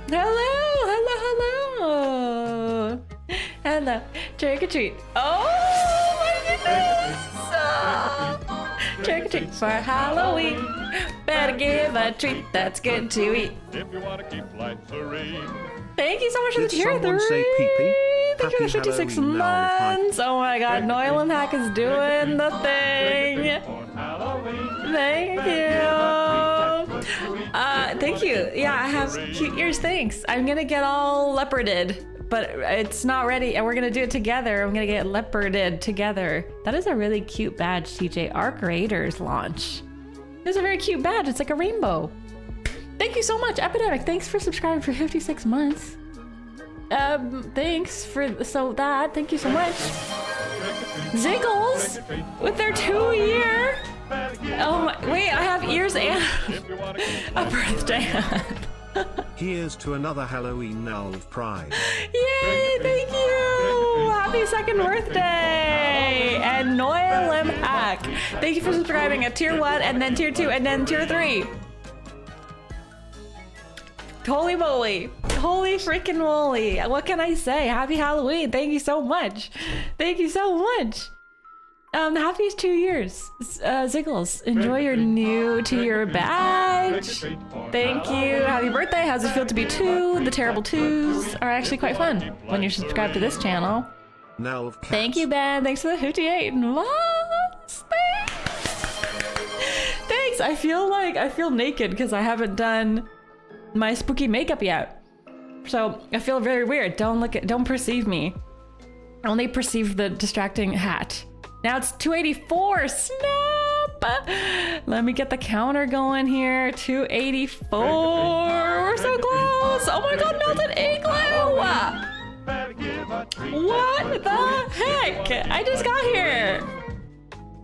Hello. Hello. Trick or treat. Oh my goodness. Trick or treat for Halloween. Better give a treat that's good to eat. If you want to keep life serene. Thank you so much for the Did tier someone 3. say pee-pee? Thank you for the 56 Halloween, months. Oh my god, Noylan Hack is doing the thing. Thank you. Thank you. Yeah, I have cute ears, thanks. I'm gonna get all leoparded, but it's not ready, and we're gonna do it together. I'm gonna get leoparded together. That is a really cute badge, TJ. Arc Raiders launch. It's a very cute badge. It's like a rainbow. Thank you so much, Epidemic. Thanks for subscribing for 56 months. Thanks for that. Thank you so much. Ziggles with their 2-year. Oh my, wait, I have ears and a birthday. Here's to another Halloween Nalv Pride. Yay, thank you. Happy 2nd birthday. And Noylan Hack. Thank you for subscribing at tier 1 and then tier 2 and then tier 3. Holy moly. Holy freaking moly. What can I say? Happy Halloween. Thank you so much. Thank you so much. Happy 2 years. Ziggles, enjoy your new 2-year badge. Thank you. Happy birthday. How's it feel to be 2? The terrible 2s are actually quite fun when you're subscribed to this channel. Nalv Cats. Thank you, Ben. Thanks for the Hootie 8 months. Thanks. I feel naked because I haven't done my spooky makeup yet. So I feel very weird. Don't perceive me. Only perceive the distracting hat. Now it's 284. Snap! Let me get the counter going here. 284. We're so close. Oh my god, melted igloo! What the heck? I just got here.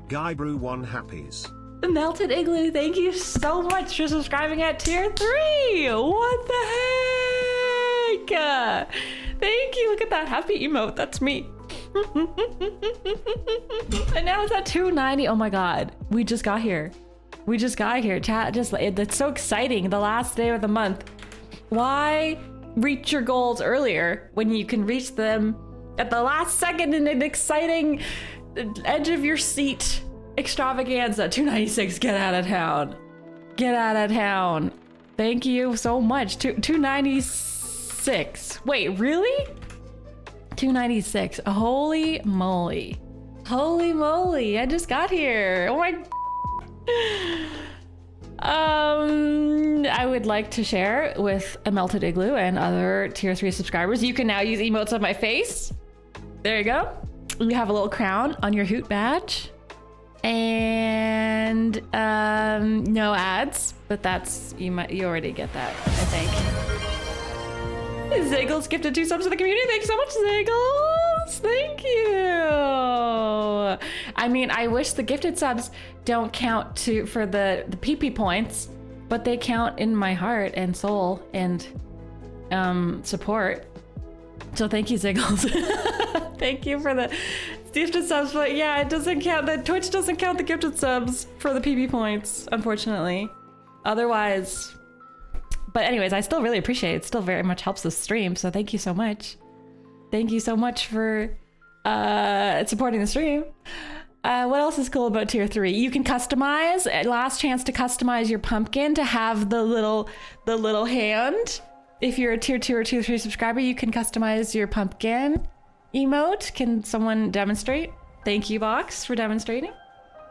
Guy Brew 1 happies. Melted Igloo, thank you so much for subscribing at tier 3. What the heck? Thank you. Look at that happy emote. That's me. And now it's at 290. Oh my god. We just got here. Chat, that's so exciting. The last day of the month. Why reach your goals earlier when you can reach them at the last second in an exciting edge of your seat extravaganza? 296. Get out of town. Get out of town. Thank you so much. 296. Wait, really? 296. Holy moly. Holy moly. I just got here. Oh my. I would like to share with a Melted Igloo and other tier 3 subscribers. You can now use emotes of my face. There you go. You have a little crown on your Hoot badge. And no ads, but that's you already get that, I think. Ziggles gifted 2 subs to the community. Thank you so much, Ziggles. Thank you. I mean, I wish the gifted subs don't count for the PP points, but they count in my heart and soul and support. So thank you, Ziggles. Thank you for the gifted subs, but yeah, it doesn't count. The Twitch doesn't count the gifted subs for the PP points, unfortunately. Otherwise, but anyways, I still really appreciate it. It still very much helps the stream, so thank you so much. Thank you so much for supporting the stream. What else is cool about tier 3? You can customize. Last chance to customize your pumpkin to have the little hand. If you're a tier 2 or tier 3 subscriber, you can customize your pumpkin emote. Can someone demonstrate? Thank you, Box, for demonstrating.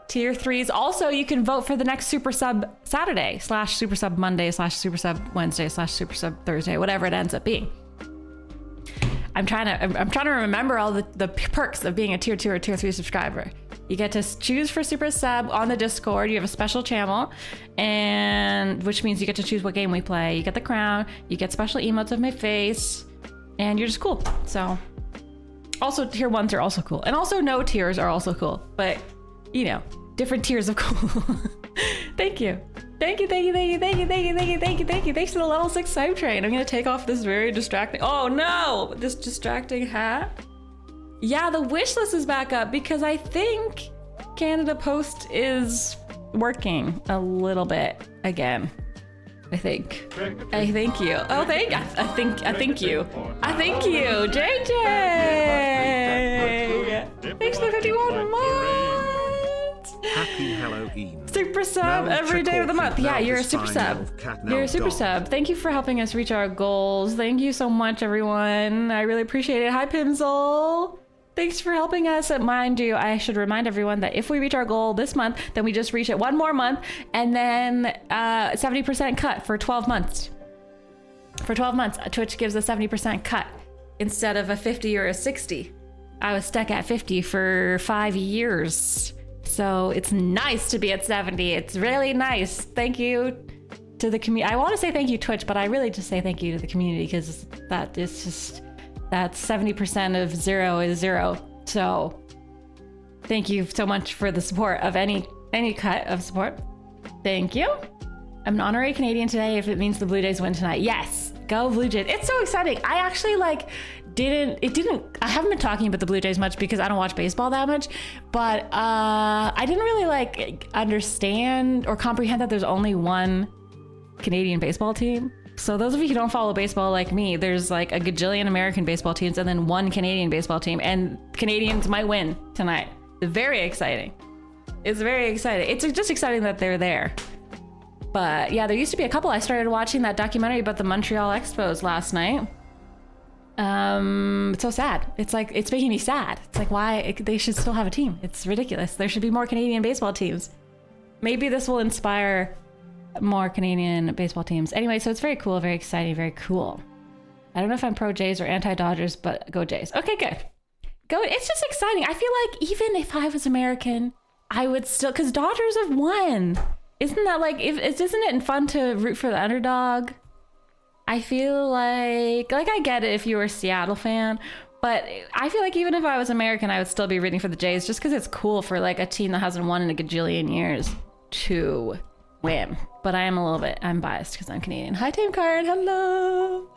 Tier 3s. Also, you can vote for the next Super Sub Saturday / Super Sub Monday / Super Sub Wednesday / Super Sub Thursday, whatever it ends up being. I'm trying to remember all the perks of being a tier 2 or tier 3 subscriber. You get to choose for Super Sub on the Discord. You have a special channel, and which means you get to choose what game we play. You get the crown. You get special emotes of my face, and you're just cool. So, also tier 1s are also cool, and also no tiers are also cool. But you know, different tiers of cool. Thank you. Thank you. Thanks for the level 6 hype train. I'm gonna take off this very distracting, oh no, this distracting hat. Yeah, the wish list is back up because I think Canada Post is working a little bit again. I think. I thank you. Oh, I thank you. I thank you, JJ. Thanks for the 51 months. Happy Halloween. Super sub every day of the month. Yeah, you're a super sub. You're a super sub. Thank you for helping us reach our goals. Thank you so much, everyone. I really appreciate it. Hi, Pimsel. Thanks for helping us. Mind you, I should remind everyone that if we reach our goal this month, then we just reach it one more month, and then 70% cut for 12 months. For 12 months, Twitch gives a 70% cut instead of a 50 or a 60. I was stuck at 50 for 5 years. So it's nice to be at 70. It's really nice. Thank you to the community. I want to say thank you, Twitch, but I really just say thank you to the community because that is just... That's 70% of 0 is 0. So thank you so much for the support of any cut of support. Thank you. I'm an honorary Canadian today if it means the Blue Jays win tonight. Yes, go Blue Jays. It's so exciting. I actually I haven't been talking about the Blue Jays much because I don't watch baseball that much, but I didn't really understand or comprehend that there's only one Canadian baseball team. So those of you who don't follow baseball like me, there's a gajillion American baseball teams and then one Canadian baseball team, and Canadians might win tonight. It's very exciting. It's very exciting. It's just exciting that they're there. But yeah, there used to be a couple. I started watching that documentary about the Montreal Expos last night. It's so sad. It's making me sad. It's why they should still have a team. It's ridiculous. There should be more Canadian baseball teams. Maybe this will inspire more Canadian baseball teams. Anyway, so it's very cool, very exciting, very cool. I don't know if I'm pro Jays or anti Dodgers, but go Jays. Okay, good. Go. It's just exciting. I feel like even if I was American, I would still, because Dodgers have won. Isn't that isn't it fun to root for the underdog? I feel like I get it if you were a Seattle fan, but I feel like even if I was American, I would still be rooting for the Jays just because it's cool for a team that hasn't won in a gajillion years to win. But I'm biased because I'm Canadian. Hi, Tame Card. Hello.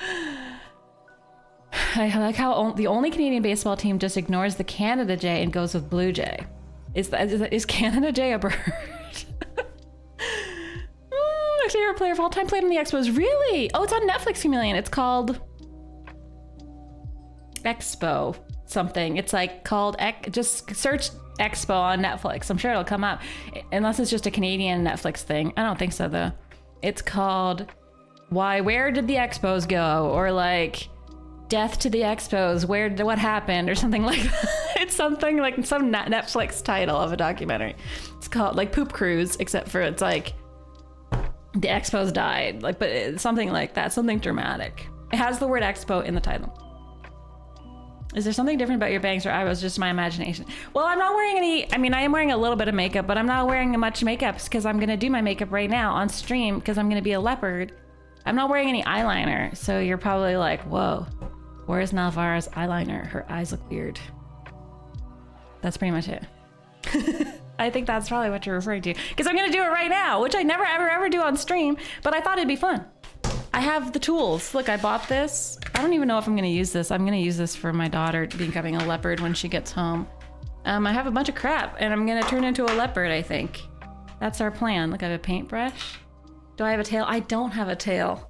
I like how the only Canadian baseball team just ignores the Canada Jay and goes with Blue Jay. Is Canada Jay a bird? My favorite player of all time played in the Expos. Really? Oh, it's on Netflix, Chameleon. It's called Expo something. It's called just search Expo on Netflix. I'm sure it'll come up, unless it's just a Canadian Netflix thing. I don't think so though. It's called Where Did the Expos Go? Or Death to the Expos. What happened? Or something like that. It's something like some Netflix title of a documentary. It's called Poop Cruise, except for it's the Expos died. But it's something like that. Something dramatic. It has the word Expo in the title. Is there something different about your bangs or eyebrows? Just my imagination. Well, I'm not wearing any. I mean, I am wearing a little bit of makeup, but I'm not wearing much makeup because I'm going to do my makeup right now on stream because I'm going to be a leopard. I'm not wearing any eyeliner. So you're probably like, whoa, where's Nalvara's eyeliner? Her eyes look weird. That's pretty much it. I think that's probably what you're referring to because I'm going to do it right now, which I never, ever do on stream, but I thought it'd be fun. I have the tools. Look, I bought this. I don't even know if I'm going to use this. I'm going to use this for my daughter becoming a leopard when she gets home. I have a bunch of crap and I'm going to turn into a leopard, I think. That's our plan. Look, I have a paintbrush. Do I have a tail? I don't have a tail.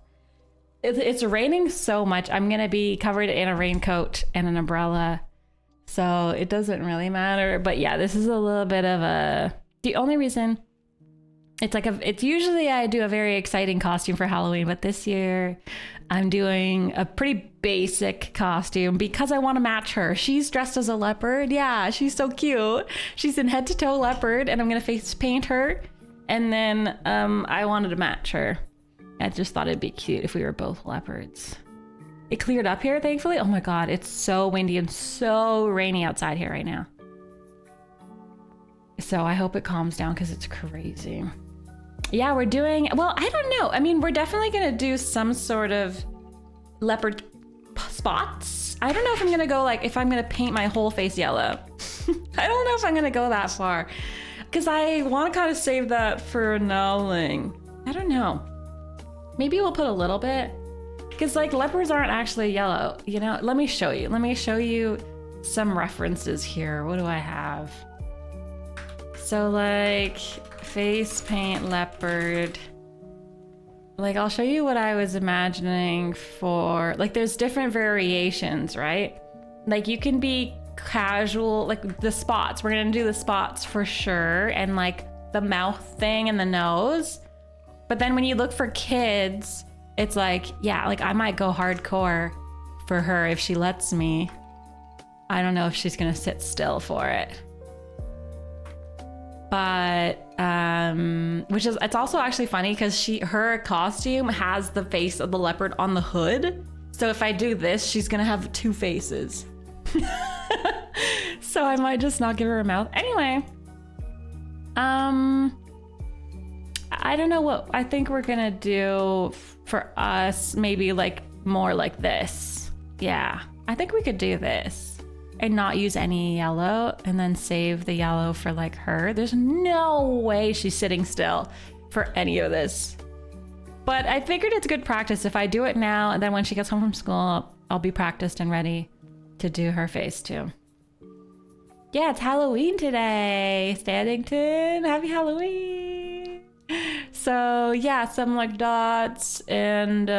It's raining so much. I'm going to be covered in a raincoat and an umbrella. So it doesn't really matter. But yeah, this is a little bit of the only reason it's usually I do a very exciting costume for Halloween, but this year I'm doing a pretty basic costume because I want to match her. She's dressed as a leopard. Yeah, she's so cute. She's in head to toe leopard and I'm going to face paint her. And then I wanted to match her. I just thought it'd be cute if we were both leopards. It cleared up here, thankfully. Oh my God, it's so windy and so rainy outside here right now. So I hope it calms down because it's crazy. Yeah, we're doing, well, I don't know. I mean, we're definitely going to do some sort of leopard spots. I don't know if I'm going to go if I'm going to paint my whole face yellow. I don't know if I'm going to go that far because I want to kind of save that for Nowling. I don't know. Maybe we'll put a little bit because leopards aren't actually yellow. You know, let me show you. Let me show you some references here. What do I have? So face paint leopard. Like, I'll show you what I was imagining for, like, there's different variations, right? Like, you can be casual, like the spots. We're gonna do the spots for sure, and like the mouth thing and the nose. But then when you look for kids, it's like, yeah, like I might go hardcore for her if she lets me. I don't know if she's gonna sit still for it. But which is, it's also actually funny because her costume has the face of the leopard on the hood. So if I do this, she's gonna have two faces. So I might just not give her a mouth. Anyway, I don't know what I think we're gonna do for us. Maybe like more like this. Yeah, I think we could do this and not use any yellow and then save the yellow for like her. There's no way she's sitting still for any of this. But I figured it's good practice if I do it now, and then when she gets home from school, I'll be practiced and ready to do her face too. Yeah, it's Halloween today. Standington, happy Halloween. So yeah, some like dots and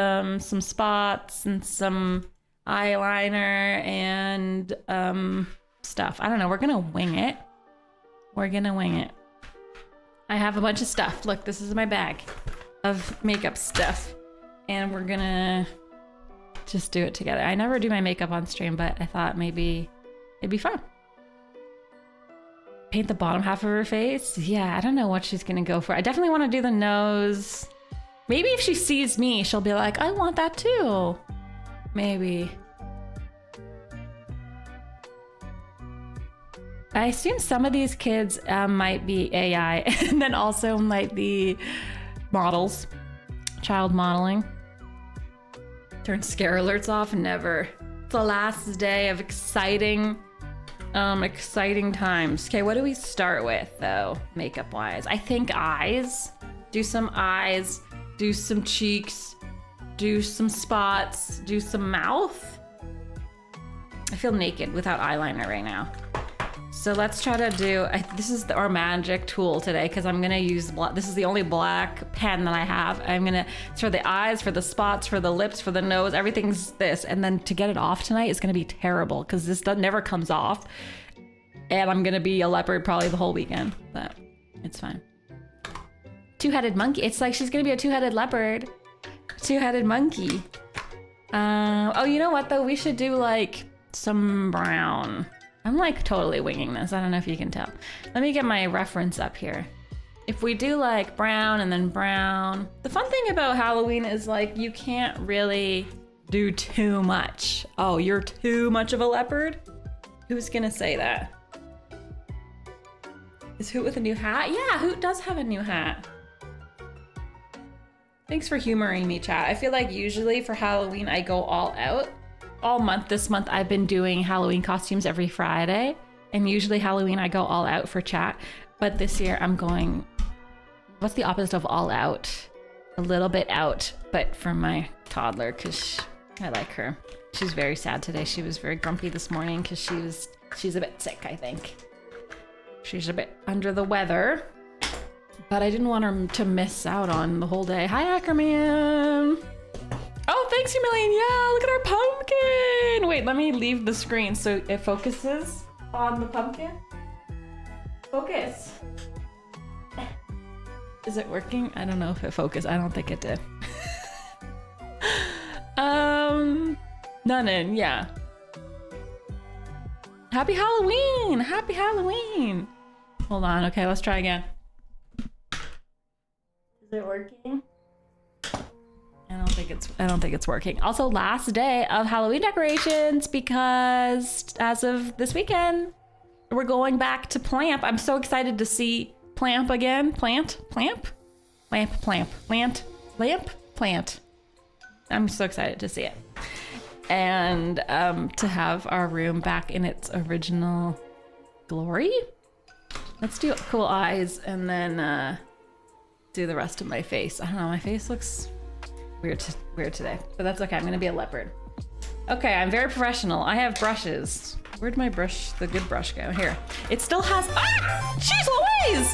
some spots and some eyeliner and stuff. I don't know, we're gonna wing it. We're gonna wing it. I have a bunch of stuff. Look, this is my bag of makeup stuff. And we're gonna just do it together. I never do my makeup on stream, but I thought maybe it'd be fun. Paint the bottom half of her face. Yeah, I don't know what she's gonna go for. I definitely want to do the nose. Maybe if she sees me, she'll be like, I want that too. Maybe. I assume some of these kids might be AI and then also might be models. Child modeling. Turn scare alerts off? Never. It's the last day of exciting times. Okay, what do we start with though, makeup wise? I think eyes. Do some eyes, do some cheeks, do some spots, do some mouth. I feel naked without eyeliner right now. So let's try to do, this is our magic tool today because I'm gonna use, this is the only black pen that I have. I'm gonna, it's for the eyes, for the spots, for the lips, for the nose, everything's this. And then to get it off tonight is gonna be terrible because this never comes off. And I'm gonna be a leopard probably the whole weekend, but it's fine. Two-headed monkey, it's like she's gonna be a two-headed leopard. Two-headed monkey. Oh, you know what though? We should do like some brown. I'm like totally winging this. I don't know if you can tell. Let me get my reference up here. If we do like brown and then brown. The fun thing about Halloween is like you can't really do too much. Oh, you're too much of a leopard? Who's gonna say that? Is Hoot with a new hat? Yeah, Hoot does have a new hat. Thanks for humoring me, chat. I feel like usually for Halloween I go all out. All month this month I've been doing Halloween costumes every Friday, and usually Halloween I go all out for chat, but this year I'm going, what's the opposite of all out? A little bit out, but for my toddler because I like her. She's very sad today. She was very grumpy this morning because she's a bit sick, I think. She's a bit under the weather, but I didn't want her to miss out on the whole day. Hi, Ackerman. Oh, thanks, Humilian. Yeah, look at our pumpkin. Wait, let me leave the screen so it focuses on the pumpkin. Focus. Is it working? I don't know if it focused. I don't think it did. None in, yeah. Happy Halloween. Happy Halloween. Hold on. Okay, let's try again. Is it working? I don't think it's working. Also, last day of Halloween decorations because as of this weekend, we're going back to Plamp. I'm so excited to see Plamp again. Plant? I'm so excited to see it. And to have our room back in its original glory. Let's do cool eyes and then do the rest of my face. I don't know, my face looks weird today, but that's okay. I'm gonna be a leopard. Okay, I'm very professional. I have brushes. Where'd my brush, the good brush go? Here. It still has, jeez Louise!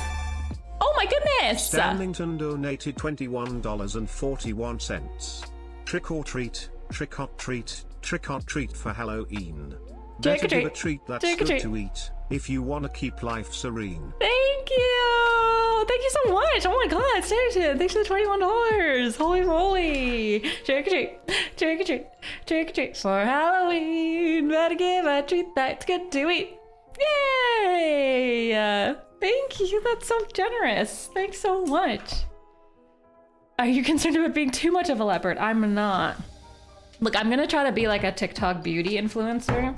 Oh my goodness! Stanlington donated $21.41. Trick or treat, trick or treat, trick or treat for Halloween. Better give a treat that's good to eat if you want to keep life serene. Thank you! Thank you so much! Oh my god, Stanlington, thanks for the $21! Holy moly! Trick or treat, trick or treat, trick or treat for Halloween. Better give a treat that's good to eat. Yay! Thank you, that's so generous. Thanks so much. Are you concerned about being too much of a leopard? I'm not. Look, I'm gonna try to be like a TikTok beauty influencer.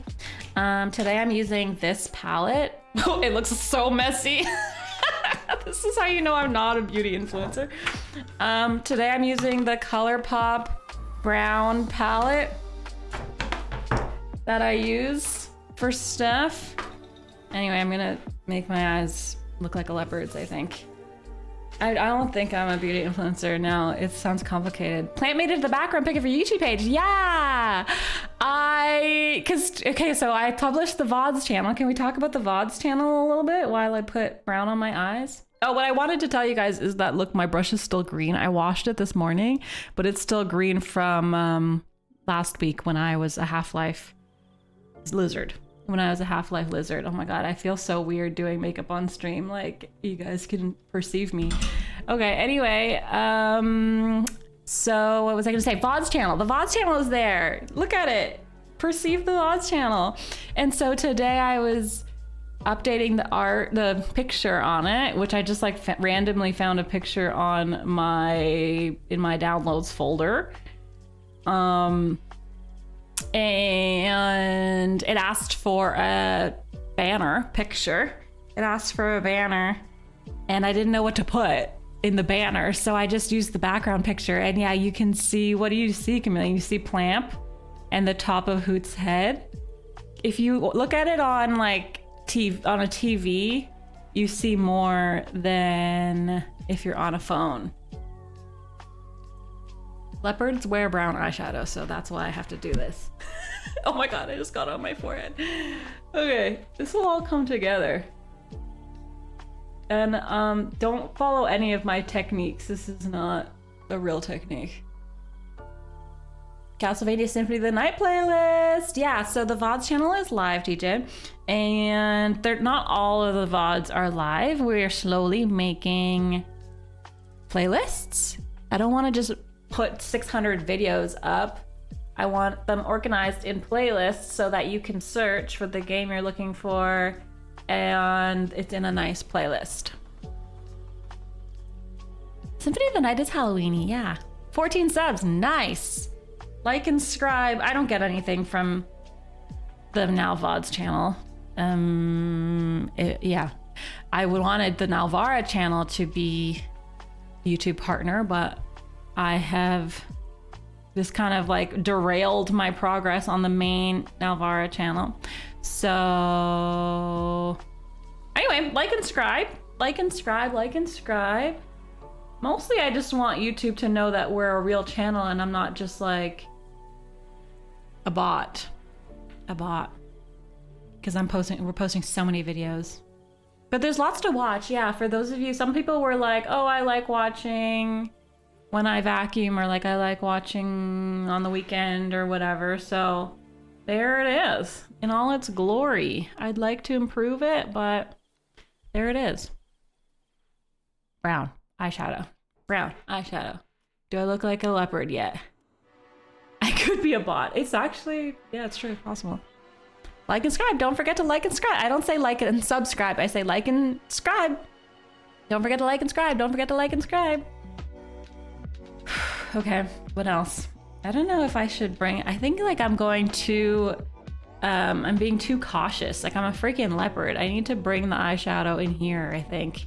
Today I'm using this palette. Oh, it looks so messy. This is how you know I'm not a beauty influencer. Today I'm using the ColourPop brown palette that I use for stuff. Anyway, I'm gonna make my eyes look like a leopard's, I think. I don't think I'm a beauty influencer. No, it sounds complicated. Plant made it the background picker for your YouTube page. Yeah! Okay, so I published the VODs channel. Can we talk about the VODs channel a little bit while I put brown on my eyes? Oh, what I wanted to tell you guys is that, look, my brush is still green. I washed it this morning, but it's still green from last week when I was a Half-Life lizard. When I was a Half-Life lizard. Oh my god, I feel so weird doing makeup on stream. Like, you guys can perceive me. Okay, anyway, so what was I gonna say? VODs channel. The VODs channel is there. Look at it. Perceive the VODs channel. And so today I was updating the picture on it, which I just like randomly found a picture on in my downloads folder. And it asked for a banner picture. It asked for a banner and I didn't know what to put in the banner. So I just used the background picture and yeah, you can see, what do you see, Camille? You see Plamp and the top of Hoot's head. If you look at it on like on a TV, you see more than if you're on a phone. Leopards wear brown eyeshadow, so that's why I have to do this. Oh my god, I just got it on my forehead. Okay, this will all come together. And don't follow any of my techniques. This is not a real technique. Castlevania Symphony of the Night playlist. Yeah, so the VODs channel is live, DJ. And not all of the VODs are live. We're slowly making playlists. I don't want to just put 600 videos up. I want them organized in playlists so that you can search for the game you're looking for and it's in a nice playlist. Symphony of the Night is Halloweeny, yeah. 14 subs, nice. Like and subscribe. I don't get anything from the Now VODs channel. Yeah. I wanted the Nalvara channel to be YouTube partner, but I have this kind of like derailed my progress on the main Nalvara channel. So anyway, like and subscribe, like and subscribe, like and subscribe. Mostly I just want YouTube to know that we're a real channel and I'm not just like a bot. Because we're posting so many videos. But there's lots to watch, yeah, for those of you. Some people were like, oh, I like watching when I vacuum, or like I like watching on the weekend or whatever. So there it is in all its glory. I'd like to improve it, but there it is. Brown eyeshadow. Brown eyeshadow. Do I look like a leopard yet? I could be a bot. It's actually, yeah, it's true, possible. Like and subscribe. Don't forget to like and subscribe. I don't say like and subscribe. I say like and subscribe. Don't forget to like and subscribe. Don't forget to like and subscribe. Okay, what else? I don't know if I should I think like I'm going to, I'm being too cautious. Like I'm a freaking leopard. I need to bring the eyeshadow in here, I think.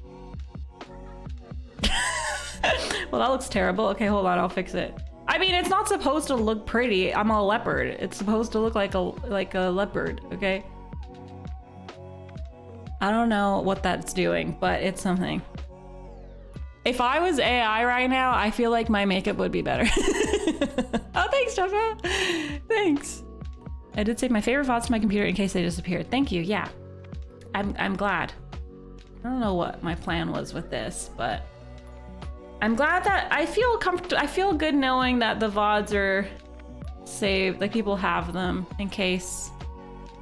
Well, that looks terrible. Okay, hold on, I'll fix it. I mean, it's not supposed to look pretty. I'm a leopard. It's supposed to look like a leopard, okay? I don't know what that's doing, but it's something. If I was AI right now, I feel like my makeup would be better. Oh, thanks, Jeffa. Thanks. I did save my favorite thoughts to my computer in case they disappeared. Thank you, yeah. I'm glad. I don't know what my plan was with this, but I'm glad that I feel comfortable. I feel good knowing that the VODs are saved, like people have them in case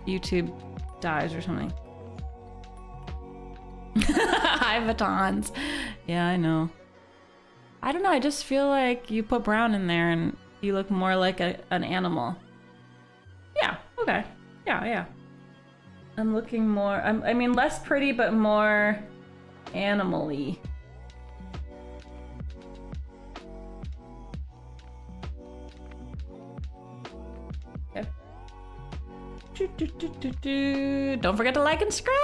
YouTube dies or something. Hi, batons. Yeah, I know. I don't know, I just feel like you put brown in there and you look more like an animal. Yeah, okay. Yeah. I'm looking more, I mean, less pretty, but more animal-y. Okay. Don't forget to like and subscribe.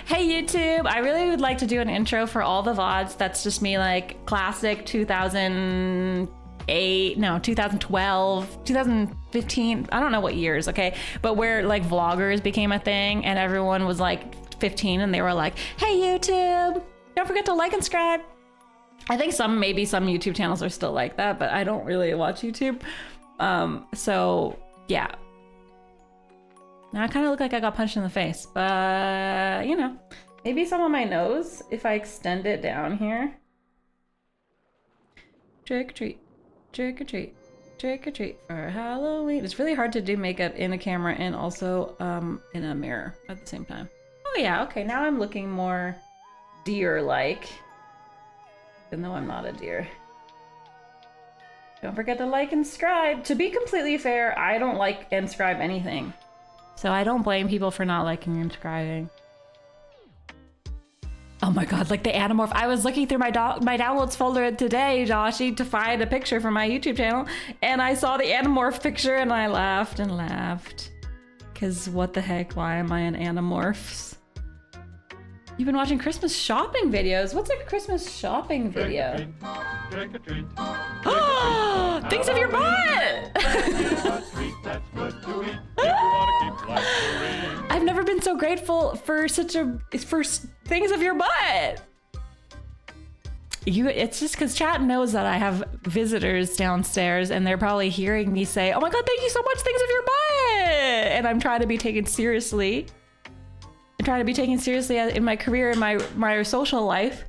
Hey YouTube, I really would like to do an intro for all the VODs. That's just me like classic 2008, no, 2012, 2015. I don't know what years, okay? But where like vloggers became a thing and everyone was like 15 and they were like, hey YouTube, don't forget to like and subscribe. I think maybe some YouTube channels are still like that, but I don't really watch YouTube. So yeah. Now I kind of look like I got punched in the face, but you know, maybe some on my nose if I extend it down here. Trick or treat, trick or treat, trick or treat for Halloween. It's really hard to do makeup in a camera and also in a mirror at the same time. Oh yeah, okay, now I'm looking more deer-like, even though I'm not a deer. Don't forget to like and subscribe. To be completely fair, I don't like and subscribe anything. So I don't blame people for not liking and subscribing. Oh my god, like the Animorph. I was looking through my downloads folder today, Joshy, to find a picture for my YouTube channel, and I saw the Animorph picture and I laughed and laughed. Cause what the heck, why am I an Animorphs? You've been watching Christmas shopping videos. What's a Christmas shopping video? Trick or treat. Oh, things of your butt! I've never been so grateful for things of your butt. It's just because chat knows that I have visitors downstairs and they're probably hearing me say, oh my god, thank you so much, things of your butt! And I'm trying to be taken seriously. I'm trying to be taken seriously in my career, in my social life.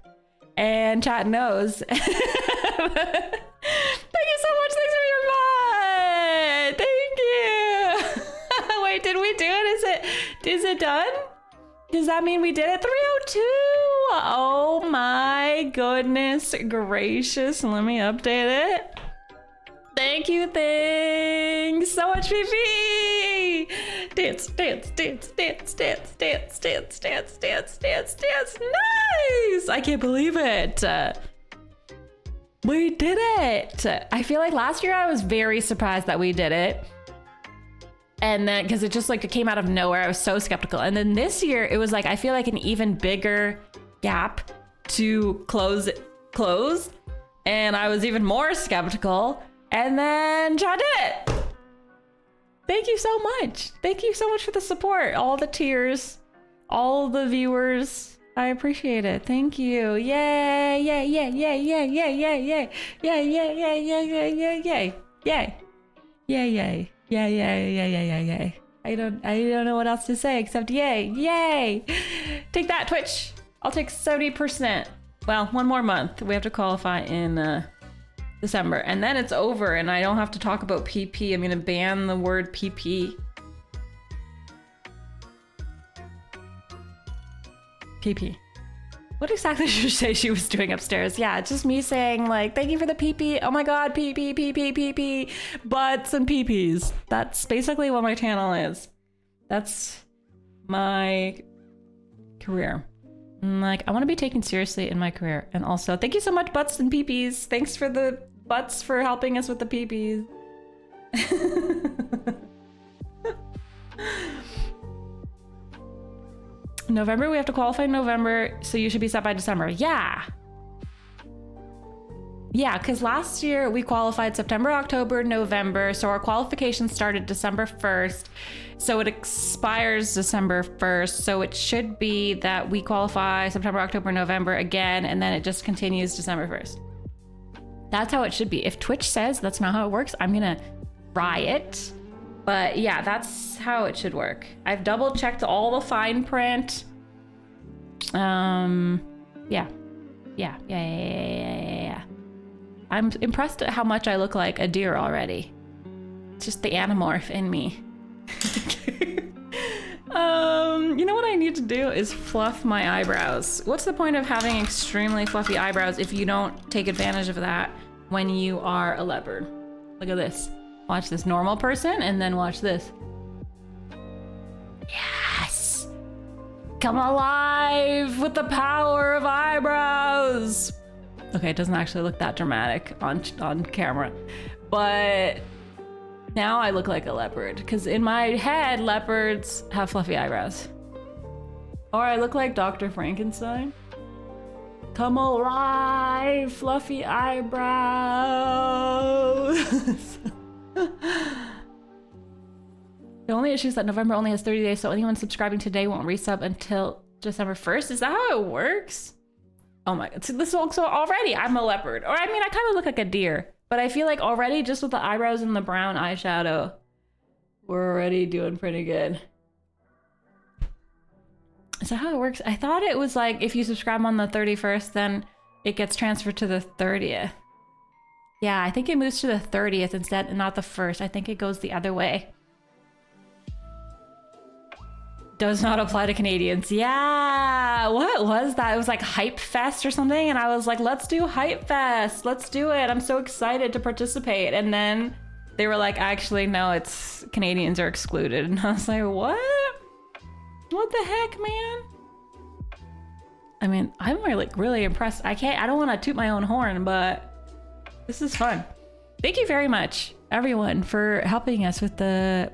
And chat knows. Thank you so much, thanks for your butt! Thank you! Wait, did we do it? Is it done? Does that mean we did it? 302! Oh my goodness gracious. Let me update it. Thank you, thanks so much, Fifi! Dance, dance, dance, dance, dance, dance, dance, dance, dance, dance, dance. Nice! I can't believe it. We did it! I feel like last year I was very surprised that we did it. And then, because it just like, it came out of nowhere, I was so skeptical. And then this year, it was like, I feel like an even bigger gap to close. And I was even more skeptical. And then John did it! Thank you so much. Thank you so much for the support. All the tears, all the viewers. I appreciate it. Thank you. Yay, yay, yay, yay, yay, yay, yay, yay, yay, yay, yay, yay, yay, yay, yay, yay, yay, yay. Yeah, yeah, yeah, yeah, yeah, yeah. I don't know what else to say except yay, yay. Take that, Twitch. I'll take 70%. Well, one more month. We have to qualify in December, and then it's over, and I don't have to talk about PP. I'm gonna ban the word PP. PP. What exactly did you say she was doing upstairs? Yeah, it's just me saying like, thank you for the PP. Oh my god, PP, PP, PP, butts and PPs. That's basically what my channel is. That's my career. Like, I want to be taken seriously in my career. And also, thank you so much, butts and PPs. Thanks for the butts for helping us with the PPs. November, we have to qualify in November, so you should be set by December. Yeah, because last year we qualified September, October, November, so our qualification started December 1st, so it expires December 1st, so it should be that we qualify September, October, November again, and then it just continues December 1st. That's how it should be. If Twitch says that's not how it works, I'm gonna try it. But yeah, that's how it should work. I've double checked all the fine print. Yeah. I'm impressed at how much I look like a deer already. It's just the animorph in me. You know what I need to do is fluff my eyebrows. What's the point of having extremely fluffy eyebrows if you don't take advantage of that when you are a leopard? Look at this. Watch this normal person and then watch this. Yes! Come alive with the power of eyebrows! Okay, it doesn't actually look that dramatic on camera, but now I look like a leopard because in my head, leopards have fluffy eyebrows. Or I look like Dr. Frankenstein. Come alive, fluffy eyebrows. The only issue is that November only has 30 days, so anyone subscribing today won't resub until December 1st. Is that how it works? Oh my god, so already I'm a leopard. Or I mean, I kind of look like a deer, but I feel like already just with the eyebrows and the brown eyeshadow, we're already doing pretty good. Is that how it works? I thought it was like if you subscribe on the 31st, then it gets transferred to the 30th. Yeah, I think it moves to the 30th instead, and not the 1st. I think it goes the other way. Does not apply to Canadians. Yeah, what was that? It was like Hype Fest or something, and I was like, let's do Hype Fest. Let's do it. I'm so excited to participate. And then they were like, actually, no, it's Canadians are excluded. And I was like, what? What the heck, man? I mean, I'm really impressed. I don't want to toot my own horn, but this is fun. Thank you very much, everyone, for helping us with the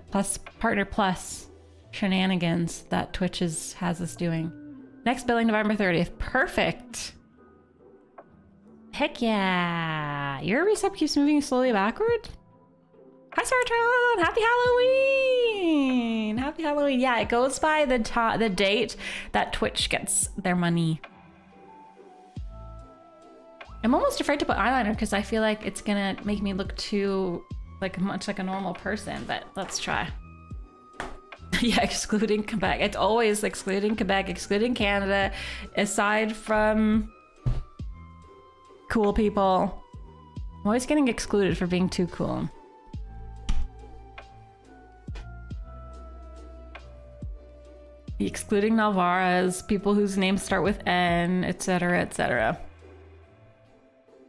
Partner Plus shenanigans that Twitch has us doing. Next billing November 30th. Perfect. Heck yeah. Your resub keeps moving slowly backward? Hi, Sartron! Happy Halloween! Happy Halloween. Yeah, it goes by the date that Twitch gets their money. I'm almost afraid to put eyeliner because I feel like it's gonna make me look too much like a normal person, but let's try. Yeah, excluding Quebec. It's always excluding Quebec, excluding Canada, aside from cool people. I'm always getting excluded for being too cool. Excluding nalvaras, people whose names start with N, etc., etc.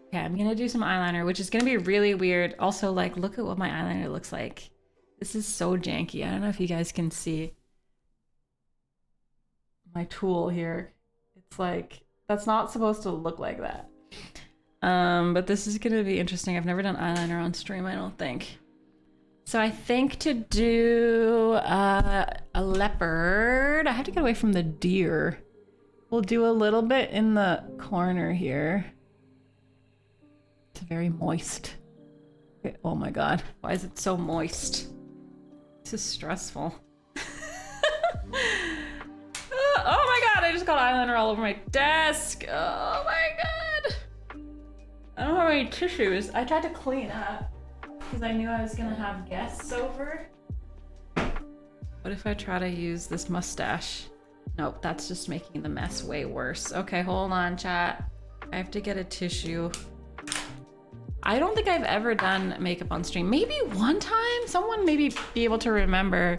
Okay, I'm gonna do some eyeliner, which is gonna be really weird. Also, like, look at what my eyeliner looks like. This is so janky. I don't know if you guys can see my tool here. It's like, that's not supposed to look like that. But this is gonna be interesting. I've never done eyeliner on stream, I don't think. So I think to do a leopard, I have to get away from the deer. We'll do a little bit in the corner here. It's very moist. Okay, oh my god, why is it so moist? This is stressful. Oh my god, I just got eyeliner all over my desk. Oh my god. I don't have any tissues. I tried to clean up because I knew I was gonna have guests over. What if I try to use this mustache? Nope, that's just making the mess way worse. Okay, hold on, chat. I have to get a tissue. I don't think I've ever done makeup on stream. Maybe one time, someone maybe be able to remember.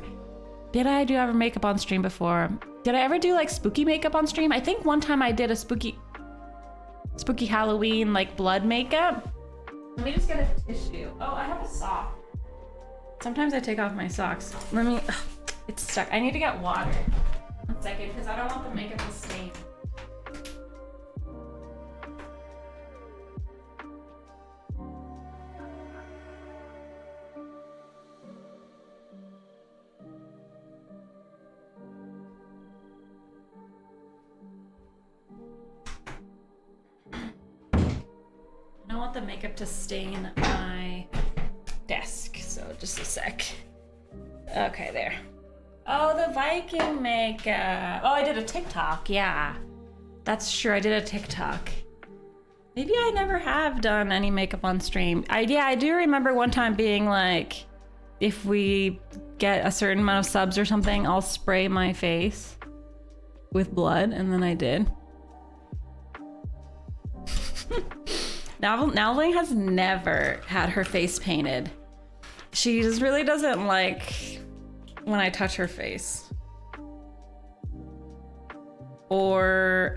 Did I do ever makeup on stream before? Did I ever do like spooky makeup on stream? I think one time I did a spooky Halloween like blood makeup. Let me just get a tissue. Oh, I have a sock. Sometimes I take off my socks. Let me, ugh, it's stuck. I need to get water. 1 second, because I don't want the makeup to stain. I don't want the makeup to stain my desk, so just a sec. Okay, there. Oh, the Viking makeup. Oh, I did a TikTok, yeah. That's true, I did a TikTok. Maybe I never have done any makeup on stream. Yeah, I do remember one time being like, if we get a certain amount of subs or something, I'll spray my face. with blood, and then I did. Nalvara has never had her face painted. She just really doesn't like when I touch her face. Or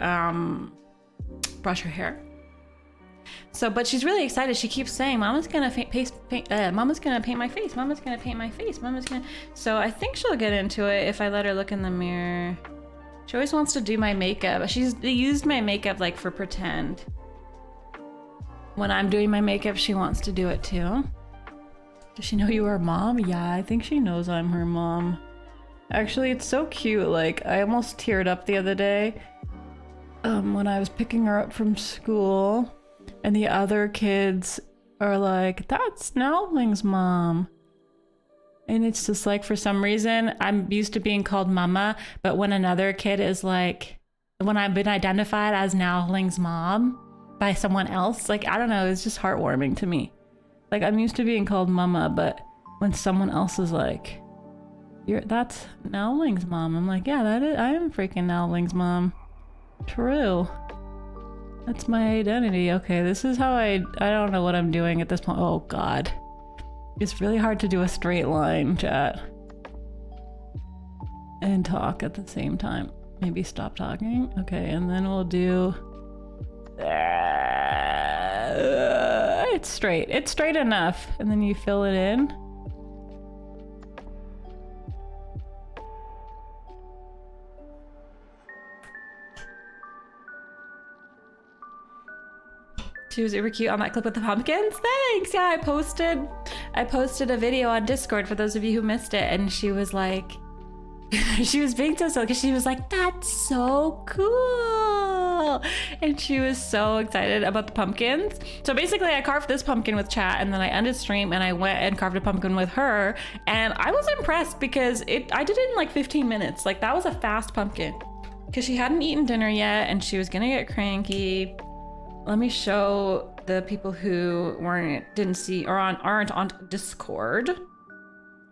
brush her hair. So, but she's really excited. She keeps saying, "Mama's gonna Mama's gonna paint my face. Mama's gonna paint my face. Mama's gonna." So I think she'll get into it if I let her look in the mirror. She always wants to do my makeup. She's used my makeup like for pretend. When I'm doing my makeup, she wants to do it too. Does she know you are mom? Yeah, I think she knows I'm her mom. Actually, it's so cute. Like, I almost teared up the other day when I was picking her up from school, and the other kids are like, "That's Nowling's mom." And it's just like, for some reason, I'm used to being called mama, but when another kid is like, when I've been identified as Nowling's mom by someone else, like, I don't know, it's just heartwarming to me. Like, I'm used to being called mama, but when someone else is like, that's Nowling's mom, I'm like, yeah, I am freaking Nowling's mom. True. That's my identity. Okay, this is how I don't know what I'm doing at this point. Oh God. It's really hard to do a straight line, chat. And talk at the same time. Maybe stop talking. Okay, and then we'll do... It's straight. It's straight enough. And then you fill it in. She was super cute on that clip with the pumpkins. Thanks. Yeah, I posted a video on Discord for those of you who missed it, and she was like, she was being so silly because she was like, "That's so cool," and she was so excited about the pumpkins. So basically, I carved this pumpkin with chat, and then I ended stream and I went and carved a pumpkin with her, and I was impressed because I did it in like 15 minutes. Like, that was a fast pumpkin because she hadn't eaten dinner yet and she was gonna get cranky. Let me show the people who didn't see or aren't on Discord.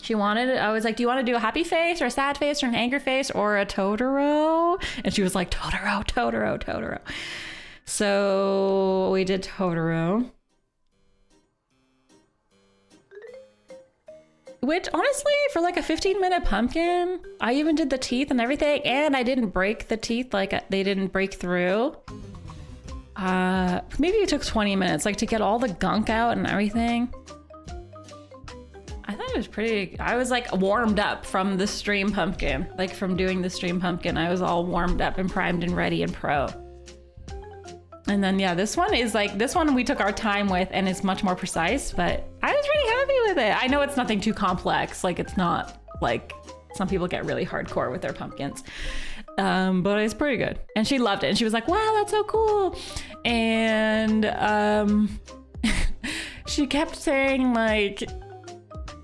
I was like, "Do you want to do a happy face or a sad face or an anger face or a Totoro?" And she was like, "Totoro, Totoro, Totoro." So we did Totoro. Which, honestly, for like a 15-minute pumpkin, I even did the teeth and everything, and I didn't break the teeth, like they didn't break through. Maybe it took 20 minutes, like, to get all the gunk out and everything. I thought it was pretty, I was like warmed up from the stream pumpkin, like from doing the stream pumpkin. I was all warmed up and primed and ready and pro. And then, yeah, this one we took our time with, and it's much more precise, but I was really happy with it. I know it's nothing too complex. Like, it's not like some people get really hardcore with their pumpkins. But it's pretty good. And she loved it. And she was like, "Wow, that's so cool." And she kept saying, like,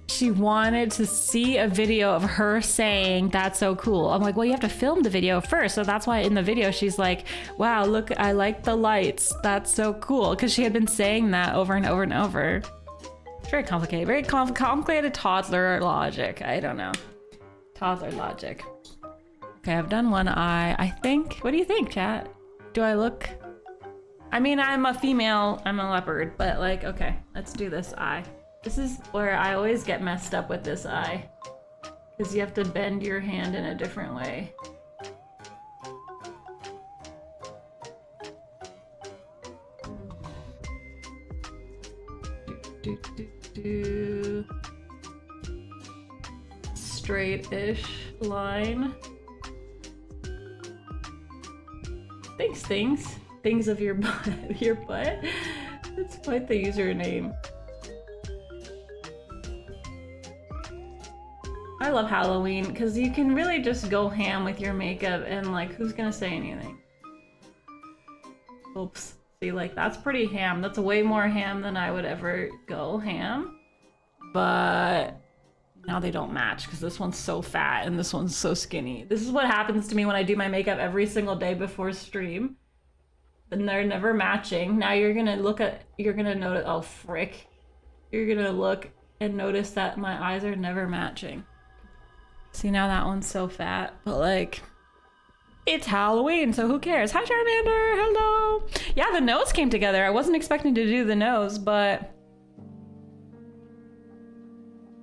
she wanted to see a video of her saying, "That's so cool." I'm like, "Well, you have to film the video first." So that's why in the video she's like, "Wow, look, I like the lights. That's so cool." Because she had been saying that over and over and over. It's very complicated. Very complicated toddler logic. I don't know. Toddler logic. Okay, I've done one eye, I think. What do you think, chat? Do I look... I mean, I'm a female, I'm a leopard, but like, okay, let's do this eye. This is where I always get messed up with this eye, because you have to bend your hand in a different way. Straight-ish line. Things of your butt. Your butt? That's quite the username. I love Halloween because you can really just go ham with your makeup, and like, who's gonna say anything? Oops. See, like, that's pretty ham. That's way more ham than I would ever go ham. But now they don't match because this one's so fat and this one's so skinny. This is what happens to me when I do my makeup every single day before stream. And they're never matching. Now you're gonna notice, oh frick. You're gonna look and notice that my eyes are never matching. See, now that one's so fat, but like, It's Halloween, so who cares? Hi, Charmander. Hello. Yeah, the nose came together. I wasn't expecting to do the nose, but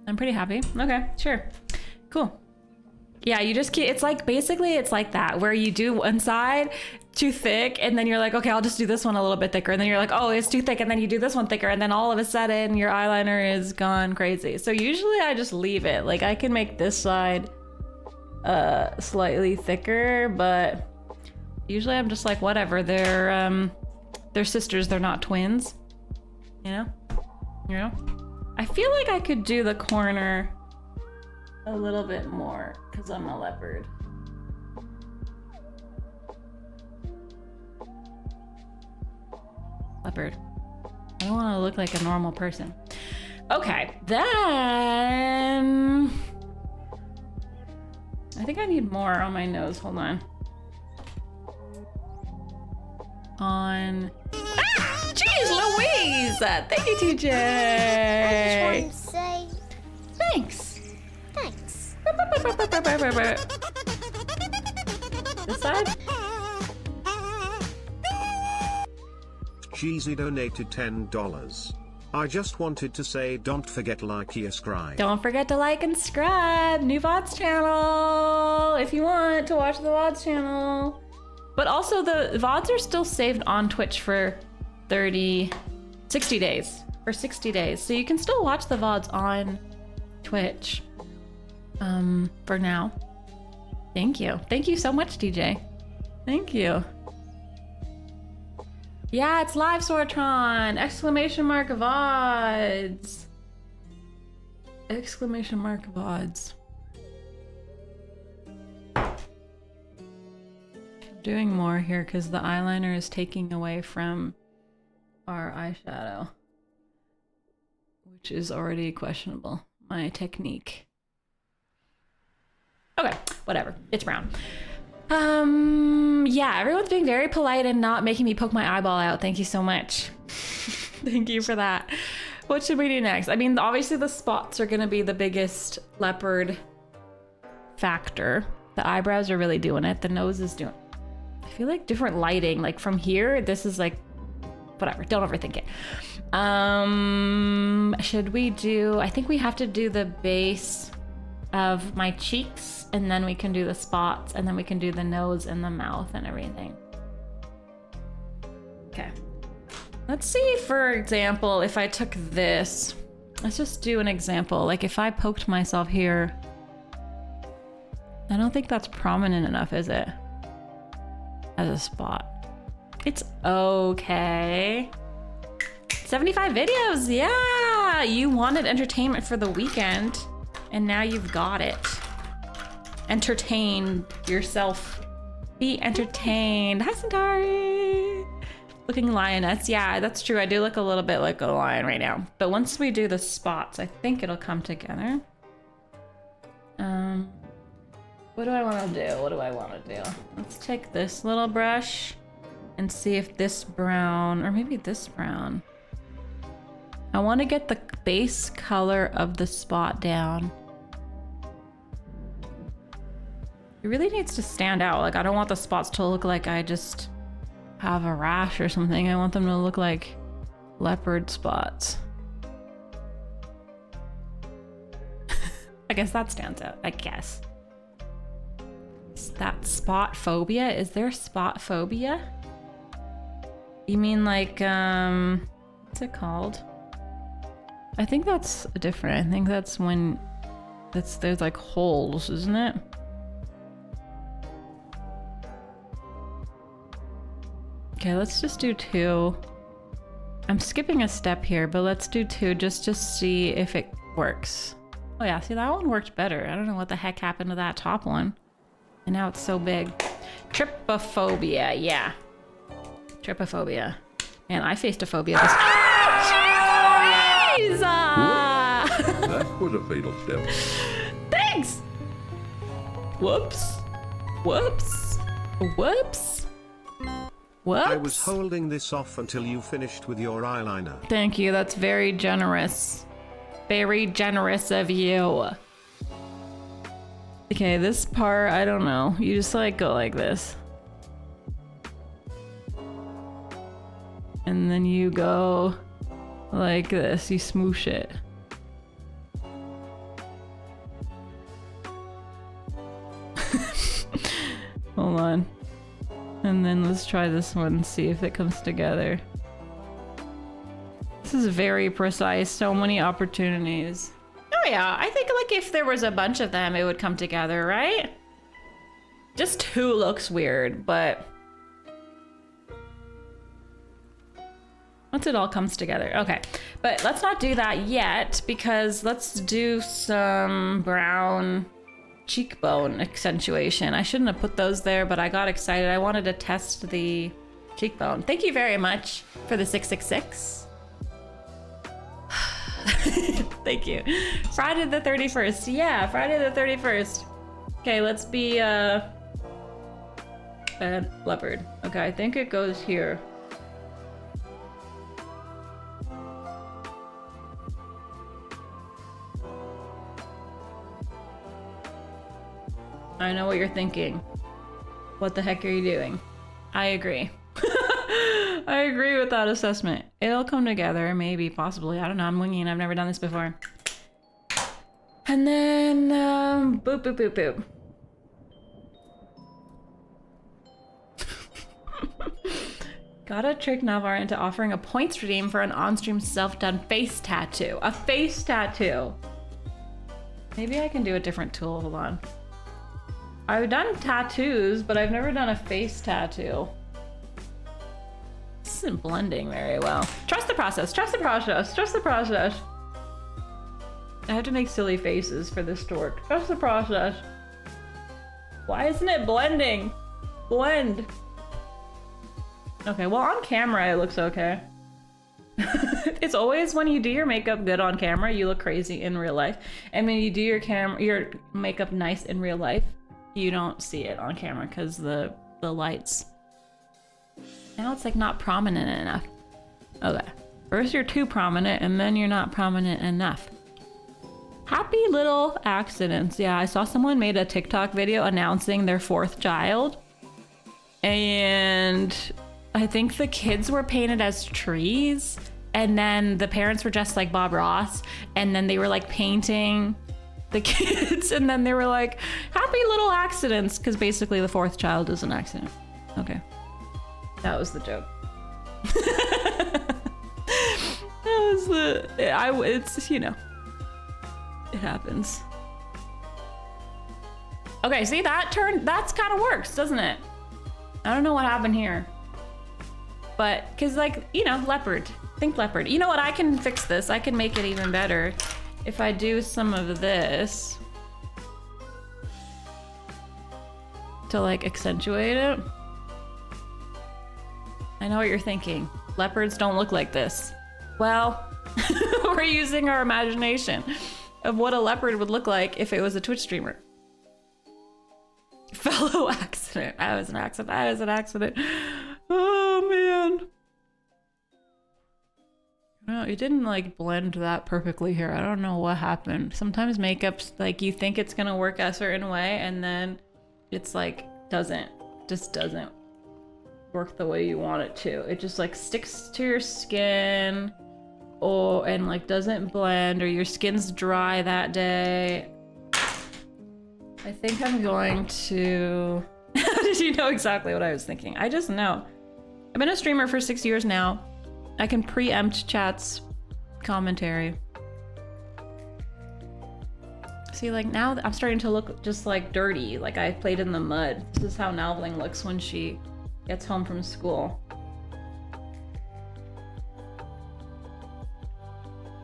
I'm pretty happy. Okay, sure. Cool. Yeah, you just keep, it's like, basically it's like that, where you do one side too thick, and then you're like, okay, I'll just do this one a little bit thicker, and then you're like, oh, it's too thick, and then you do this one thicker, and then all of a sudden your eyeliner is gone crazy. So usually I just leave it. Like, I can make this side slightly thicker, but usually I'm just like, whatever. They're sisters, they're not twins. You know? I feel like I could do the corner a little bit more because I'm a leopard. Leopard. I don't want to look like a normal person. Okay, then I think I need more on my nose. Hold on. Jeez Louise! Thank you, TJ. I just want to say Thanks. thanks. This side? Jeezy donated $10. I just wanted to say don't forget like and subscribe. Don't forget to like and subscribe. New VODs channel if you want to watch the VODs channel. But also the VODs are still saved on Twitch for 60 days. For 60 days. So you can still watch the VODs on Twitch. For now. Thank you. Thank you so much, DJ. Thank you. Yeah, it's live, Sortron! Exclamation mark VODs! Exclamation mark VODs. I'm doing more here because the eyeliner is taking away from our eyeshadow, which is already questionable. My technique. Okay, whatever. It's brown. Yeah, everyone's being very polite and not making me poke my eyeball out. Thank you so much. Thank you for that. What should we do next? I mean, obviously the spots are gonna be the biggest leopard factor. The eyebrows are really doing it. The nose is doing it. I feel like different lighting, like from here, this is like, whatever, don't overthink it. Should we do, I think we have to do the base of my cheeks, and then we can do the spots, and then we can do the nose and the mouth and everything. Okay. Let's see, for example, if I took this, let's just do an example. Like if I poked myself here, I don't think that's prominent enough, is it? As a spot. It's okay. 75 videos, yeah! You wanted entertainment for the weekend, and now you've got it. Entertain yourself. Be entertained. Hi, Centauri! Looking lioness. Yeah, that's true. I do look a little bit like a lion right now. But once we do the spots, I think it'll come together. What do I want to do? What do I want to do? Let's take this little brush and see if this brown, or maybe this brown. I want to get the base color of the spot down. It really needs to stand out. Like, I don't want the spots to look like I just have a rash or something. I want them to look like leopard spots. I guess that stands out, I guess. Is that spot phobia? Is there spot phobia? You mean like, what's it called? I think that's different. I think that's when there's like holes, isn't it? Okay, let's just do 2. I'm skipping a step here, but let's do 2 just to see if it works. Oh yeah, see, that one worked better. I don't know what the heck happened to that top one. And now it's so big. Trypophobia, yeah. Trypophobia. And I faced a phobia this Jeez! That was a fatal step. Thanks! Whoops. Whoops. Whoops. Whoops. I was holding this off until you finished with your eyeliner. Thank you, that's very generous. Very generous of you. Okay, this part, I don't know. You just like go like this. And then you go like this. You smoosh it. Hold on. And then let's try this one and see if it comes together. This is very precise. So many opportunities. Oh yeah, I think like if there was a bunch of them, it would come together, right? Just two looks weird, but once it all comes together. Okay, but let's not do that yet because let's do some brown cheekbone accentuation. I shouldn't have put those there, but I got excited. I wanted to test the cheekbone. Thank you very much for the 666. Thank you. Friday the 31st. Yeah, Friday the 31st. Okay, let's be leopard. Okay, I think it goes here. I know what you're thinking. What the heck are you doing? I agree. I agree with that assessment. It'll come together, maybe, possibly. I don't know. I'm winging. I've never done this before. And then, boop, boop, boop, boop. Gotta trick nalvara into offering a points redeem for an on-stream self-done face tattoo. A face tattoo. Maybe I can do a different tool. Hold on. I've done tattoos, but I've never done a face tattoo. This isn't blending very well. Trust the process, trust the process, trust the process. I have to make silly faces for this to work. Trust the process. Why isn't it blending? Blend. Okay, well on camera it looks okay. It's always when you do your makeup good on camera, you look crazy in real life. And when you do your makeup nice in real life, you don't see it on camera because the lights. Now it's like not prominent enough. Okay. First you're too prominent and then you're not prominent enough. Happy little accidents. Yeah, I saw someone made a TikTok video announcing their 4th child. And I think the kids were painted as trees. And then the parents were dressed like Bob Ross. And then they were like painting the kids. And then they were like, happy little accidents. Because basically the 4th child is an accident. Okay. That was the joke. That was the... it's, you know. It happens. Okay, see that turn? That's kind of works, doesn't it? I don't know what happened here. But, because like, you know, leopard. Think leopard. You know what? I can fix this. I can make it even better. If I do some of this. To like accentuate it. I know what you're thinking. Leopards don't look like this. Well, we're using our imagination of what a leopard would look like if it was a Twitch streamer. Fellow accident. I was an accident. I was an accident. Oh, man. No, it didn't like blend that perfectly here. I don't know what happened. Sometimes makeup's like you think it's gonna work a certain way and then it's like just doesn't work the way you want it to. It just like sticks to your skin and like doesn't blend, or your skin's dry that day. I think I'm going to... How did you know exactly what I was thinking? I just know. I've been a streamer for 6 years now. I can preempt chat's commentary. See, like now I'm starting to look just like dirty, like I played in the mud. This is how Nalvling looks when she gets home from school.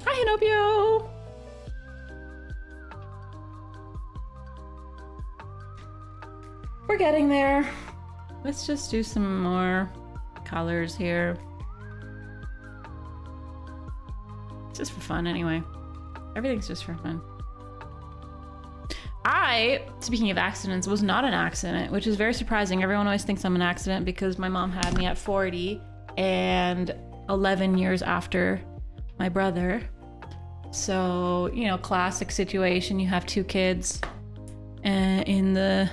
Hi, Hinopio! We're getting there. Let's just do some more colors here. Just for fun anyway. Everything's just for fun. Speaking of accidents, was not an accident, which is very surprising. Everyone always thinks I'm an accident because my mom had me at 40 and 11 years after my brother. So, you know, classic situation. You have 2 kids in the...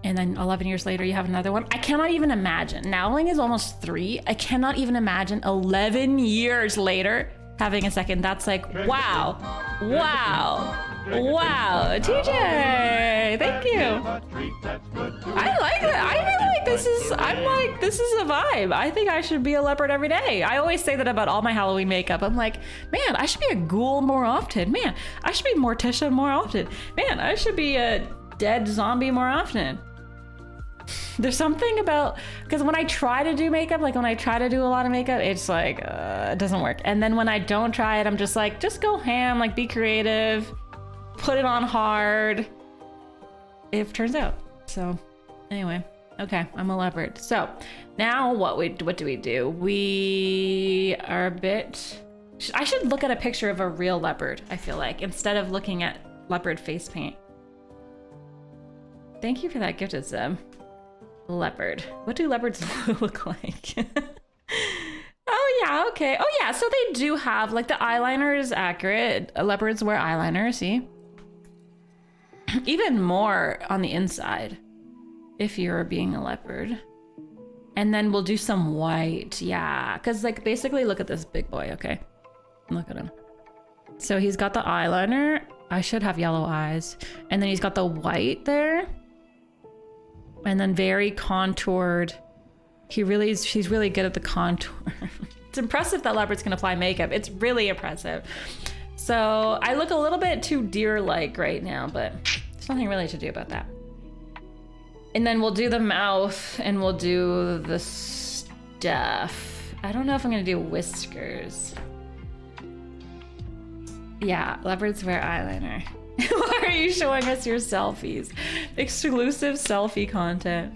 And then 11 years later, you have another one. I cannot even imagine. Nowling is almost 3. I cannot even imagine 11 years later having a second. That's like, wow. Wow. Wow. TJ, thank you. I like that. I feel like this is a vibe. I think I should be a leopard every day. I always say that about all my Halloween makeup. I'm like, man, I should be a ghoul more often. Man, I should be Morticia more often. Man, I should be a dead zombie more often. There's something about, because when I try to do makeup, like when I try to do a lot of makeup, it's like, it doesn't work. And then when I don't try it, I'm just like, just go ham, like be creative, put it on hard. It turns out. So anyway, okay, I'm a leopard. So now what do we do? We are a bit, I should look at a picture of a real leopard, I feel like, instead of looking at leopard face paint. Thank you for that gifted sub. Leopard. What do leopards look like? Oh yeah, okay. Oh yeah, so they do have, like, the eyeliner is accurate. Leopards wear eyeliner, see? Even more on the inside, if you're being a leopard. And then we'll do some white, yeah. Because, like, basically, look at this big boy, okay? Look at him. So he's got the eyeliner. I should have yellow eyes. And then he's got the white there. And then very contoured. She's really good at the contour. It's impressive that leopards can apply makeup. It's really impressive. So I look a little bit too deer-like right now, but there's nothing really to do about that. And then we'll do the mouth and we'll do the stuff. I don't know if I'm gonna do whiskers. Yeah, leopards wear eyeliner. Why are you showing us your selfies? Exclusive selfie content.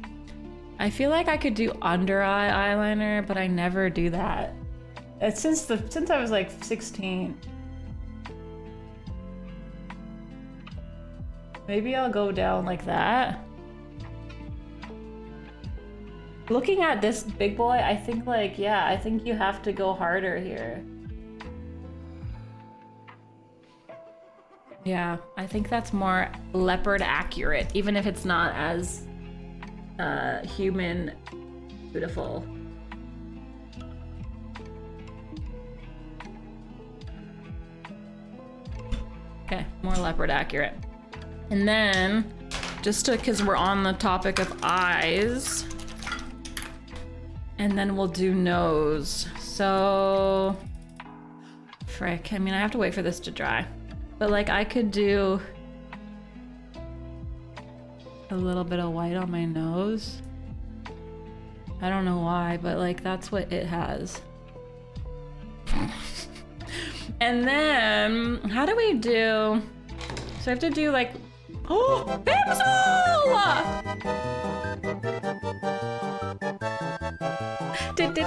I feel like I could do under eye eyeliner, but I never do that. It's since I was like 16. Maybe I'll go down like that. Looking at this big boy, I think like, yeah, I think you have to go harder here. Yeah, I think that's more leopard accurate, even if it's not as human beautiful. Okay, more leopard accurate. And then, just because we're on the topic of eyes, and then we'll do nose. So, frick, I mean, I have to wait for this to dry. But like I could do a little bit of white on my nose. I don't know why, but like that's what it has. And then how do we do? So I have to do like, oh, Thank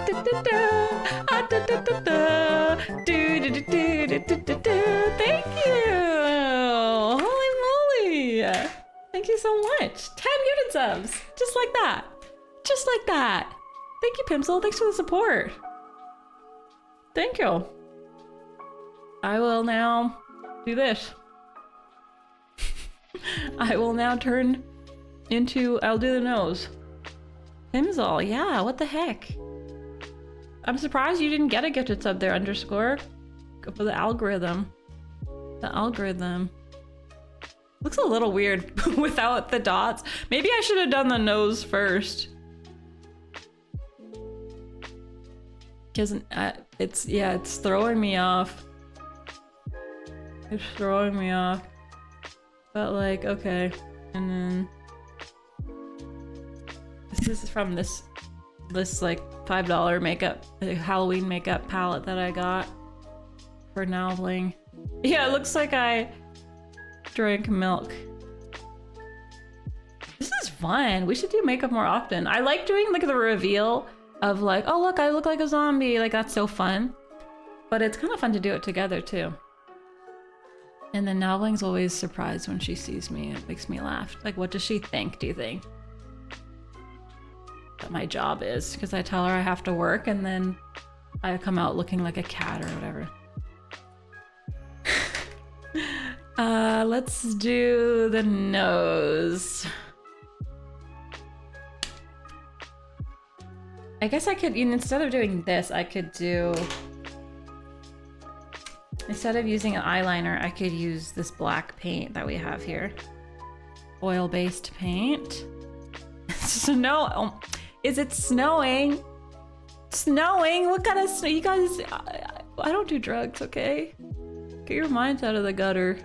you! Holy moly! Thank you so much. 10 unit subs! Just like that. Just like that. Thank you, Pimsel. Thanks for the support. Thank you. I will now do this. I will now turn into, I'll do the nose. Pimsel, yeah, what the heck? I'm surprised you didn't get a gifted sub there, underscore. Go for the algorithm. The algorithm. Looks a little weird without the dots. Maybe I should have done the nose first. Because it's throwing me off. It's throwing me off. But like, okay. And then this is from this like $5 makeup, Halloween makeup palette that I got for Nalvling. Yeah, it looks like I drank milk. This is fun. We should do makeup more often. I like doing like the reveal of like, oh look, I look like a zombie. Like that's so fun. But it's kind of fun to do it together too. And then Nalvling's always surprised when she sees me. It makes me laugh. Like, what does she think, do you think? That my job is, because I tell her I have to work and then I come out looking like a cat or whatever. Let's do the nose. I guess I could, instead of doing this, I could do... Instead of using an eyeliner, I could use this black paint that we have here. Oil-based paint. Snow. Oh, is it snowing? Snowing? What kind of snow? You guys, I don't do drugs, okay? Get your minds out of the gutter.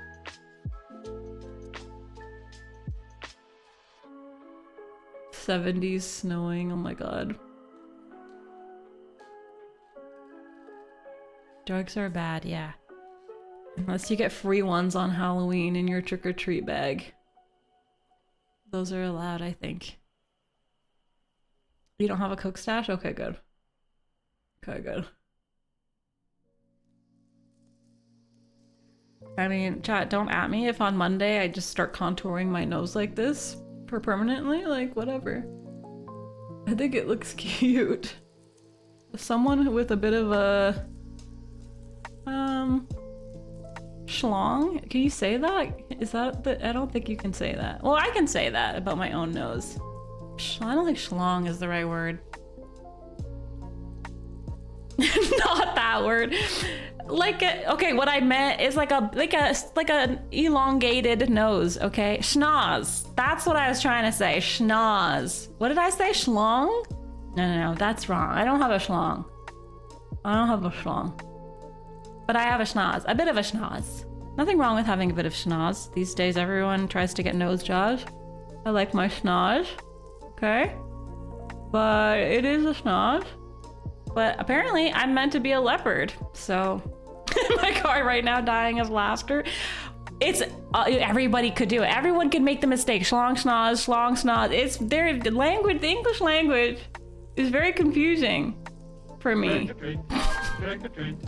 '70s snowing, oh my god. Drugs are bad, yeah. Unless you get free ones on Halloween in your trick-or-treat bag. Those are allowed, I think. You don't have a Coke stash? Okay, good. Okay, good. I mean, chat, don't at me if on Monday I just start contouring my nose like this for permanently, like, whatever. I think it looks cute. Someone with a bit of a... Schlong? Can you say that? Is that the... I don't think you can say that. Well, I can say that about my own nose. I don't think schlong is the right word. Not that word. Like a, okay, what I meant is like an elongated nose, okay? Schnoz. That's what I was trying to say. Schnoz. What did I say? Schlong? No, that's wrong. I don't have a schlong. I don't have a schlong. But I have a schnoz. A bit of a schnoz. Nothing wrong with having a bit of schnoz. These days everyone tries to get nose jobs. I like my schnoz. Okay? But it is a schnoz. But apparently I'm meant to be a leopard. So in my car right now dying of laughter. It's everybody could do it. Everyone could make the mistake. Schlong, schnoz, schlong, schnoz. It's their language, the English language is very confusing for me. Trick or treat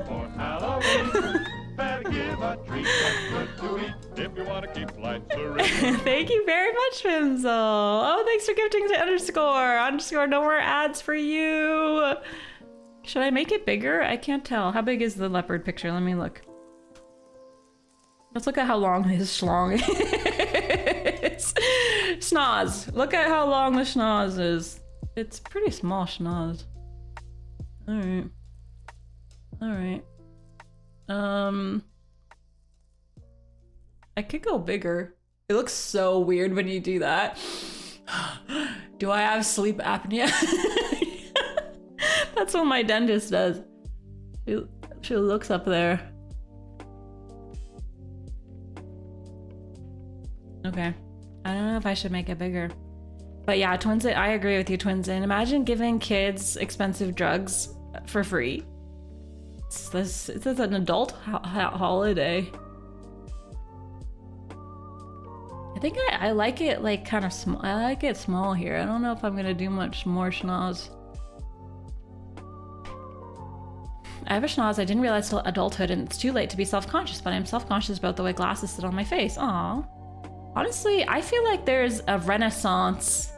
for Halloween. Better give a treat that's good to eat if you want to keep life serene. Thank you very much, Fimzel. Oh, thanks for gifting to underscore. No more ads for you. Should I make it bigger? I can't tell. How big is the leopard picture? Let me look. Let's look at how long his schlong is. Schnoz. Look at how long the schnoz is. It's pretty small schnoz. Alright. Alright. I could go bigger. It looks so weird when you do that. Do I have sleep apnea? That's what my dentist does. She looks up there. Okay. I don't know if I should make it bigger. But yeah, Twins, I agree with you, Twins. And imagine giving kids expensive drugs for free. It's an adult holiday. I think I like it like kind of small. I like it small here. I don't know if I'm gonna do much more schnoz. I have a schnoz I didn't realize till adulthood, and it's too late to be self-conscious, but I'm self-conscious about the way glasses sit on my face. Aw. Honestly, I feel like there's a renaissance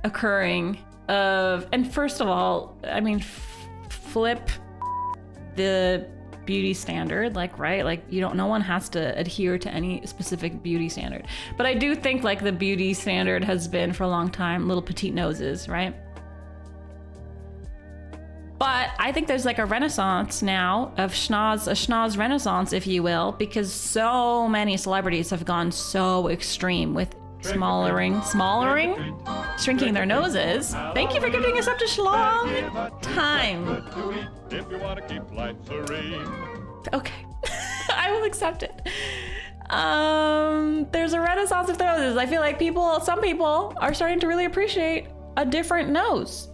occurring of, and first of all, I mean, flip the beauty standard, like, right? Like, no one has to adhere to any specific beauty standard. But I do think like the beauty standard has been for a long time little petite noses, right? But I think there's like a renaissance now of schnoz, a schnoz renaissance, if you will, because so many celebrities have gone so extreme with shrinking their noses. Thank you for giving us up to schlong time. If you want to keep life serene. Okay, I will accept it. There's a renaissance of noses. I feel like some people are starting to really appreciate a different nose.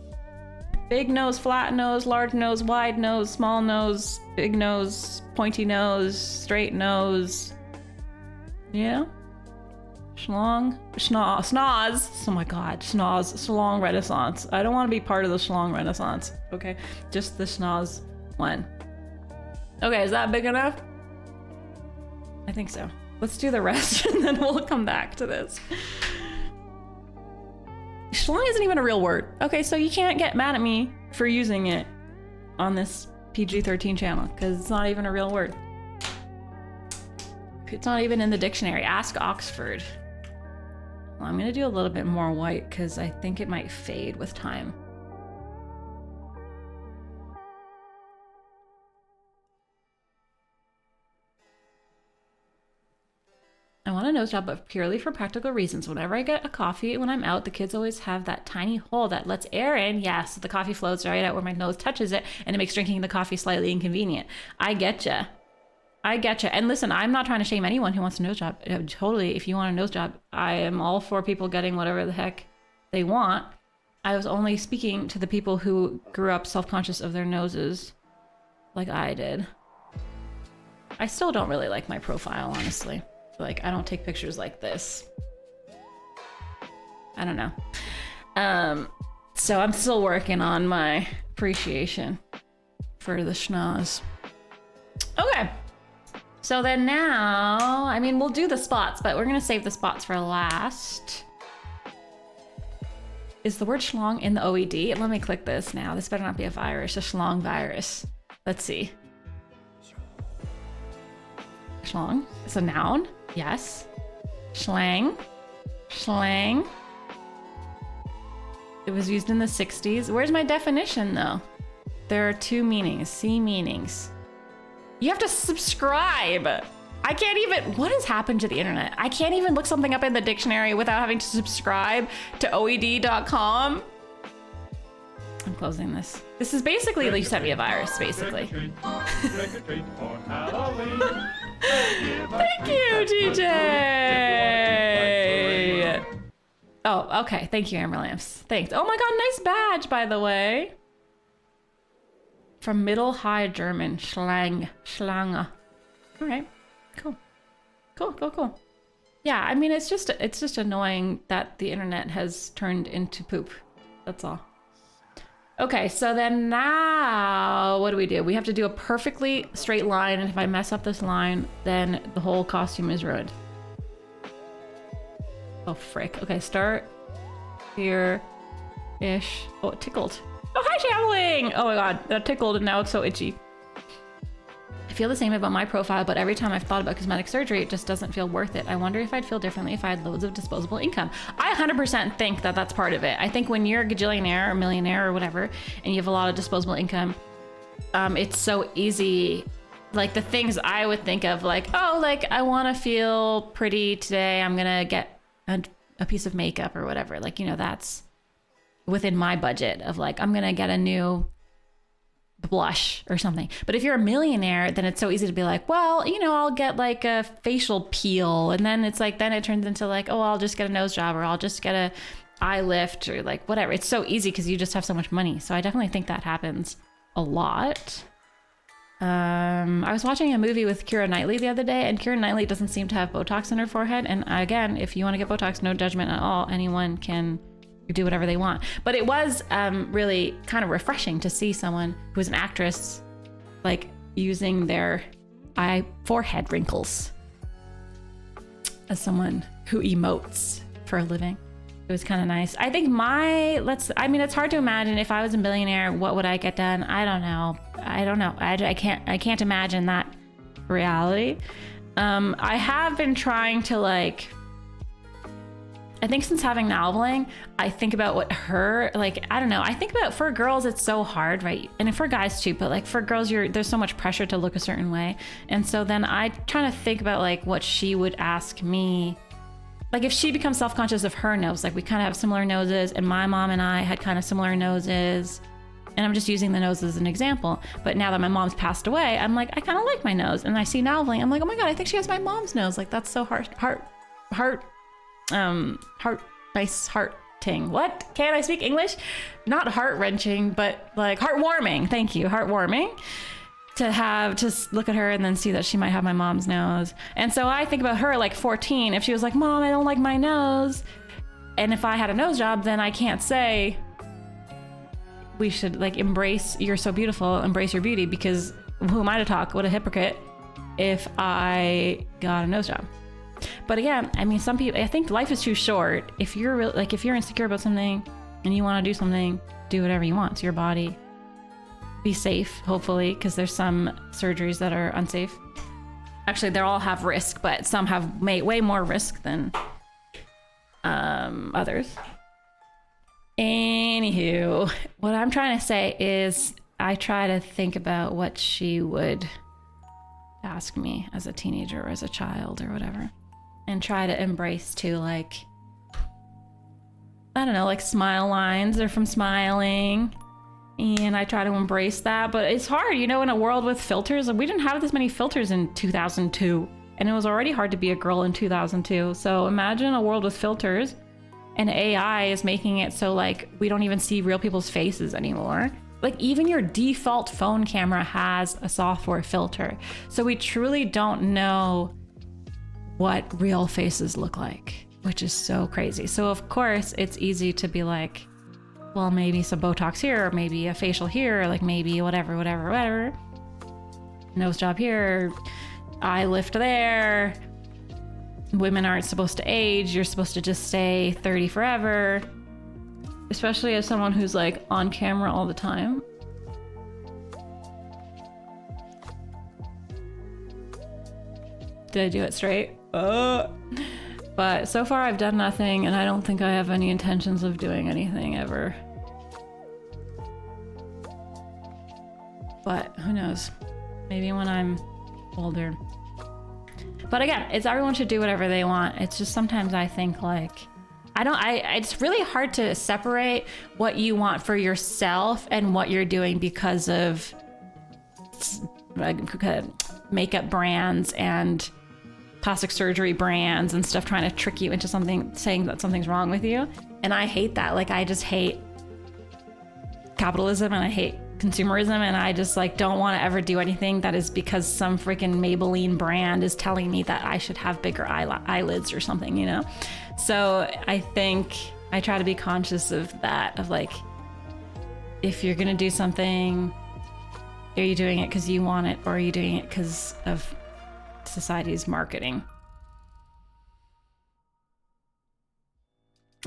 Big nose, flat nose, large nose, wide nose, small nose, big nose, pointy nose, straight nose. Yeah? Schlong? Schnoz. Oh my god, schnoz. Schlong renaissance. I don't want to be part of the schlong renaissance. Okay? Just the schnoz one. Okay, is that big enough? I think so. Let's do the rest and then we'll come back to this. Schlong isn't even a real word. Okay, so you can't get mad at me for using it on this PG-13 channel because it's not even a real word. It's not even in the dictionary. Ask Oxford. Well, I'm gonna do a little bit more white because I think it might fade with time. I want a nose job, but purely for practical reasons. Whenever I get a coffee when I'm out, the kids always have that tiny hole that lets air in. Yes, so the coffee flows right out where my nose touches it, and it makes drinking the coffee slightly inconvenient. I getcha. I getcha. And listen, I'm not trying to shame anyone who wants a nose job. Totally, if you want a nose job, I am all for people getting whatever the heck they want. I was only speaking to the people who grew up self-conscious of their noses like I did. I still don't really like my profile, honestly. Like, I don't take pictures like this. I don't know. So I'm still working on my appreciation for the schnoz. Okay. So then now, I mean, we'll do the spots, but we're gonna save the spots for last. Is the word schlong in the OED? Let me click this now. This better not be a virus, a schlong virus. Let's see. Schlong, it's a noun. Yes. Schlang. Schlang. It was used in the 60s. Where's my definition though? There are two meanings, C meanings. You have to subscribe. I can't even, what has happened to the internet? I can't even look something up in the dictionary without having to subscribe to OED.com. I'm closing this. This is basically, you sent me a virus, basically. Thank you, DJ. Oh, okay. Thank you, Amber Lamps. Thanks. Oh my god, nice badge, by the way. From Middle High German, Schlang, Schlange. All right, cool. Cool. Yeah, I mean, it's just annoying that the internet has turned into poop. That's all. Okay, so then now what do? We have to do a perfectly straight line, and if I mess up this line, then the whole costume is ruined. Oh, frick. Okay, start here-ish. Oh, it tickled. Oh, hi, Shambling! Oh my god, that tickled and now it's so itchy. I feel the same about my profile, but every time I've thought about cosmetic surgery, it just doesn't feel worth it. I wonder if I'd feel differently if I had loads of disposable income. I 100% think that that's part of it. I think when you're a gajillionaire or millionaire or whatever, and you have a lot of disposable income, it's so easy. Like the things I would think of, like, oh, like I want to feel pretty today, I'm gonna get a piece of makeup or whatever. Like, you know, that's within my budget of like, I'm gonna get a new blush or something. But if you're a millionaire, then it's so easy to be like, well, you know, I'll get like a facial peel, and then it's like, then it turns into like, oh, I'll just get a nose job, or I'll just get a eye lift, or like whatever. It's so easy because you just have so much money. So I definitely think that happens a lot. I was watching a movie with Keira Knightley the other day, and Keira Knightley doesn't seem to have Botox in her forehead. And again, if you want to get Botox, no judgment at all. Anyone can do whatever they want. But it was really kind of refreshing to see someone who's an actress like using their forehead wrinkles as someone who emotes for a living. It was kind of nice. I think I mean, it's hard to imagine if I was a billionaire, what would I get done? I don't know. I can't imagine that reality. I have been trying to like, I think since having Nalvaling, I think about what her, like, I don't know. I think about for girls, it's so hard, right? And for guys too, but like for girls, there's so much pressure to look a certain way. And so then I try to think about like what she would ask me. Like if she becomes self-conscious of her nose, like we kind of have similar noses, and my mom and I had kind of similar noses. And I'm just using the nose as an example. But now that my mom's passed away, I'm like, I kind of like my nose. And I see Nalvaling, I'm like, oh my God, I think she has my mom's nose. Like that's so nice hearting. What? Can't I speak English? Not heart-wrenching, but like heartwarming. Thank you, heartwarming. To look at her and then see that she might have my mom's nose. And so I think about her like 14, if she was like, Mom, I don't like my nose. And if I had a nose job, then I can't say we should like embrace, you're so beautiful, embrace your beauty, because who am I to talk? What a hypocrite if I got a nose job. But again, I mean, some people, I think life is too short. If you're if you're insecure about something and you want to do something, do whatever you want. It's your body. Be safe, hopefully, because there's some surgeries that are unsafe. Actually, they all have risk, but some have way more risk than others. Anywho, what I'm trying to say is I try to think about what she would ask me as a teenager or as a child or whatever, and try to embrace too, like, I don't know, like smile lines are from smiling. And I try to embrace that, but it's hard, you know, in a world with filters. We didn't have this many filters in 2002, and it was already hard to be a girl in 2002. So imagine a world with filters, and AI is making it so like we don't even see real people's faces anymore. Like even your default phone camera has a software filter. So we truly don't know what real faces look like, which is so crazy. So of course it's easy to be like, well, maybe some Botox here, or maybe a facial here, or like maybe whatever. Nose job here, eye lift there. Women aren't supposed to age. You're supposed to just stay 30 forever. Especially as someone who's like on camera all the time. Did I do it straight? But so far I've done nothing, and I don't think I have any intentions of doing anything ever. But who knows? Maybe when I'm older. But again, everyone should do whatever they want. It's just sometimes I think like, it's really hard to separate what you want for yourself and what you're doing because of like, makeup brands and plastic surgery brands and stuff trying to trick you into something, saying that something's wrong with you. And I hate that. Like, I just hate capitalism and I hate consumerism, and I just like don't want to ever do anything that is because some freaking Maybelline brand is telling me that I should have bigger eyelids or something, you know? So I think I try to be conscious of that, of like, if you're gonna do something, are you doing it because you want it, or are you doing it because of society's marketing?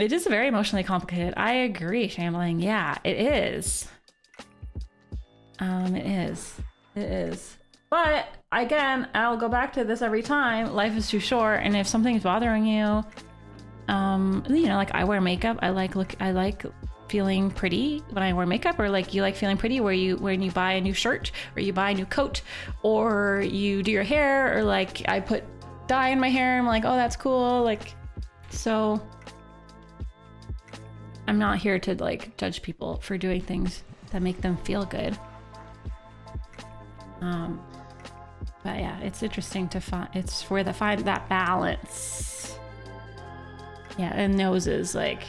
It is very emotionally complicated. I agree, Shambling. Yeah, it is. It is. But again, I'll go back to this every time. Life is too short, and if something's bothering you, you know, like I wear makeup. I like feeling pretty when I wear makeup, or like you like feeling pretty when you buy a new shirt, or you buy a new coat, or you do your hair, or like I put dye in my hair. I'm like, oh, that's cool. Like, so I'm not here to like judge people for doing things that make them feel good. But yeah, it's interesting to find, it's where to find that balance. Yeah, and noses, like,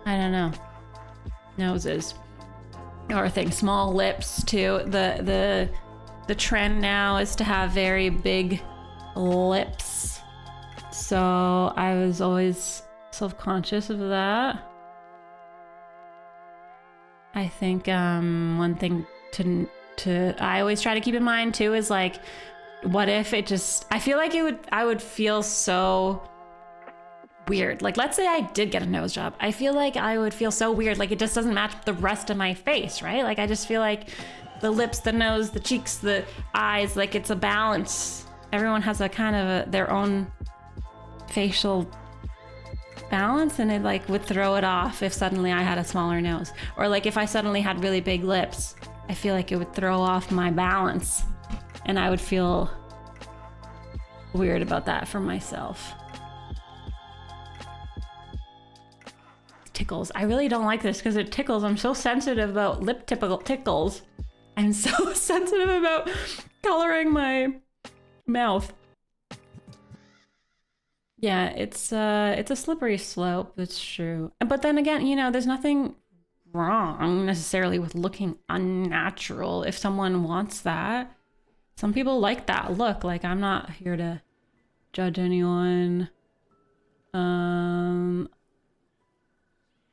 I don't know, noses or things, small lips too. The trend now is to have very big lips. So I was always self-conscious of that. I think one thing to I always try to keep in mind too is like, what if it just, I feel like I would feel so weird. Like, let's say I did get a nose job. I feel like I would feel so weird. Like, it just doesn't match the rest of my face, right? Like, I just feel like the lips, the nose, the cheeks, the eyes, like it's a balance. Everyone has a kind of their own facial balance, and it like would throw it off if suddenly I had a smaller nose, or like if I suddenly had really big lips. I feel like it would throw off my balance, and I would feel weird about that for myself. Tickles. I really don't like this because it tickles. I'm so sensitive about lip tickles. I'm so sensitive about coloring my mouth. Yeah, it's a slippery slope. It's true. But then again, you know, there's nothing wrong necessarily with looking unnatural if someone wants that. Some people like that look. Like, I'm not here to judge anyone.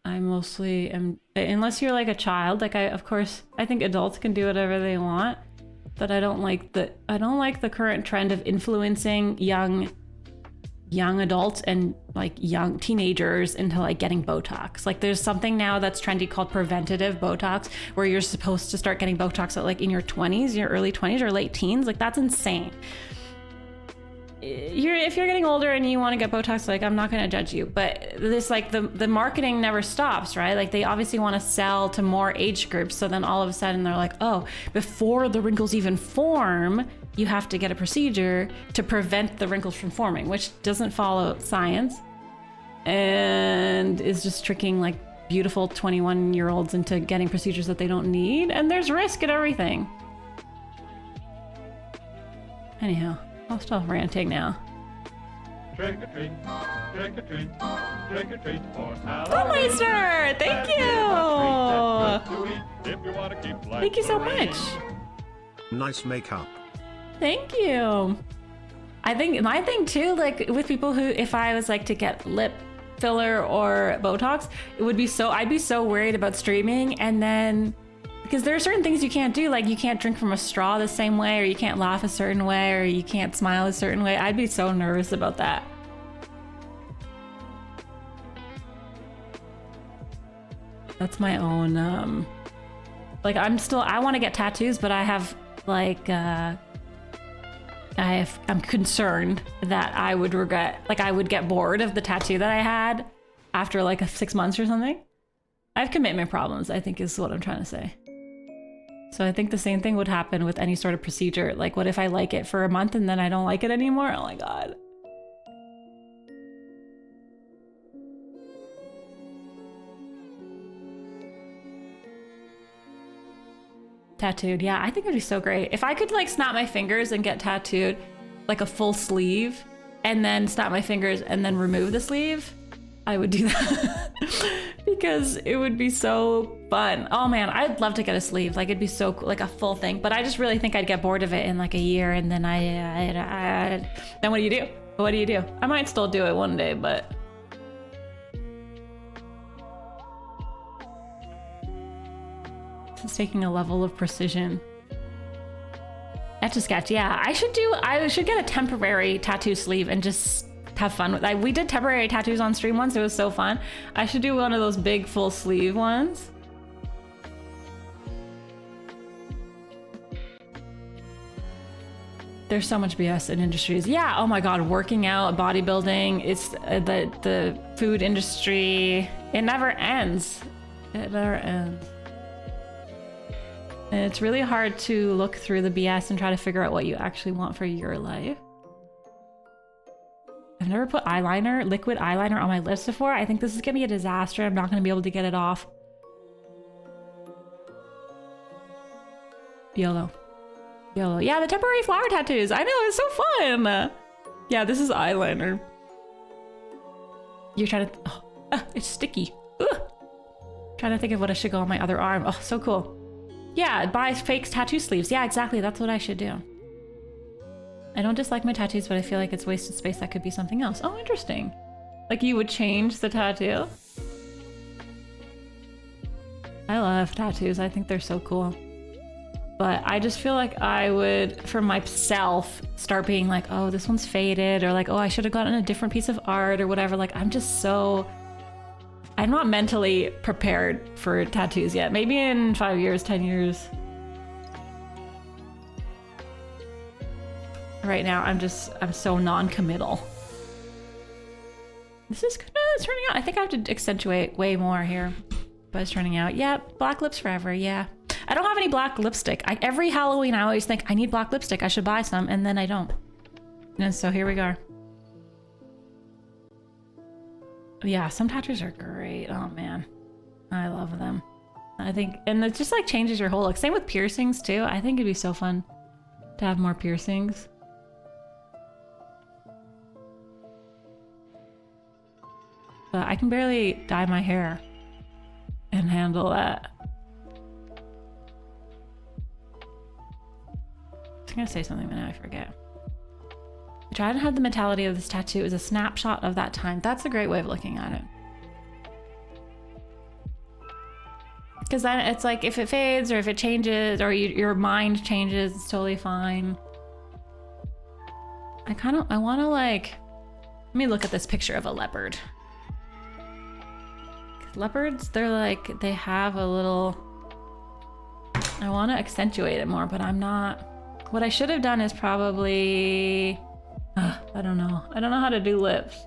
I mostly am, unless you're like a child, like of course I think adults can do whatever they want, but I don't like the current trend of influencing young adults and like young teenagers into like getting Botox. Like, there's something now that's trendy called preventative Botox, where you're supposed to start getting Botox at like in your 20s, your early 20s or late teens. Like, that's insane. if you're getting older and you want to get Botox, like, I'm not going to judge you, but this, like, the marketing never stops, right? Like, they obviously want to sell to more age groups. So then all of a sudden they're like, oh, before the wrinkles even form, you have to get a procedure to prevent the wrinkles from forming, which doesn't follow science and is just tricking, like, beautiful 21-year-olds into getting procedures that they don't need. And there's risk in everything. Anyhow, I'll stop ranting now. Trick or treat, trick or treat, trick or treat for Halloween. Baumeister, thank you. Thank you so much. Nice makeup. Thank you. I think my thing too, like with people who, if I was like to get lip filler or Botox, it would be so, I'd be so worried about streaming, and then because there are certain things you can't do, like you can't drink from a straw the same way, or you can't laugh a certain way, or you can't smile a certain way. I'd be so nervous about that. That's my own, like I want to get tattoos, but I have like, I'm concerned that I would regret, like I would get bored of the tattoo that I had after like 6 months or something. I have commitment problems, I think is what I'm trying to say. So I think the same thing would happen with any sort of procedure. Like, what if I like it for a month and then I don't like it anymore? Oh my God. Tattooed, yeah, I think it'd be so great. If I could like snap my fingers and get tattooed like a full sleeve and then snap my fingers and then remove the sleeve, I would do that. Because it would be so fun. Oh man, I'd love to get a sleeve. Like it'd be so cool, like a full thing. But I just really think I'd get bored of it in like a year, and then then what do you do? What do you do? I might still do it one day, but it's taking a level of precision. Etch a sketch, yeah. I should get a temporary tattoo sleeve and just have fun with. We did temporary tattoos on stream once. It was so fun. I should do one of those big full sleeve ones. There's so much BS in industries. Yeah. Oh my God. Working out, bodybuilding. It's the food industry. It never ends. It never ends. And it's really hard to look through the BS and try to figure out what you actually want for your life. I've never put eyeliner, liquid eyeliner on my lips before. I think this is gonna be a disaster. I'm not gonna be able to get it off. YOLO. YOLO. Yeah, the temporary flower tattoos. I know, it's so fun. Yeah, this is eyeliner. You're trying to, it's sticky. Ugh. Trying to think of what I should go on my other arm. Oh, so cool. Yeah, buy fake tattoo sleeves. Yeah, exactly. That's what I should do. I don't dislike my tattoos, but I feel like it's wasted space. That could be something else. Oh, interesting. Like you would change the tattoo? I love tattoos. I think they're so cool. But I just feel like I would, for myself, start being like, oh, this one's faded, or like, oh, I should have gotten a different piece of art or whatever. Like, I'm not mentally prepared for tattoos yet. Maybe in 5 years, 10 years. Right now, I'm so non-committal. This is good. It's turning out. I think I have to accentuate way more here. But it's turning out. Yeah, black lips forever. Yeah. I don't have any black lipstick. Every Halloween, I always think I need black lipstick. I should buy some, and then I don't. And so here we go. Yeah, some tattoos are great. Oh man, I love them. I think, and it just like changes your whole look. Same with piercings too. I think it'd be so fun to have more piercings. But I can barely dye my hair and handle that. I was gonna say something, but now I forget. I try to have the mentality of this tattoo as a snapshot of that time. That's a great way of looking at it. Because then it's like, if it fades or if it changes or your mind changes, it's totally fine. I want to like, let me look at this picture of a leopard. Leopards, they're like, they have a little, I want to accentuate it more, but I'm not. What I should have done is probably, that I don't know how to do lips.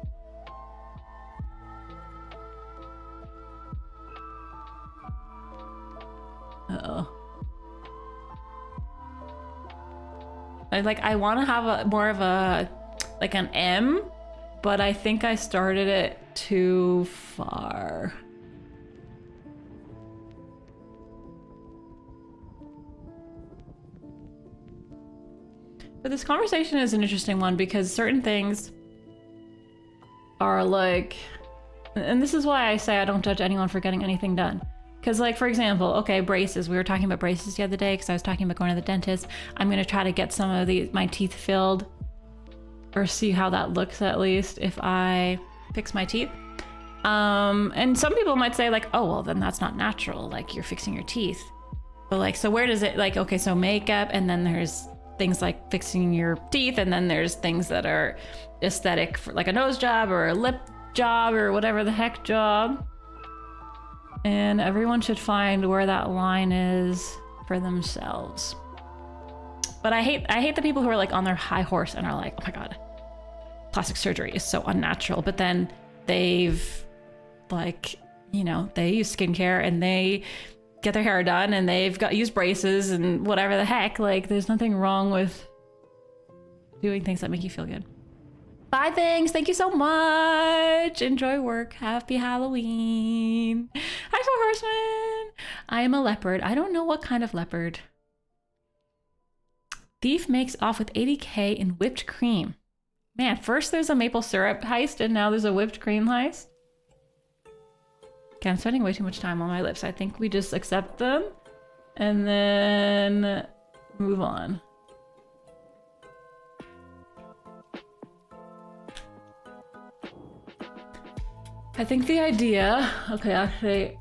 Uh-oh. I want to have more of a, like an M, but I think I started it too far. But this conversation is an interesting one because certain things are like, and this is why I say I don't judge anyone for getting anything done. Because like, for example, okay, braces. We were talking about braces the other day because I was talking about going to the dentist. I'm going to try to get some of my teeth filled or see how that looks at least if I fix my teeth. And some people might say like, oh, well, then that's not natural. Like you're fixing your teeth. But like, so where does it like, okay, so makeup and then there's things like fixing your teeth and then there's things that are aesthetic for like a nose job or a lip job or whatever the heck job. And everyone should find where that line is for themselves. But I hate the people who are like on their high horse and are like, oh my God, plastic surgery is so unnatural. But then they've like, you know, they use skincare and they get their hair done and they've used braces and whatever the heck. Like there's nothing wrong with doing things that make you feel good. Bye, things. Thank you so much. Enjoy work. Happy Halloween. Hi, Four Horsemen. I am a leopard. I don't know what kind of leopard. Thief makes off with 80K in whipped cream. Man, first there's a maple syrup heist and now there's a whipped cream heist. Okay, I'm spending way too much time on my lips. I think we just accept them and then move on. I think the idea, okay, actually,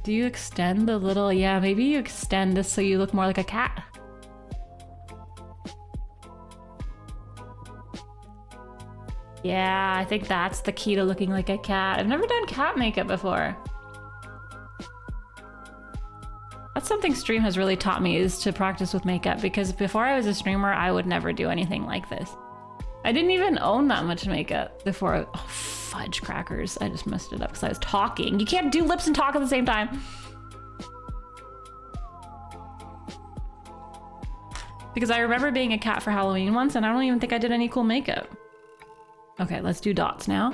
do you extend the little, yeah, maybe you extend this so you look more like a cat. Yeah, I think that's the key to looking like a cat. I've never done cat makeup before. That's something stream has really taught me, is to practice with makeup, because before I was a streamer, I would never do anything like this. I didn't even own that much makeup before. Oh, fudge crackers. I just messed it up because I was talking. You can't do lips and talk at the same time. Because I remember being a cat for Halloween once and I don't even think I did any cool makeup. Okay, let's do dots now.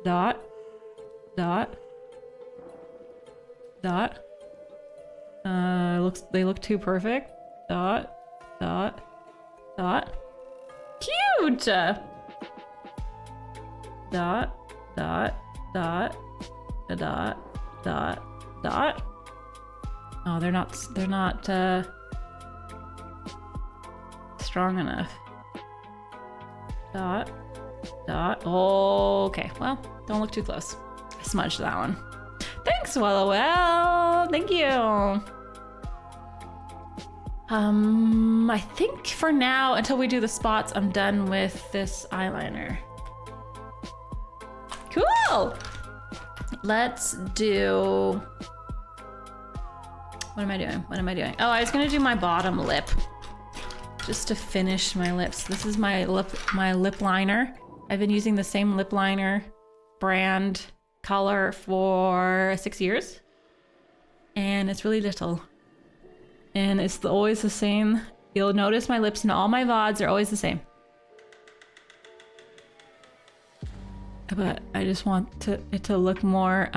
Dot. Dot. Dot. They look too perfect. Dot. Dot. Dot. Cute! Dot, dot, dot, dot, dot, dot. Oh, they're not strong enough. Dot, dot. Oh, okay, well, don't look too close. I smudged that one. Thanks, well, thank you. I think for now, until we do the spots, I'm done with this eyeliner. Cool! Let's do... What am I doing? What am I doing? Oh, I was gonna do my bottom lip. Just to finish my lips. This is my lip liner. I've been using the same lip liner brand color for 6 years. And it's really little. And it's always the same. You'll notice my lips in all my VODs are always the same. But I just want it to look more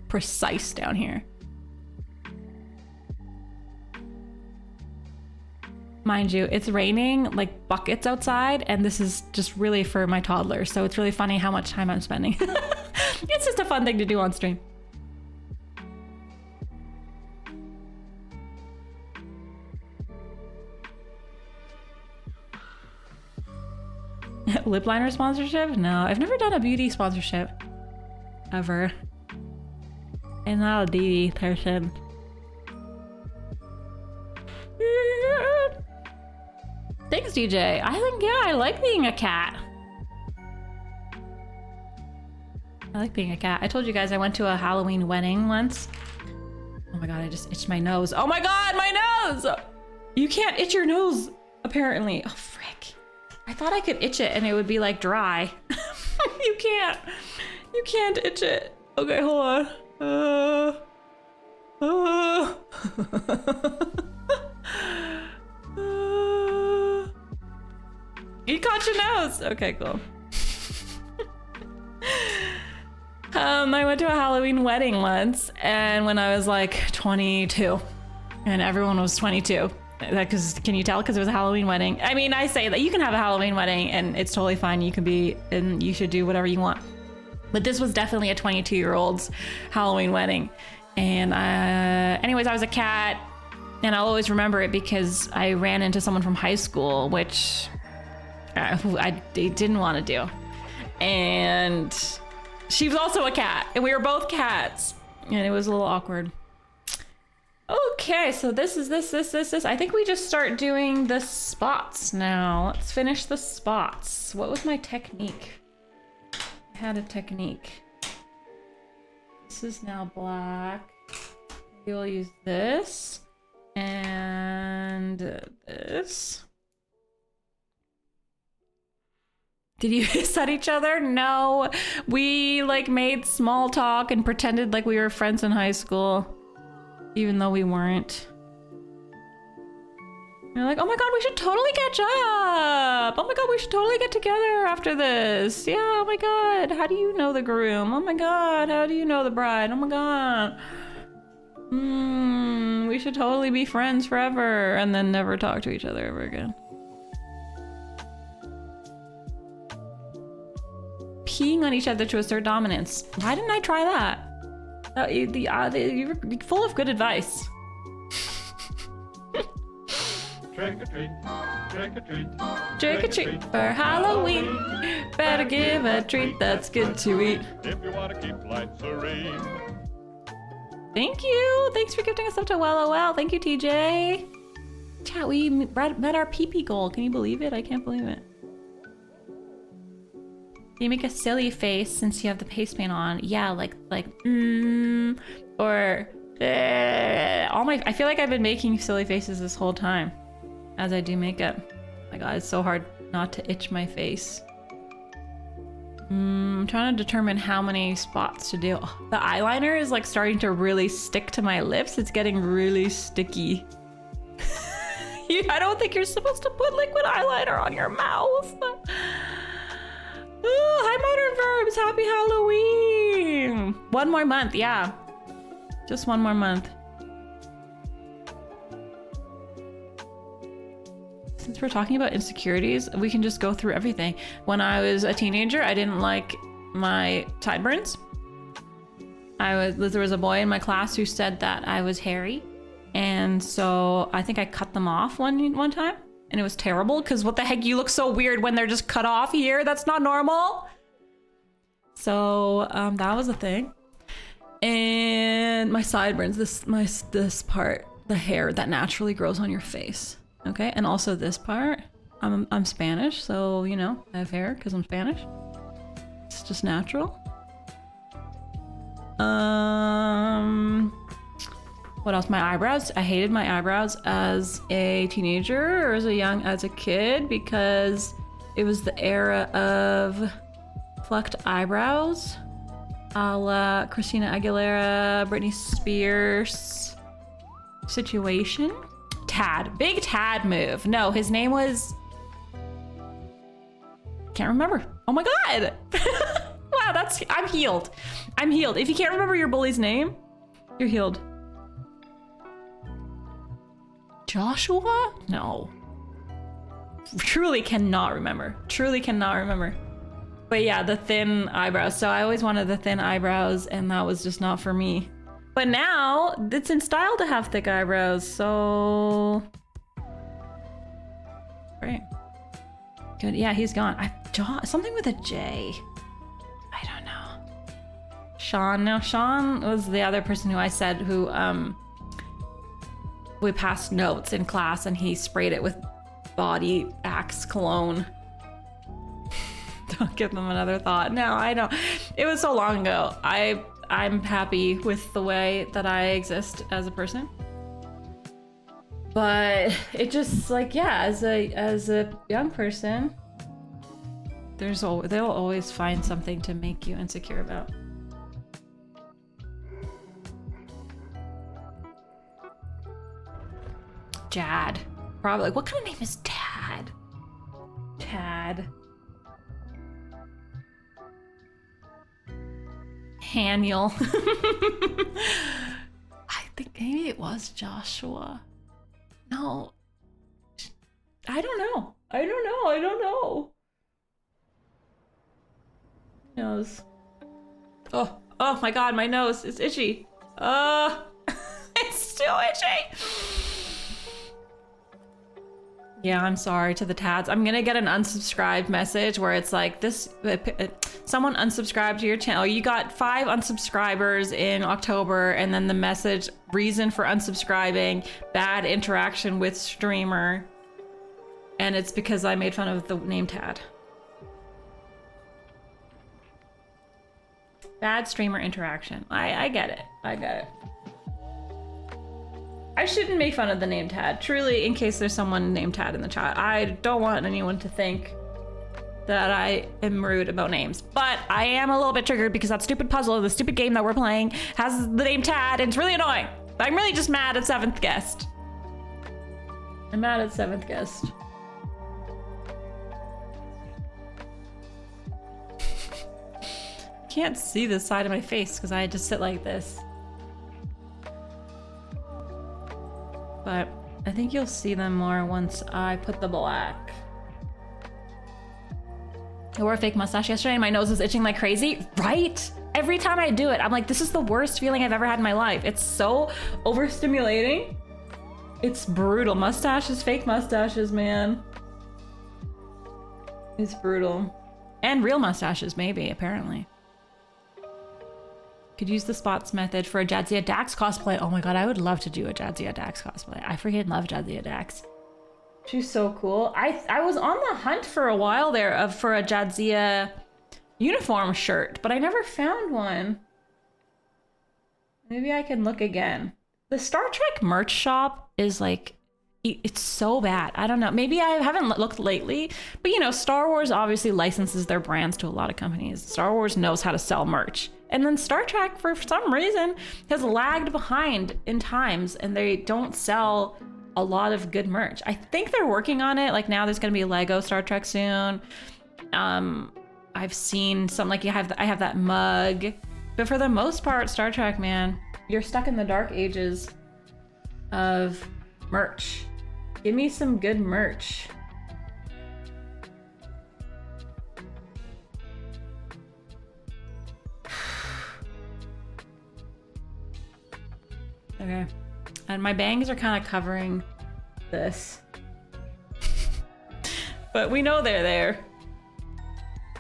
precise down here. Mind you, it's raining like buckets outside, and this is just really for my toddler. So it's really funny how much time I'm spending. It's just a fun thing to do on stream. Lip liner sponsorship? No, I've never done a beauty sponsorship. Ever. I'm not a beauty person. Thanks, DJ. I think, yeah, I like being a cat. I like being a cat. I told you guys I went to a Halloween wedding once. Oh my god, I just itched my nose. Oh my god, my nose! You can't itch your nose, apparently. Oh, frick. I thought I could itch it and it would be like dry. You can't itch it. Okay, hold on. You caught your nose. Okay, cool. I went to a Halloween wedding once, and when I was like 22, and everyone was 22. Because can you tell? Because it was a Halloween wedding. I mean, I say that you can have a Halloween wedding, and it's totally fine. You can be, and you should do whatever you want. But this was definitely a 22-year-old's Halloween wedding. And anyways, I was a cat, and I'll always remember it because I ran into someone from high school, which who I didn't want to do. And she was also a cat, and we were both cats, and it was a little awkward. Okay, so this. I think we just start doing the spots now. Let's finish the spots. What was my technique? I had a technique. This is now black. We will use this and this. Did you hiss at each other? No, we like made small talk and pretended like we were friends in high school, even though we weren't. You're like, oh my god, we should totally catch up. Oh my god, we should totally get together after this. Yeah, oh my god, how do you know the groom? Oh my god, how do you know the bride? Oh my god. We should totally be friends forever and then never talk to each other ever again. Peeing on each other to assert dominance. Why didn't I try that? You're full of good advice. Trick or treat, trick or treat, Trick or treat for Halloween. Better give a treat that's good to eat. if you want to keep life serene. Thank you. Thanks for gifting us up to WellOL. Thank you, TJ. Chat, we met our PP goal. Can you believe it? I can't believe it. You make a silly face since you have the face paint on. Yeah, like, or I feel like I've been making silly faces this whole time as I do makeup. Oh my god, it's so hard not to itch my face. I'm trying to determine how many spots to do. Oh, the eyeliner is like starting to really stick to my lips. It's getting really sticky. I don't think you're supposed to put liquid eyeliner on your mouth. Ooh, hi Modern Verbs, happy Halloween! One more month, yeah. Just one more month. Since we're talking about insecurities, we can just go through everything. When I was a teenager, I didn't like my sideburns. There was a boy in my class who said that I was hairy. And so I think I cut them off one time. And it was terrible because what the heck, you look so weird when they're just cut off here. That's not normal. So that was a thing. And my sideburns, this part, the hair that naturally grows on your face. Okay, and also this part. I'm Spanish, so you know I have hair because I'm Spanish. It's just natural. What else? My eyebrows. I hated my eyebrows as a teenager or as a kid because it was the era of plucked eyebrows, a la Christina Aguilera, Britney Spears situation. Tad, big Tad move. No, his name was. Can't remember. Oh my god. Wow, I'm healed. I'm healed. If you can't remember your bully's name, you're healed. Joshua? No. Truly cannot remember. Truly cannot remember. But yeah, the thin eyebrows. So I always wanted the thin eyebrows, and that was just not for me. But now it's in style to have thick eyebrows, so. Great. Good. Yeah, he's gone. Something with a J. I don't know. Sean. No, Sean was the other person who I said who we passed notes in class and he sprayed it with body Axe cologne. Don't give them another thought. No, I don't. It was so long ago. I'm happy with the way that I exist as a person. But it just like, yeah, as a young person, They'll always find something to make you insecure about. Jad. Probably. What kind of name is Tad? Tad. Haniel. I think maybe it was Joshua. No. I don't know. I don't know. Nose. Oh my god, my nose is itchy. It's still itchy. Yeah, I'm sorry to the Tads. I'm gonna get an unsubscribed message where it's like this, someone unsubscribed to your channel. You got 5 unsubscribers in October, and then the message, reason for unsubscribing, bad interaction with streamer. And it's because I made fun of the name Tad. Bad streamer interaction. I get it. I get it. I shouldn't make fun of the name Tad. Truly, in case there's someone named Tad in the chat. I don't want anyone to think that I am rude about names. But I am a little bit triggered because that stupid puzzle, the stupid game that we're playing, has the name Tad, and it's really annoying. I'm really just mad at 7th Guest. I'm mad at 7th Guest. Can't see the side of my face because I just sit like this. But I think you'll see them more once I put the black. I wore a fake mustache yesterday and my nose is itching like crazy. Right? Every time I do it, I'm like, this is the worst feeling I've ever had in my life. It's so overstimulating. It's brutal. Mustaches, fake mustaches, man. It's brutal. And real mustaches, maybe, apparently. Could use the spots method for a Jadzia Dax cosplay. Oh my god, I would love to do a Jadzia Dax cosplay. I freaking love Jadzia Dax. She's so cool. I was on the hunt for a while there for a Jadzia uniform shirt, but I never found one. Maybe I can look again. The Star Trek merch shop is like, it's so bad. I don't know. Maybe I haven't looked lately, but you know, Star Wars obviously licenses their brands to a lot of companies. Star Wars knows how to sell merch. And then Star Trek, for some reason, has lagged behind in times, and they don't sell a lot of good merch. I think they're working on it. Like now there's going to be a Lego Star Trek soon. I've seen some, like I have that mug. But for the most part, Star Trek, man, you're stuck in the dark ages of merch. Give me some good merch. Okay. And my bangs are kind of covering this. But we know they're there.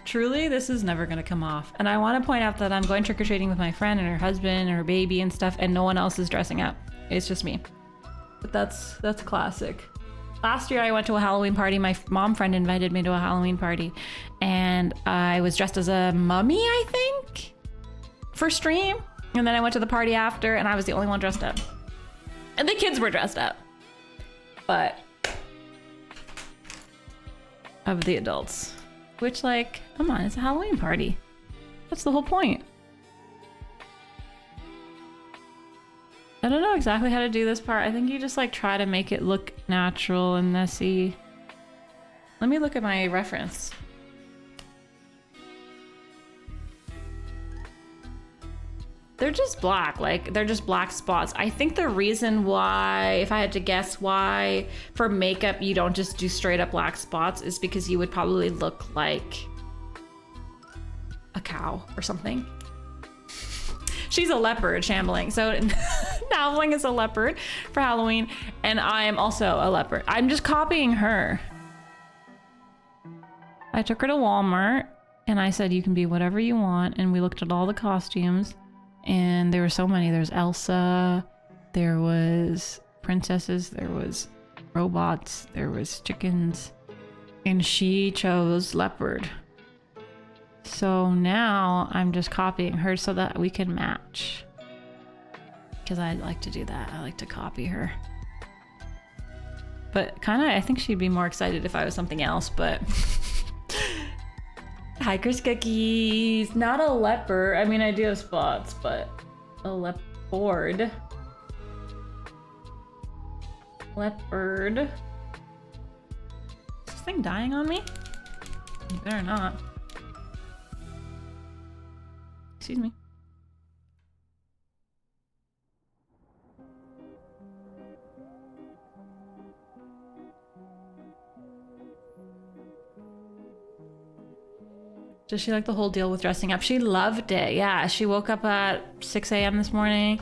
Truly, this is never gonna come off. And I want to point out that I'm going trick-or-treating with my friend and her husband and her baby and stuff, and no one else is dressing up. It's just me. But that's classic. Last year I went to a Halloween party. My mom friend invited me to a Halloween party, and I was dressed as a mummy, I think, for stream. And then I went to the party after, and I was the only one dressed up. And the kids were dressed up. But of the adults. Which, like, come on, it's a Halloween party. That's the whole point. I don't know exactly how to do this part. I think you just like try to make it look natural and messy. Let me look at my reference. They're just black, like they're just black spots. I think the reason why, if I had to guess why for makeup you don't just do straight up black spots is because you would probably look like a cow or something. She's a leopard, Shambling. So Nalvling is a leopard for Halloween, and I am also a leopard. I'm just copying her. I took her to Walmart and I said, you can be whatever you want. And we looked at all the costumes, and there were so many. There's Elsa, there was princesses, there was robots, there was chickens, and she chose leopard. So now I'm just copying her so that we can match. Because I like to do that. I like to copy her. But kind of, I think she'd be more excited if I was something else, but Hiker's cookies. Not a leopard. I mean, I do have spots, but a leopard. Leopard. Is this thing dying on me? You better not. Excuse me. Does she like the whole deal with dressing up? She loved it. Yeah, she woke up at 6 a.m. this morning.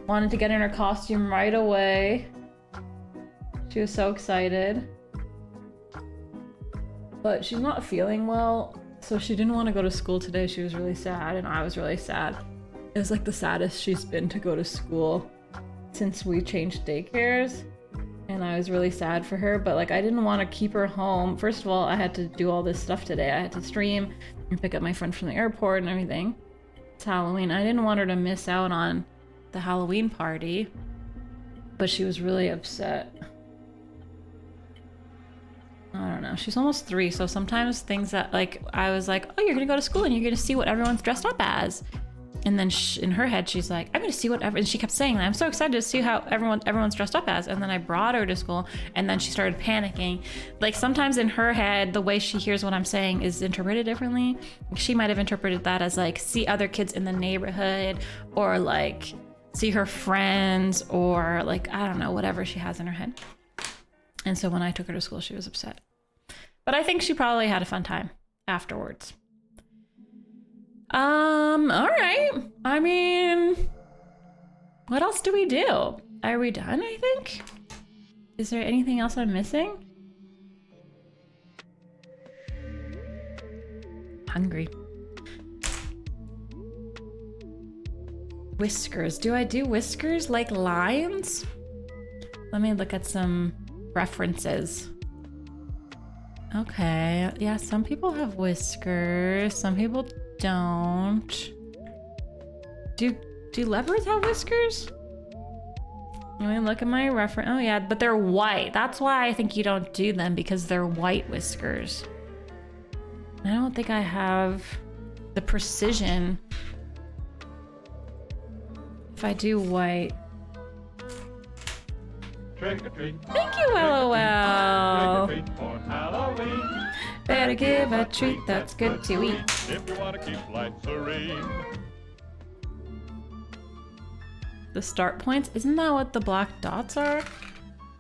Wanted to get in her costume right away. She was so excited. But she's not feeling well, so she didn't want to go to school today. She was really sad, and I was really sad. It was like the saddest she's been to go to school since we changed daycares. And I was really sad for her, but like I didn't want to keep her home. First of all, I had to do all this stuff today. I had to stream and pick up my friend from the airport and everything. It's Halloween. I didn't want her to miss out on the Halloween party, but she was really upset. I don't know. She's almost 3, so sometimes things that like I was like, oh, you're gonna go to school and you're gonna see what everyone's dressed up as. And then in her head, she's like, I'm gonna see whatever. And she kept saying that. I'm so excited to see how everyone's dressed up as. And then I brought her to school, and then she started panicking. Like sometimes in her head, the way she hears what I'm saying is interpreted differently. She might have interpreted that as like see other kids in the neighborhood, or like see her friends, or like I don't know, whatever she has in her head. And so when I took her to school, she was upset. But I think she probably had a fun time afterwards. All right. I mean, what else do we do? Are we done, I think? Is there anything else I'm missing? Hungry. Whiskers. Do I do whiskers like lines? Let me look at some references. Okay. Yeah, some people have whiskers. Some people don't. Do leopards have whiskers? Let me look at my reference. Oh yeah, but they're white. That's why I think you don't do them, because they're white whiskers. I don't think I have the precision if I do white. Trick or treat. Thank you, LOL. Trick or treat for Halloween. Better give a treat that's good to eat. If you want to keep life serene. The start points? Isn't that what the black dots are?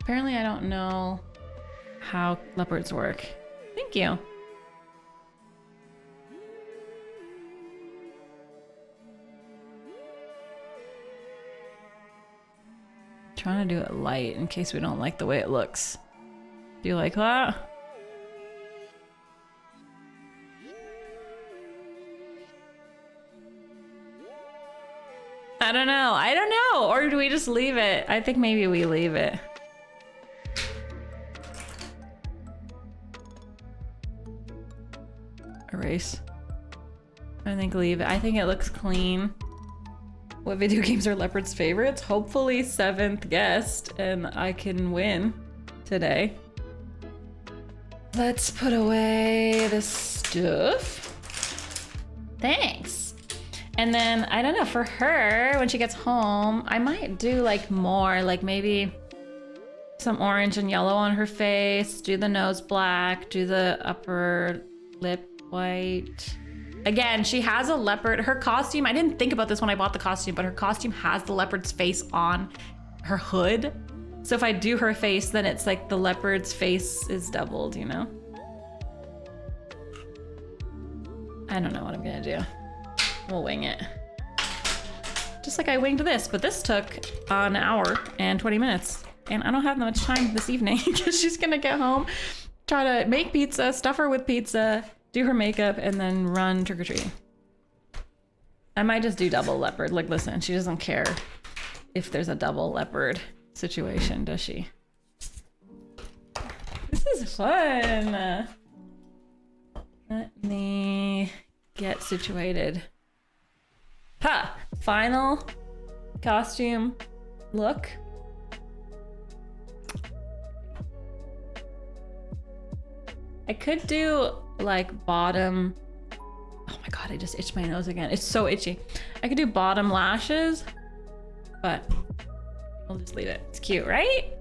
Apparently I don't know how leopards work. Thank you. Trying to do it light in case we don't like the way it looks. Do you like that? I don't know. I don't know. Or do we just leave it? I think maybe we leave it. Erase. I think leave it. I think it looks clean. What video games are Leopard's favorites? Hopefully 7th guest, and I can win today. Let's put away this stuff. Thanks. And then, I don't know, for her, when she gets home, I might do like more, like maybe some orange and yellow on her face, do the nose black, do the upper lip white. Again, she has a leopard. Her costume, I didn't think about this when I bought the costume, but her costume has the leopard's face on her hood. So if I do her face, then it's like the leopard's face is doubled, you know? I don't know what I'm gonna do. We'll wing it. Just like I winged this, but this took an hour and 20 minutes. And I don't have that much time this evening because she's gonna get home, try to make pizza, stuff her with pizza, do her makeup, and then run trick-or-treating. I might just do double leopard. Like, listen, she doesn't care if there's a double leopard situation, does she? This is fun. Let me get situated. Ha! Final costume look. I could do like bottom Oh my god, I just itched my nose again. It's so itchy. I could do bottom lashes, but we'll just leave it. It's cute, right?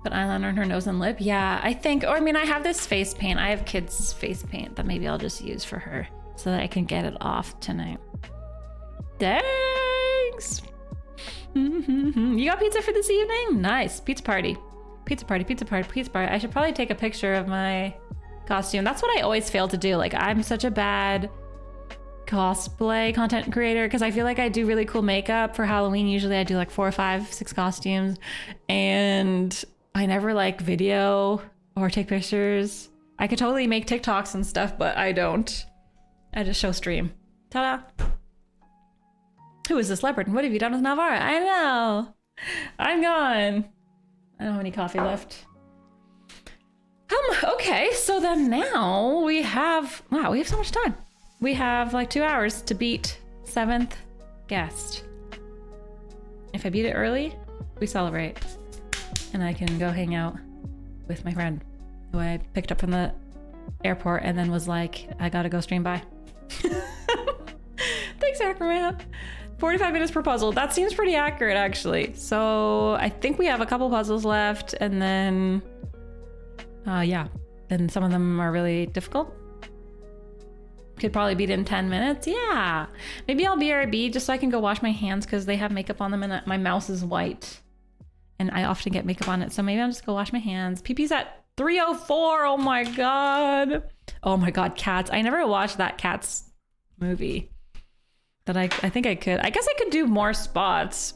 Put eyeliner on her nose and lip. Yeah, I think, or I mean, I have this face paint. I have kids' face paint that maybe I'll just use for her so that I can get it off tonight. Thanks. You got pizza for this evening? Nice. Pizza party. Pizza party, pizza party, pizza party. I should probably take a picture of my costume. That's what I always fail to do. Like, I'm such a bad cosplay content creator because I feel like I do really cool makeup for Halloween. Usually I do like 4 or 5, 6 costumes, and I never like video or take pictures. I could totally make TikToks and stuff, but I don't. I just show stream. Ta-da! Who is this Leopard? And what have you done with Nalvara? I know! I'm gone! I don't have any coffee left. Okay, so then now we have... Wow, we have so much time. We have like 2 hours to beat 7th guest. If I beat it early, we celebrate. And I can go hang out with my friend who I picked up from the airport and then was like, I gotta go stream by. Thanks, Acromat. 45 minutes per puzzle. That seems pretty accurate, actually. So I think we have a couple puzzles left, and then, yeah. Then some of them are really difficult. Could probably beat in 10 minutes. Yeah. Maybe I'll BRB just so I can go wash my hands because they have makeup on them and my mouse is white. And I often get makeup on it. So maybe I'll just go wash my hands. PP's at 3:04. Oh my God. Oh my God, Cats. I never watched that Cats movie. That I think I could. I guess I could do more spots.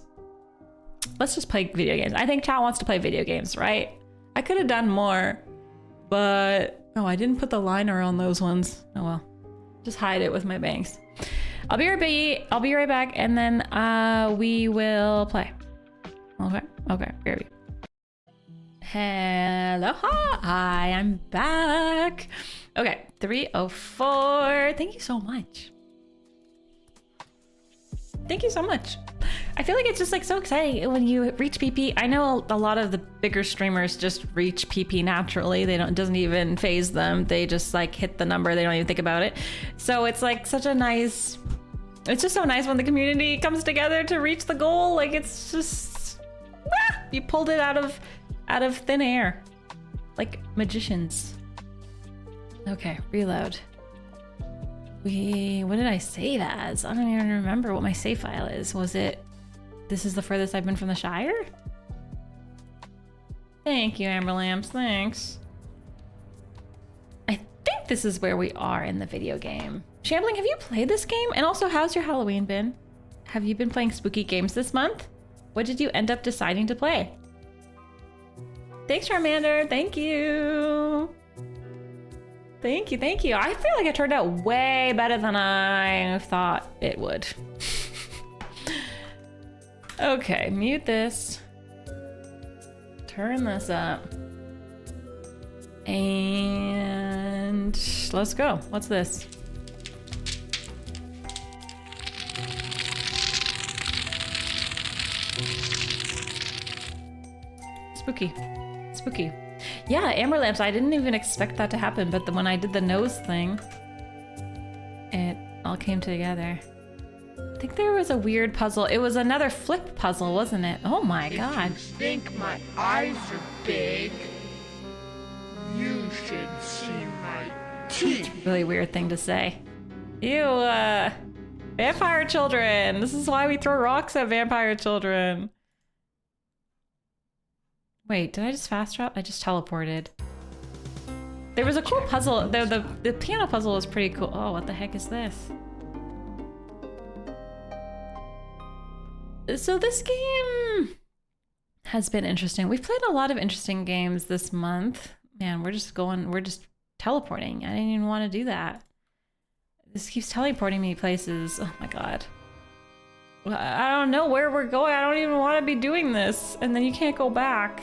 Let's just play video games. I think chat wants to play video games, right? I could have done more, but oh, I didn't put the liner on those ones. Oh well, just hide it with my bangs. I'll be right back, and then we will play. Okay, BRB. Hello, hi, I'm back. Okay, 3:04. Thank you so much. Thank you so much. I feel like it's just like so exciting when you reach PP. I know a lot of the bigger streamers just reach PP naturally. It doesn't even phase them. They just like hit the number. They don't even think about it. So it's like such a nice, it's just so nice when the community comes together to reach the goal. Like it's just, you pulled it out of thin air, like magicians. Okay, reload. What did I save as? I don't even remember what my save file is. Was it, this is the furthest I've been from the Shire? Thank you, Amber Lamps, thanks. I think this is where we are in the video game. Shambling, have you played this game? And also, how's your Halloween been? Have you been playing spooky games this month? What did you end up deciding to play? Thanks, Charmander, thank you. Thank you, thank you. I feel like it turned out way better than I thought it would. Okay, mute this. Turn this up. And let's go. What's this? Spooky. Spooky. Yeah, Amber Lamps, I didn't even expect that to happen, but when I did the nose thing, it all came together. I think there was a weird puzzle. It was another flip puzzle, wasn't it? Oh my God. If you think my eyes are big, you should see my teeth. Really weird thing to say. Ew, vampire children. This is why we throw rocks at vampire children. Wait, did I just fast drop? I just teleported. There was a cool puzzle. The piano puzzle was pretty cool. Oh, what the heck is this? So this game has been interesting. We've played a lot of interesting games this month. Man, we're just teleporting. I didn't even want to do that. This keeps teleporting me places. Oh my God. I don't know where we're going. I don't even want to be doing this. And then you can't go back.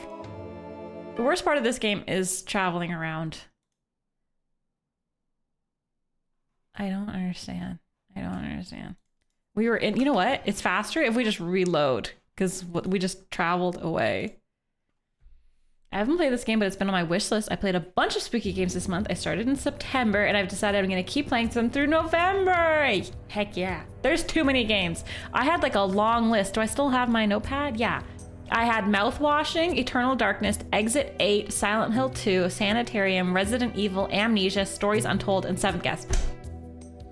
The worst part of this game is traveling around. I don't understand. I don't understand. We were in, you know what? It's faster if we just reload because we just traveled away. I haven't played this game, but it's been on my wish list. I played a bunch of spooky games this month. I started in September, and I've decided I'm gonna keep playing them through November. Heck yeah. There's too many games. I had like a long list. Do I still have my notepad? Yeah. I had Mouthwashing, Eternal Darkness, Exit 8, Silent Hill 2, Sanitarium, Resident Evil, Amnesia, Stories Untold, and Seventh Guest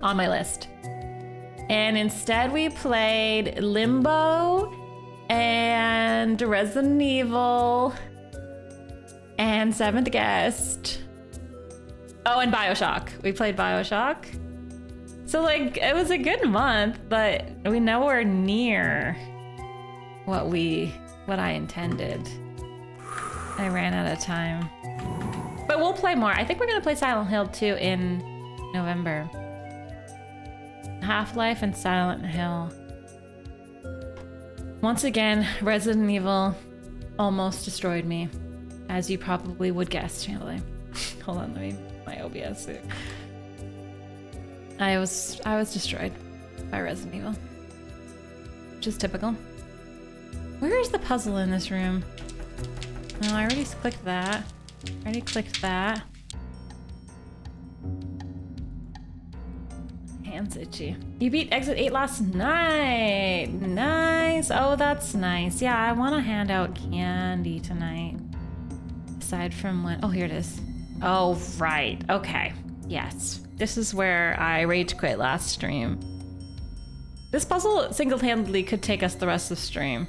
on my list. And instead we played Limbo and Resident Evil and Seventh Guest. Oh, and Bioshock. We played Bioshock. So like, it was a good month, but we nowhere near what I intended. I ran out of time. But we'll play more. I think we're gonna play Silent Hill 2 in November. Half-Life and Silent Hill. Once again, Resident Evil almost destroyed me, as you probably would guess, Chandler. Hold on, let me my OBS. I was destroyed by Resident Evil, which is typical. Where is the puzzle in this room? Oh, I already clicked that. Already clicked that. Hands itchy. You beat Exit 8 last night. Nice. Oh, that's nice. Yeah, I want to hand out candy tonight. Aside from when... Oh, here it is. Oh, right. Okay. Yes. This is where I rage quit last stream. This puzzle single-handedly could take us the rest of the stream.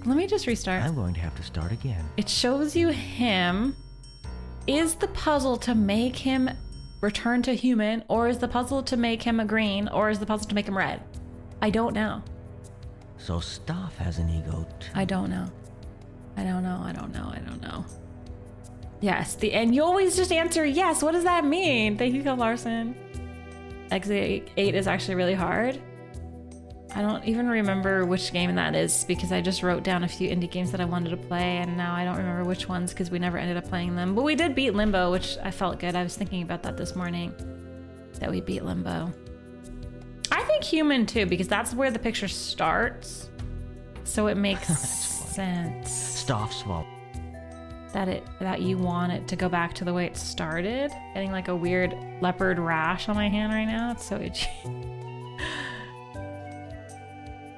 Let me just restart. I'm going to have to start again. It shows you him. Is the puzzle to make him return to human, or is the puzzle to make him a green, or is the puzzle to make him red? I don't know. So Staff has an ego too. I don't know. I don't know. Yes, and you always just answer yes. What does that mean? Thank you, Larson. Exit 8 is actually really hard. I don't even remember which game that is because I just wrote down a few indie games that I wanted to play, and now I don't remember which ones because we never ended up playing them. But we did beat Limbo, which I felt good. I was thinking about that this morning, that we beat Limbo. I think human too, because that's where the picture starts. So it makes sense. Staff swallow. That you want it to go back to the way it started. Getting like a weird leopard rash on my hand right now. It's so itchy.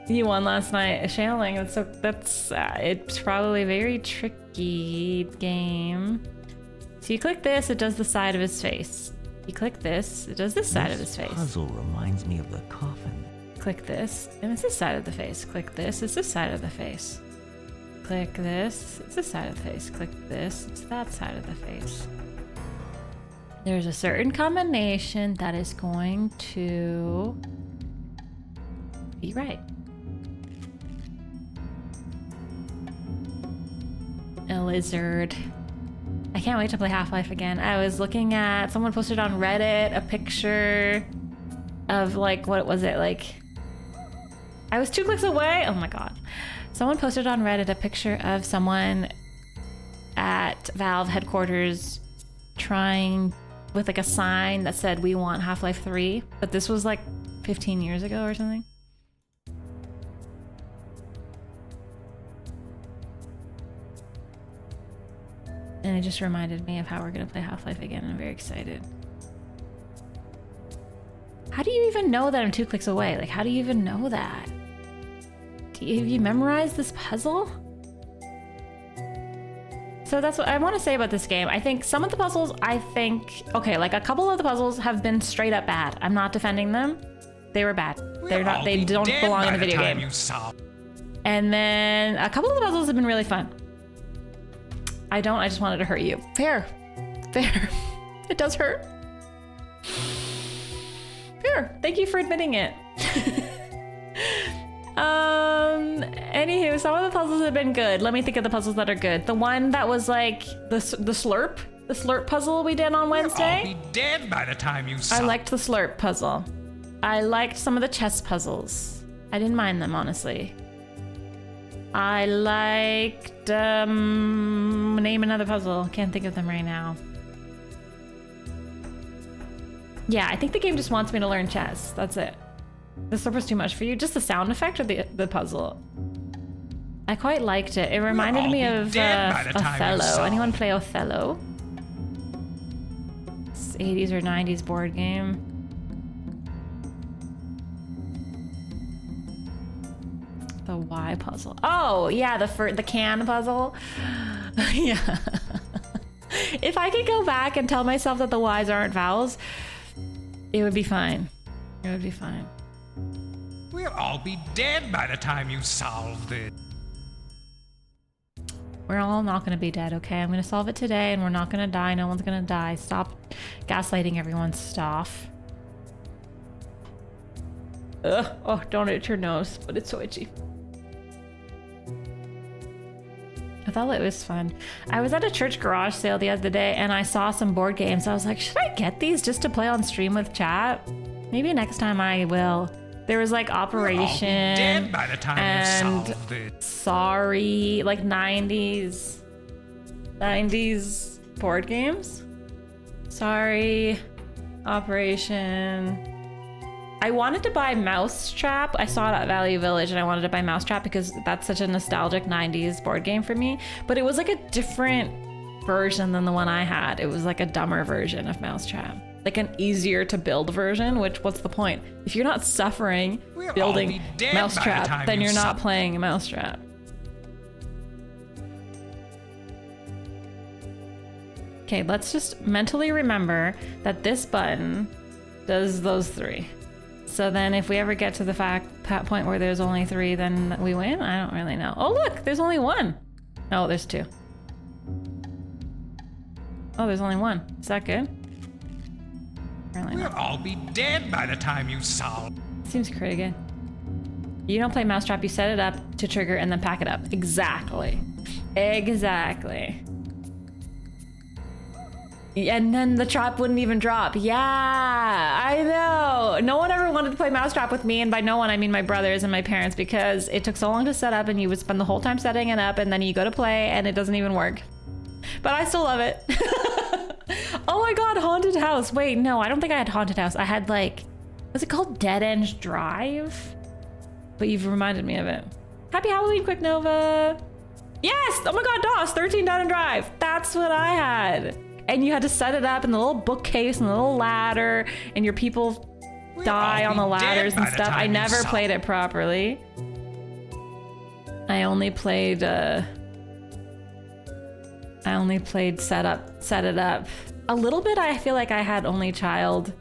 You won last night, Shanling. It's probably a very tricky game. So you click this, it does the side of his face. You click this, it does this side of his face. Puzzle reminds me of the coffin. Click this, and it's this side of the face. Click this, it's this side of the face. Click this, it's this side of the face. Click this, it's that side of the face. There's a certain combination that is going to be right. A lizard. I can't wait to play Half-Life again. I was looking at, someone posted on Reddit a picture of like, what was it, like, I was 2 clicks away. Oh my god. Someone posted on Reddit a picture of someone at Valve headquarters trying with like a sign that said, "We want Half-Life 3," but this was like 15 years ago or something. And it just reminded me of how we're gonna play Half-Life again, and I'm very excited. How do you even know that I'm 2 clicks away? Like, how do you even know that? Have you memorized this puzzle? So that's what I want to say about this game. I think some of the puzzles, okay, like a couple of the puzzles have been straight up bad. I'm not defending them. They were bad. They don't belong in a video game. And then a couple of the puzzles have been really fun. I just wanted to hurt you. Fair. It does hurt. Fair. Thank you for admitting it. Anywho, some of the puzzles have been good. Let me think of the puzzles that are good. The one that was like the slurp puzzle we did on Wednesday. I'll be dead by the time you stop. I liked the slurp puzzle. I liked some of the chess puzzles. I didn't mind them, honestly. I liked, name another puzzle. Can't think of them right now. Yeah, I think the game just wants me to learn chess. That's it. The slurp was too much for you. Just the sound effect or the puzzle? I quite liked it. It reminded all me be of dead by the time you Othello. solve Anyone it. play Othello? It's 80s or 90s board game. The Y puzzle. Oh, yeah, the can puzzle. Yeah. If I could go back and tell myself that the Y's aren't vowels, it would be fine. It would be fine. We'll all be dead by the time you solve this. We're all not gonna be dead, okay? I'm gonna solve it today and we're not gonna die. No one's gonna die. Stop gaslighting everyone's stuff. Ugh. Oh, don't itch your nose, but it's so itchy. I thought it was fun. I was at a church garage sale the other day and I saw some board games. I was like, should I get these just to play on stream with chat? Maybe next time I will. There was like Operation Dead by the time you and solve this. Sorry, like 90s board games. Sorry, Operation. I wanted to buy Mousetrap. I saw it at Value Village and I wanted to buy Mousetrap because that's such a nostalgic 90s board game for me. But it was like a different version than the one I had. It was like a dumber version of Mousetrap. Like an easier to build version, which what's the point? If you're not suffering We'll all building be dead by the Mousetrap, time then you you're not solve- playing Mousetrap. Okay, let's just mentally remember that this button does those three. So then if we ever get to the point where there's only three, then we win? I don't really know. Oh, look, there's only one. Oh, there's two. Oh, there's only one. Is that good? Apparently We'll not. all be dead by the time you solve. Seems pretty good. You don't play Mousetrap, you set it up to trigger and then pack it up. Exactly. Exactly. And then the trap wouldn't even drop. Yeah, I know. No one ever wanted to play Mousetrap with me, and by no one I mean my brothers and my parents, because it took so long to set up and you would spend the whole time setting it up and then you go to play and it doesn't even work. But I still love it. Oh my god, Haunted House. Wait, no, I don't think I had Haunted House. I had like, was it called Dead End Drive? But you've reminded me of it. Happy Halloween, Quick Nova. Yes, oh my god, DOS, 13 Dead End Drive. That's what I had. And you had to set it up in the little bookcase and the little ladder, and your people die all on the be dead ladders and by the stuff. I time you never solve played it properly. I only played set it up. A little bit. I feel like I had only childness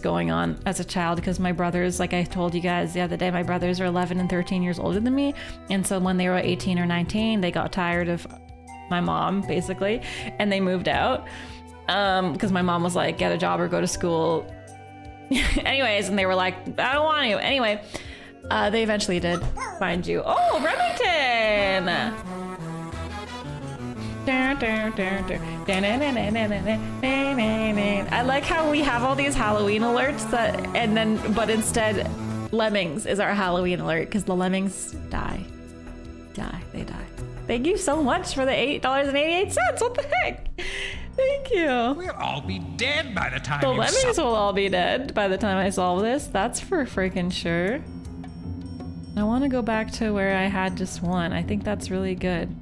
going on as a child because my brothers, like I told you guys the other day, my brothers are 11 and 13 years older than me. And so when they were 18 or 19, they got tired of my mom basically, and they moved out because my mom was like, get a job or go to school. Anyways, and they were like, I don't want you. Anyway, they eventually did find you. Oh, Remington! I like how we have all these Halloween alerts but instead Lemmings is our Halloween alert because the lemmings die. They die. Thank you so much for the $8.88. What the heck? Thank you. We'll all be dead by the time The you lemmings solve. will all be dead by the time I solve this. That's for freaking sure. I want to go back to where I had just one. I think that's really good.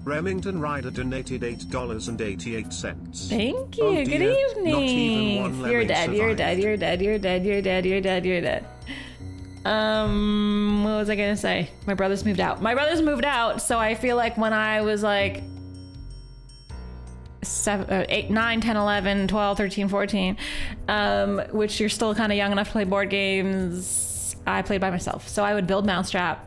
Remington Ryder donated $8.88. Thank you. Oh Good dear, evening. not even one You're lemming dead. You're survived. dead. You're dead. You're dead. You're dead. You're dead. You're dead. What was I gonna say? My brothers moved out. So I feel like when I was like 8, 9, 10, 11, 12, 13, 14, which you're still kind of young enough to play board games, I played by myself. So I would build Mousetrap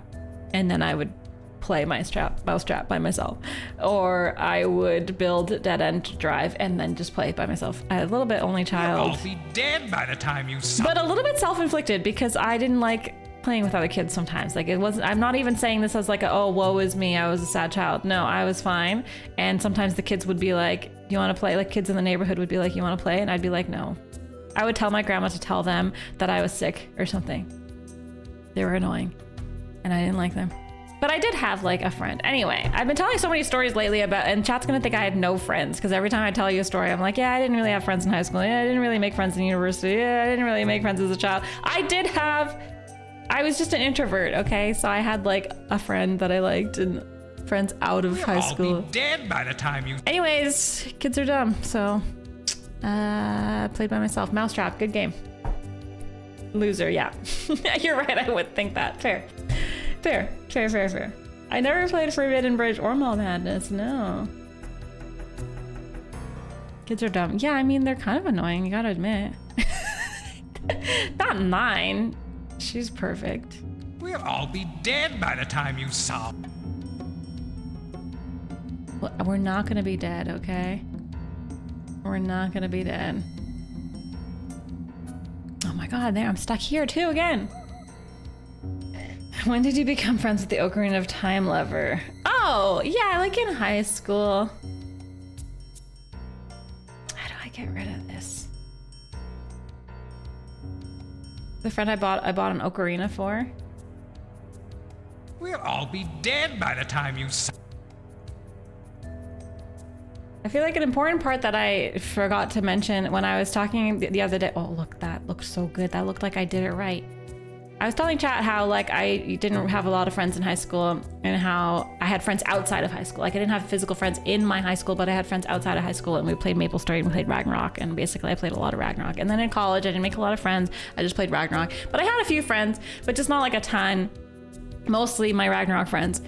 and then I would play Mousetrap by myself, or I would build Dead End Drive and then just play by myself. I had a little bit only We'll child, all be dead by the time you solve. but a little bit self-inflicted because I didn't like playing with other kids sometimes. Like it wasn't, I'm not even saying this as like oh woe is me, I was a sad child. No, I was fine. And sometimes the kids would be like, you want to play? Like kids in the neighborhood would be like, you want to play? And I'd be like, no. I would tell my grandma to tell them that I was sick or something. They were annoying and I didn't like them. But I did have like a friend. Anyway, I've been telling so many stories lately about, and chat's gonna think I had no friends because every time I tell you a story, I'm like, yeah, I didn't really have friends in high school. Yeah, I didn't really make friends in university. Yeah, I didn't really make friends as a child. I I was just an introvert, okay? So I had like a friend that I liked and friends out of high school. I'll be dead by the time you. Anyways, kids are dumb, so played by myself. Mousetrap, good game. Loser, yeah. You're right, I would think that. Fair. I never played Forbidden Bridge or Mall Madness, no. Kids are dumb. Yeah, I mean, they're kind of annoying, you gotta admit. Not mine. She's perfect. We'll all be dead by the time you solve. Well, we're not gonna be dead, okay? We're not gonna be dead. Oh my god, there, I'm stuck here too again. When did you become friends with the Ocarina of Time lover? Oh, yeah, like in high school. How do I get rid of this? The friend I bought an ocarina for. We'll all be dead by the time you solve. I feel like an important part that I forgot to mention when I was talking the other day. Oh, look, that looked so good. That looked like I did it right. I was telling chat how like I didn't have a lot of friends in high school and how I had friends outside of high school. Like I didn't have physical friends in my high school, but I had friends outside of high school and we played Maple Story and we played Ragnarok, and basically I played a lot of Ragnarok. And then in college I didn't make a lot of friends. I just played Ragnarok. But I had a few friends, but just not like a ton. Mostly my Ragnarok friends.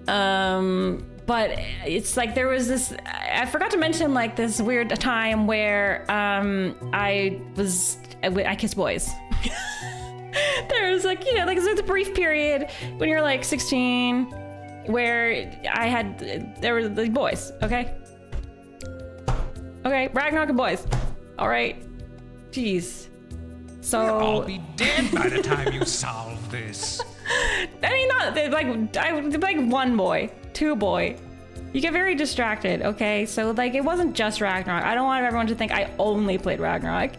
But it's like there was this, I forgot to mention like this weird time where I kissed boys. There was like, you know, like there's a brief period when you're like 16 where there were the boys, okay? Okay, Ragnarok and boys, all right? Jeez. So We'll all be dead by the time you solve this. I mean, not like one boy, two boy. You get very distracted, okay? So like it wasn't just Ragnarok. I don't want everyone to think I only played Ragnarok.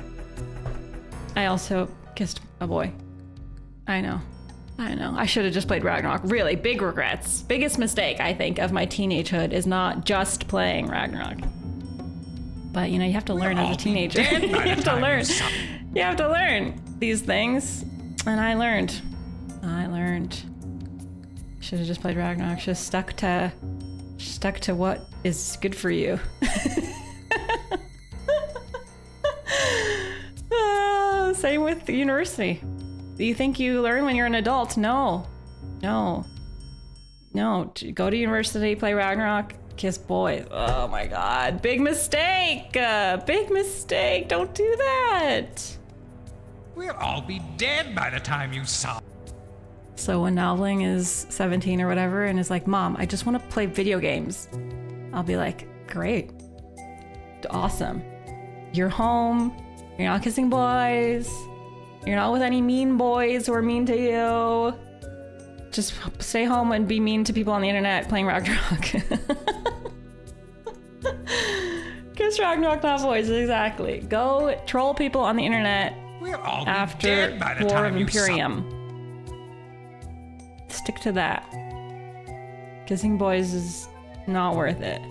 I also kissed a boy. I know. I should have just played Ragnarok. Really, big regrets. Biggest mistake, I think, of my teenagehood is not just playing Ragnarok. But you know, you have to learn as a teenager. You have to learn. You have to learn these things. And I learned. Should have just played Ragnarok. Should have stuck to what is good for you. Same with university. You think you learn when you're an adult? No. Go to university, play Ragnarok, kiss boys. Oh my god. Big mistake. Big mistake. Don't do that. We'll all be dead by the time you solve. So when Nalvling is 17 or whatever and is like, Mom, I just want to play video games, I'll be like, great. Awesome. You're home. You're not kissing boys. You're not with any mean boys who are mean to you. Just stay home and be mean to people on the internet playing Ragnarok. Kiss Ragnarok, not boys, exactly. Go troll people on the internet after War of Imperium. Stick to that. Kissing boys is not worth it.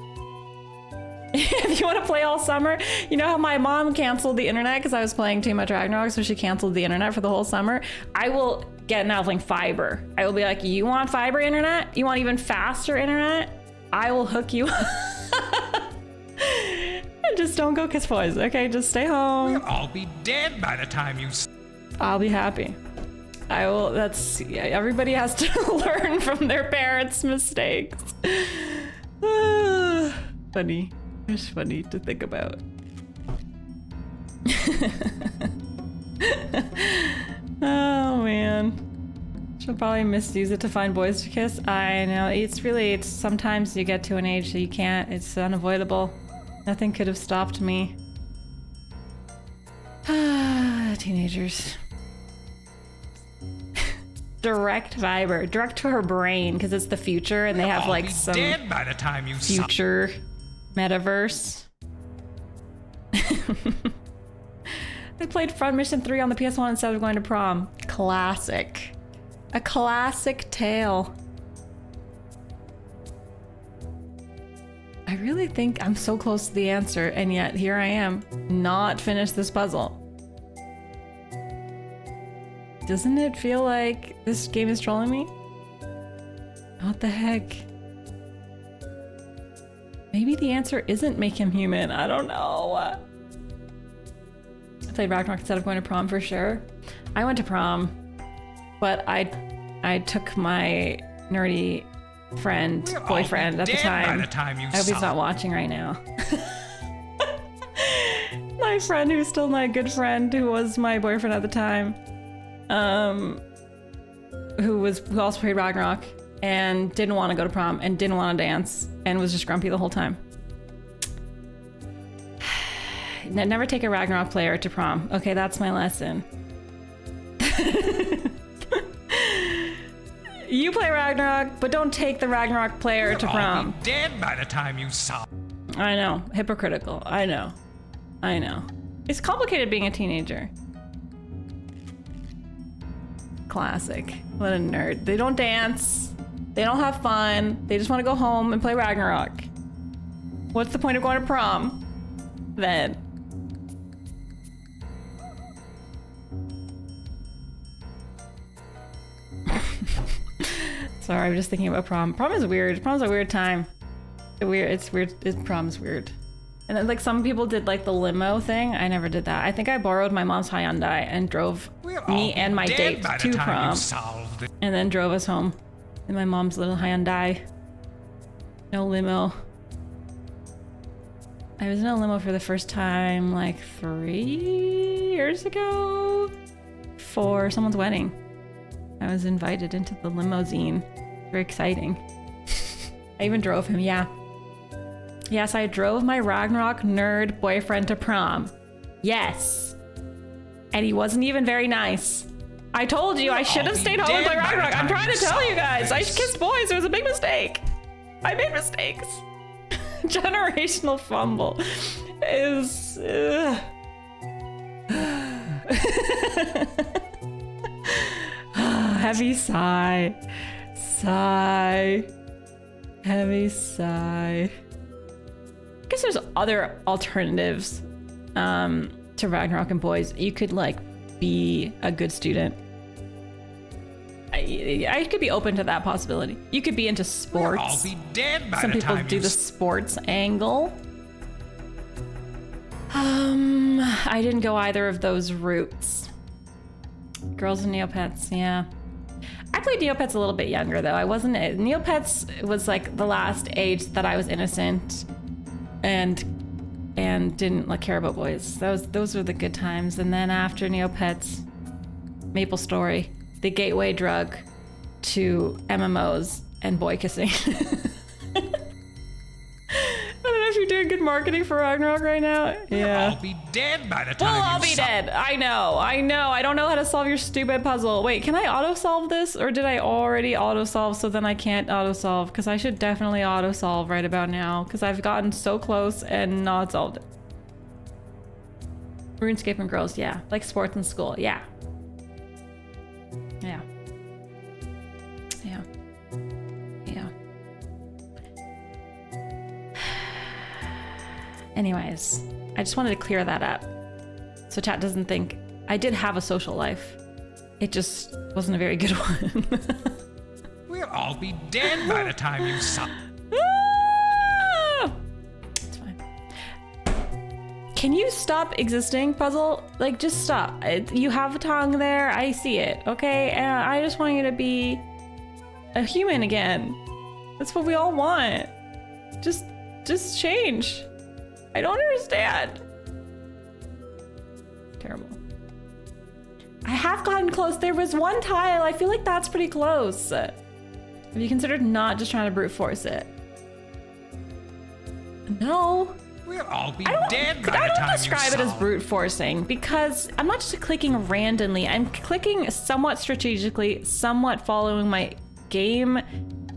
If you want to play all summer, you know how my mom canceled the internet because I was playing too much Ragnarok, so she canceled the internet for the whole summer. I will get Nalvling fiber. I will be like, you want fiber internet? You want even faster internet? I will hook you up. And just don't go kiss boys, okay? Just stay home. We'll all be dead by the time you... I'll be happy. I will, everybody has to learn from their parents' mistakes. Funny. It's funny to think about. Oh man. She'll probably misuse it to find boys to kiss. I know, it's sometimes you get to an age that you can't, it's unavoidable. Nothing could have stopped me. Teenagers. Direct fiber, direct to her brain, because it's the future and they have like some dead by the time you future metaverse. They played Front Mission 3 on the PS1 instead of going to prom. Classic. A classic tale. I really think I'm so close to the answer, and yet here I am, not finished this puzzle. Doesn't it feel like this game is trolling me? What the heck? Maybe the answer isn't make him human. I don't know. I played Ragnarok instead of going to prom for sure. I went to prom, but I took my nerdy boyfriend at the time. I hope he's not watching right now. My friend who's still my good friend, who was my boyfriend at the time, who also played Ragnarok and didn't want to go to prom and didn't want to dance and was just grumpy the whole time. Never take a Ragnarok player to prom. Okay, that's my lesson. You play Ragnarok, but don't take the Ragnarok player to prom. You'll all be dead by the time you solve. I know, hypocritical. I know. It's complicated being a teenager. Classic. What a nerd. They don't dance. They don't have fun. They just want to go home and play Ragnarok. What's the point of going to prom then? Sorry, I'm just thinking about prom. Prom is weird. Prom's a weird time. It's weird. Prom's weird. And then, like, some people did like the limo thing. I never did that. I think I borrowed my mom's Hyundai and drove me and my date to prom, and then drove us home in my mom's little Hyundai. No limo. I was in a limo for the first time like 3 years ago for someone's wedding. I was invited into the limousine. Very exciting. I even drove him, yeah. Yes, I drove my Ragnarok nerd boyfriend to prom. Yes. And he wasn't even very nice. I told you I should have stayed home and played Ragnarok. I'm trying to tell you guys. I kissed boys. It was a big mistake. I made mistakes. Generational fumble is... Heavy sigh. Sigh. Heavy sigh. I guess there's other alternatives to Ragnarok and boys. You could like be a good student. I could be open to that possibility. You could be into sports. I'll be dead by Some the people time do the sports angle. I didn't go either of those routes. Girls and Neopets, yeah. I played Neopets a little bit younger though. I wasn't. Neopets was like the last age that I was innocent and didn't like care about boys. Those were the good times. And then after Neopets, Maple Story, the gateway drug to MMOs and boy kissing. I don't know if you're doing good marketing for Ragnarok right now. Yeah. I'll be dead by the time We'll all be dead. I know. I don't know how to solve your stupid puzzle. Wait, can I auto-solve this? Or did I already auto-solve so then I can't auto-solve? Because I should definitely auto-solve right about now. Because I've gotten so close and not solved it. RuneScape and girls, yeah. Like sports in school, yeah. Yeah. Yeah. Yeah. Anyways, I just wanted to clear that up. So chat doesn't think I did have a social life. It just wasn't a very good one. We'll all be dead by the time you solve. It's fine. Can you stop existing, puzzle? Like, just stop. You have a tongue there. I see it. Okay, and I just want you to be a human again. That's what we all want. Just change. I don't understand. Terrible. I have gotten close. There was one tile. I feel like that's pretty close. Have you considered not just trying to brute force it? No. We'll all be dead by the time you solve. I don't describe it as brute forcing because I'm not just clicking randomly. I'm clicking somewhat strategically, somewhat following my game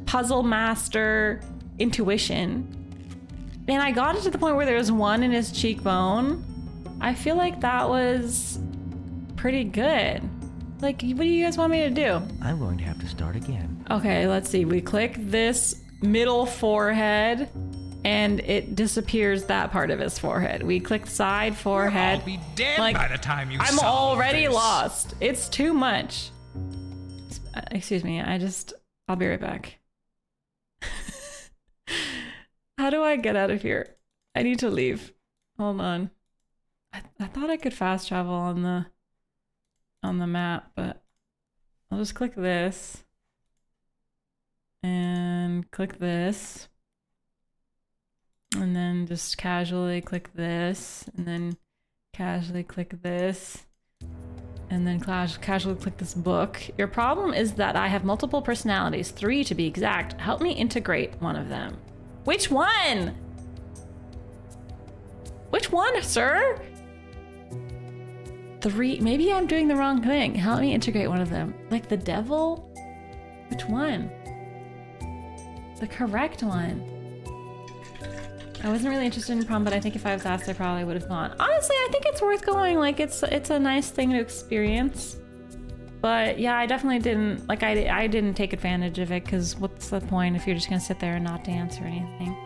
puzzle master intuition. And I got it to the point where there was one in his cheekbone. I feel like that was pretty good. Like, what do you guys want me to do? I'm going to have to start again. Okay, let's see. We click this middle forehead. and it disappears that part of his forehead. We click side forehead. I'll be dead Like, by the time you I'm solve already this. lost. It's too much. Excuse me. I'll be right back. How do I get out of here? I need to leave. Hold on. I thought I could fast travel on the map, but I'll just click this and click this and then just casually click this and then casually click this and then casually click this book. Your problem is that I have multiple personalities, 3 to be exact. Help me integrate one of them. Which one? Which one, sir? 3, maybe I'm doing the wrong thing. Help me integrate one of them. Like the devil? Which one? The correct one. I wasn't really interested in prom, but I think if I was asked, I probably would have gone. Honestly, I think it's worth going. Like it's a nice thing to experience. But yeah, I definitely didn't, like I didn't take advantage of it because what's the point if you're just gonna sit there and not dance or anything?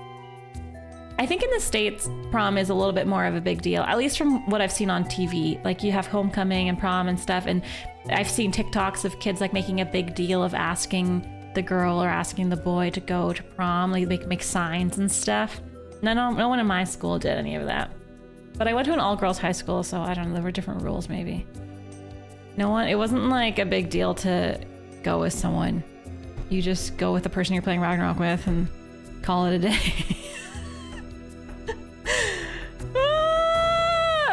I think in the States, prom is a little bit more of a big deal, at least from what I've seen on TV. Like you have homecoming and prom and stuff, and I've seen TikToks of kids like making a big deal of asking the girl or asking the boy to go to prom. Like they make signs and stuff. No one in my school did any of that. But I went to an all-girls high school, so I don't know, there were different rules maybe. It wasn't like a big deal to go with someone. You just go with the person you're playing Ragnarok with and call it a day.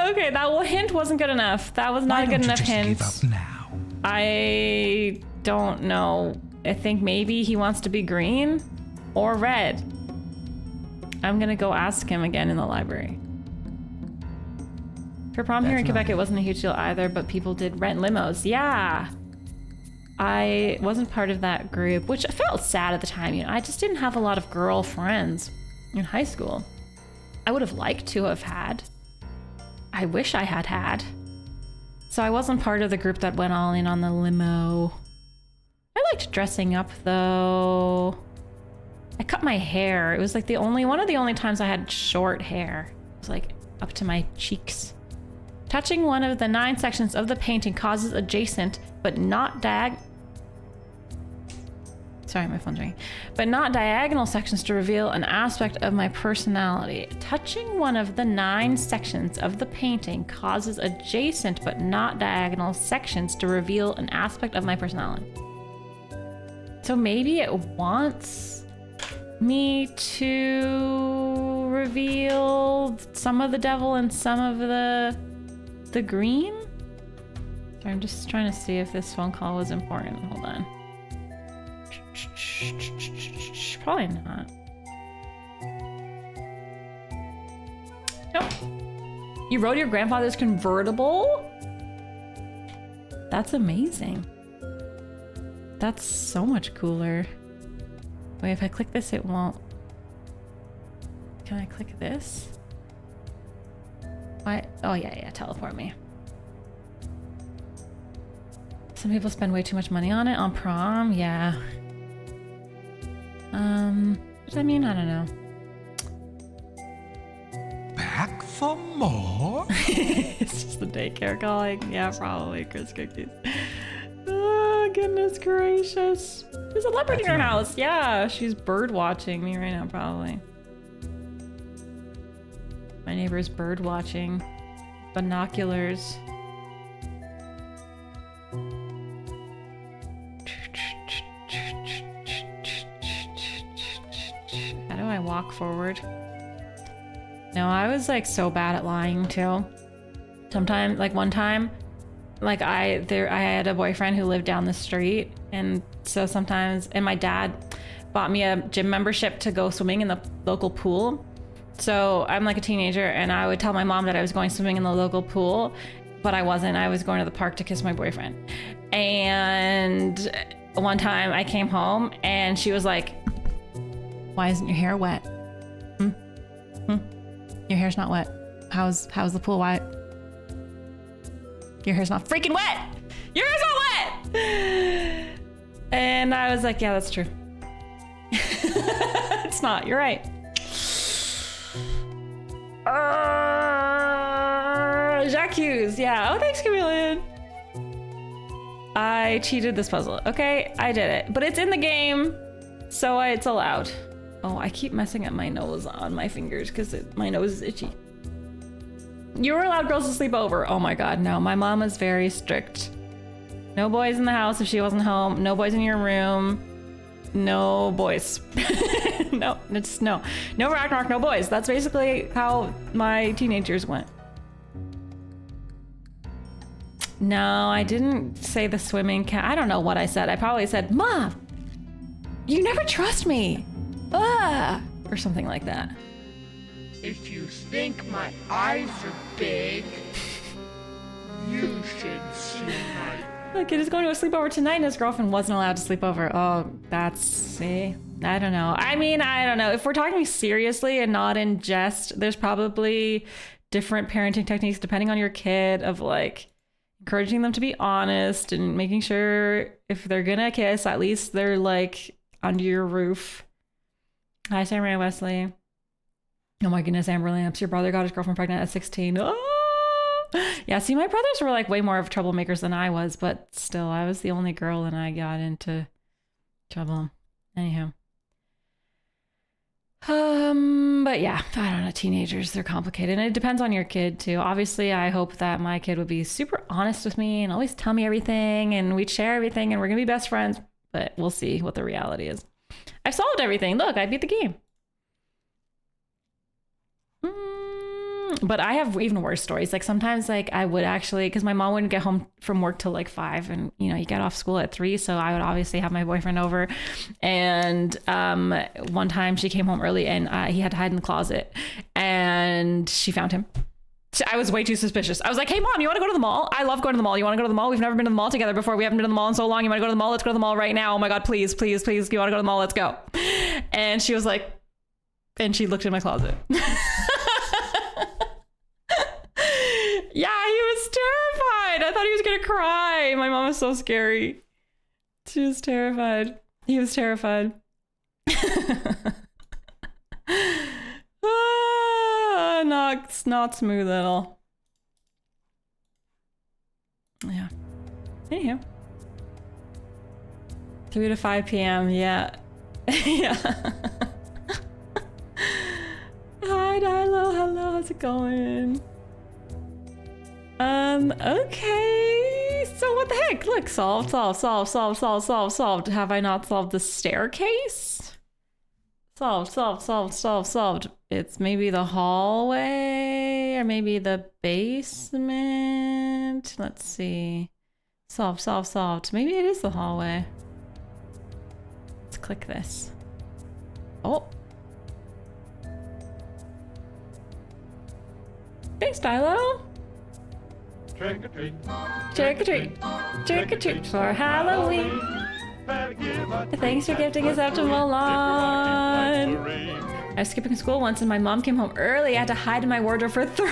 Okay, that hint wasn't good enough. That was not a good enough hint. Give up now? I don't know. I think maybe he wants to be green or red. I'm gonna go ask him again in the library. For prom here in Quebec, it wasn't a huge deal either, but people did rent limos. Yeah. I wasn't part of that group, which I felt sad at the time. I just didn't have a lot of girlfriends in high school. I would have liked to have had. I wish I had had. So I wasn't part of the group that went all in on the limo. I liked dressing up though. I cut my hair. It was like one of the only times I had short hair. It was like up to my cheeks. Touching one of the 9 sections of the painting causes adjacent, but not Sorry, my phone's ringing. But not diagonal sections to reveal an aspect of my personality. Touching one of the 9 sections of the painting causes adjacent, but not diagonal sections to reveal an aspect of my personality. So maybe it wants me to reveal some of the devil and some of the green? Sorry, I'm just trying to see if this phone call was important. Hold on. Probably not. Nope. You rode your grandfather's convertible? That's amazing. That's so much cooler. Wait, if I click this, it won't. Can I click this? What? Oh, yeah, teleport me. Some people spend way too much money on it. On prom, yeah. I mean, I don't know. Back for more? It's just the daycare calling. Yeah, probably Chris Cookies. Oh, goodness gracious. There's a leopard in her house. Yeah, she's bird watching me right now, probably. My neighbor's bird watching. Binoculars. How do I walk forward? No, I was like so bad at lying too. Sometimes, like one time, like I had a boyfriend who lived down the street, and so sometimes, and my dad bought me a gym membership to go swimming in the local pool. So I'm like a teenager, and I would tell my mom that I was going swimming in the local pool, but I wasn't. I was going to the park to kiss my boyfriend. And one time I came home and she was like, "Why isn't your hair wet? Your hair's not wet. How's the pool wet? Your hair's not freaking wet. Your hair's not wet." And I was like, "Yeah, that's true." It's not. You're right. Jacques Hughes, yeah. Oh, thanks, Chameleon. I cheated this puzzle. Okay, I did it. But it's in the game, so it's allowed. Oh, I keep messing up my nose on my fingers because my nose is itchy. You were allowed girls to sleep over. Oh my god, no. My mom was very strict. No boys in the house if she wasn't home. No boys in your room. No boys. No, it's no. No Ragnarok, no boys. That's basically how my teenagers went. No, I didn't say the swimming cat. I don't know what I said. I probably said, Mom, you never trust me. Ah, or something like that. If you think my eyes are big, you should see my... The kid is going to a sleepover tonight and his girlfriend wasn't allowed to sleep over. Oh, see, I don't know. I mean, I don't know. If we're talking seriously and not in jest, there's probably different parenting techniques depending on your kid of like encouraging them to be honest and making sure if they're gonna kiss, at least they're like under your roof. Hi, Samurai Wesley. Oh my goodness, Amber Lamps, your brother got his girlfriend pregnant at 16. Oh! Yeah, see, my brothers were like way more of troublemakers than I was, but still, I was the only girl and I got into trouble. Anyhow. But yeah, I don't know, teenagers, they're complicated. And it depends on your kid too. Obviously, I hope that my kid would be super honest with me and always tell me everything and we'd share everything and we're gonna be best friends, but we'll see what the reality is. I've solved everything. Look, I beat the game. But I have even worse stories. Like sometimes like I would actually, because my mom wouldn't get home from work till like 5 and you know, you get off school at 3. So I would obviously have my boyfriend over. And one time she came home early and he had to hide in the closet and she found him. I was way too suspicious. I was like, hey mom, you want to go to the mall? I love going to the mall. You want to go to the mall? We've never been to the mall together before. We haven't been to the mall in so long. You want to go to the mall? Let's go to the mall right now. Oh my God, please, please, please. You want to go to the mall? Let's go. And she was like, and she looked in my closet. Yeah, he was terrified. I thought he was gonna cry. My mom was so scary. She was terrified. He was terrified. Not smooth at all. Yeah. Anyhow. 3 to 5 p.m. Yeah. Yeah. Hi, Dilo. Hello. How's it going? Okay. So what the heck? Look, solved. Have I not solved the staircase? Solved. It's maybe the hallway or maybe the basement. Let's see. Solved. Maybe it is the hallway. Let's click this. Oh. Thanks, Dilo. Trick or treat. Trick or treat. Trick or treat for Halloween. Thanks for gifting us out to Milan. I was skipping school once and my mom came home early. I had to hide in my wardrobe for 3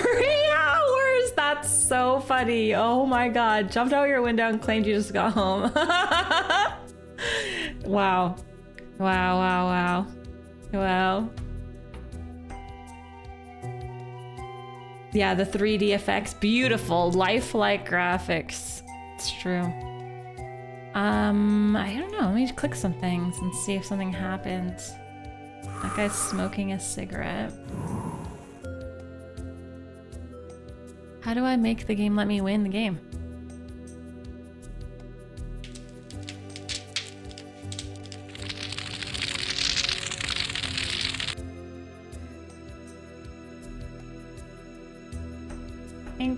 hours. That's so funny. Oh my God. Jumped out your window and claimed you just got home. Wow. Wow. Yeah, the 3D effects, beautiful, lifelike graphics. It's true. I don't know. Let me click some things and see if something happens. That guy's smoking a cigarette. How do I make the game let me win the game?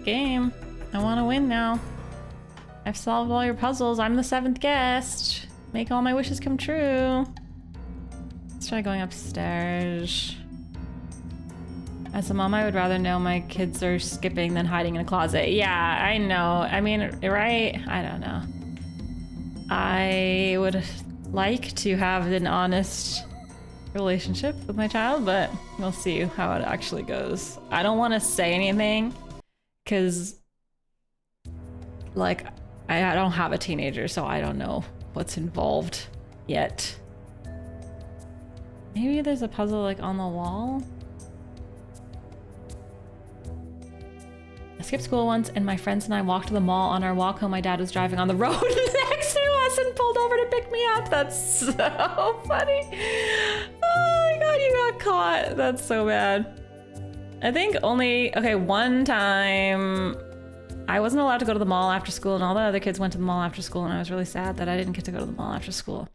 Game. I want to win now. I've solved all your puzzles. I'm the 7th guest. Make all my wishes come true. Let's try going upstairs. As a mom, I would rather know my kids are skipping than hiding in a closet. Yeah, I know. I mean, right? I don't know. I would like to have an honest relationship with my child, but we'll see how it actually goes. I don't want to say anything. Because, like, I don't have a teenager, so I don't know what's involved yet. Maybe there's a puzzle, like, on the wall? skipped school once, and my friends and I walked to the mall. On our walk home, my dad was driving on the road next to us and pulled over to pick me up. That's so funny. Oh my god, you got caught. That's so bad. I think one time I wasn't allowed to go to the mall after school, and all the other kids went to the mall after school, and I was really sad that I didn't get to go to the mall after school.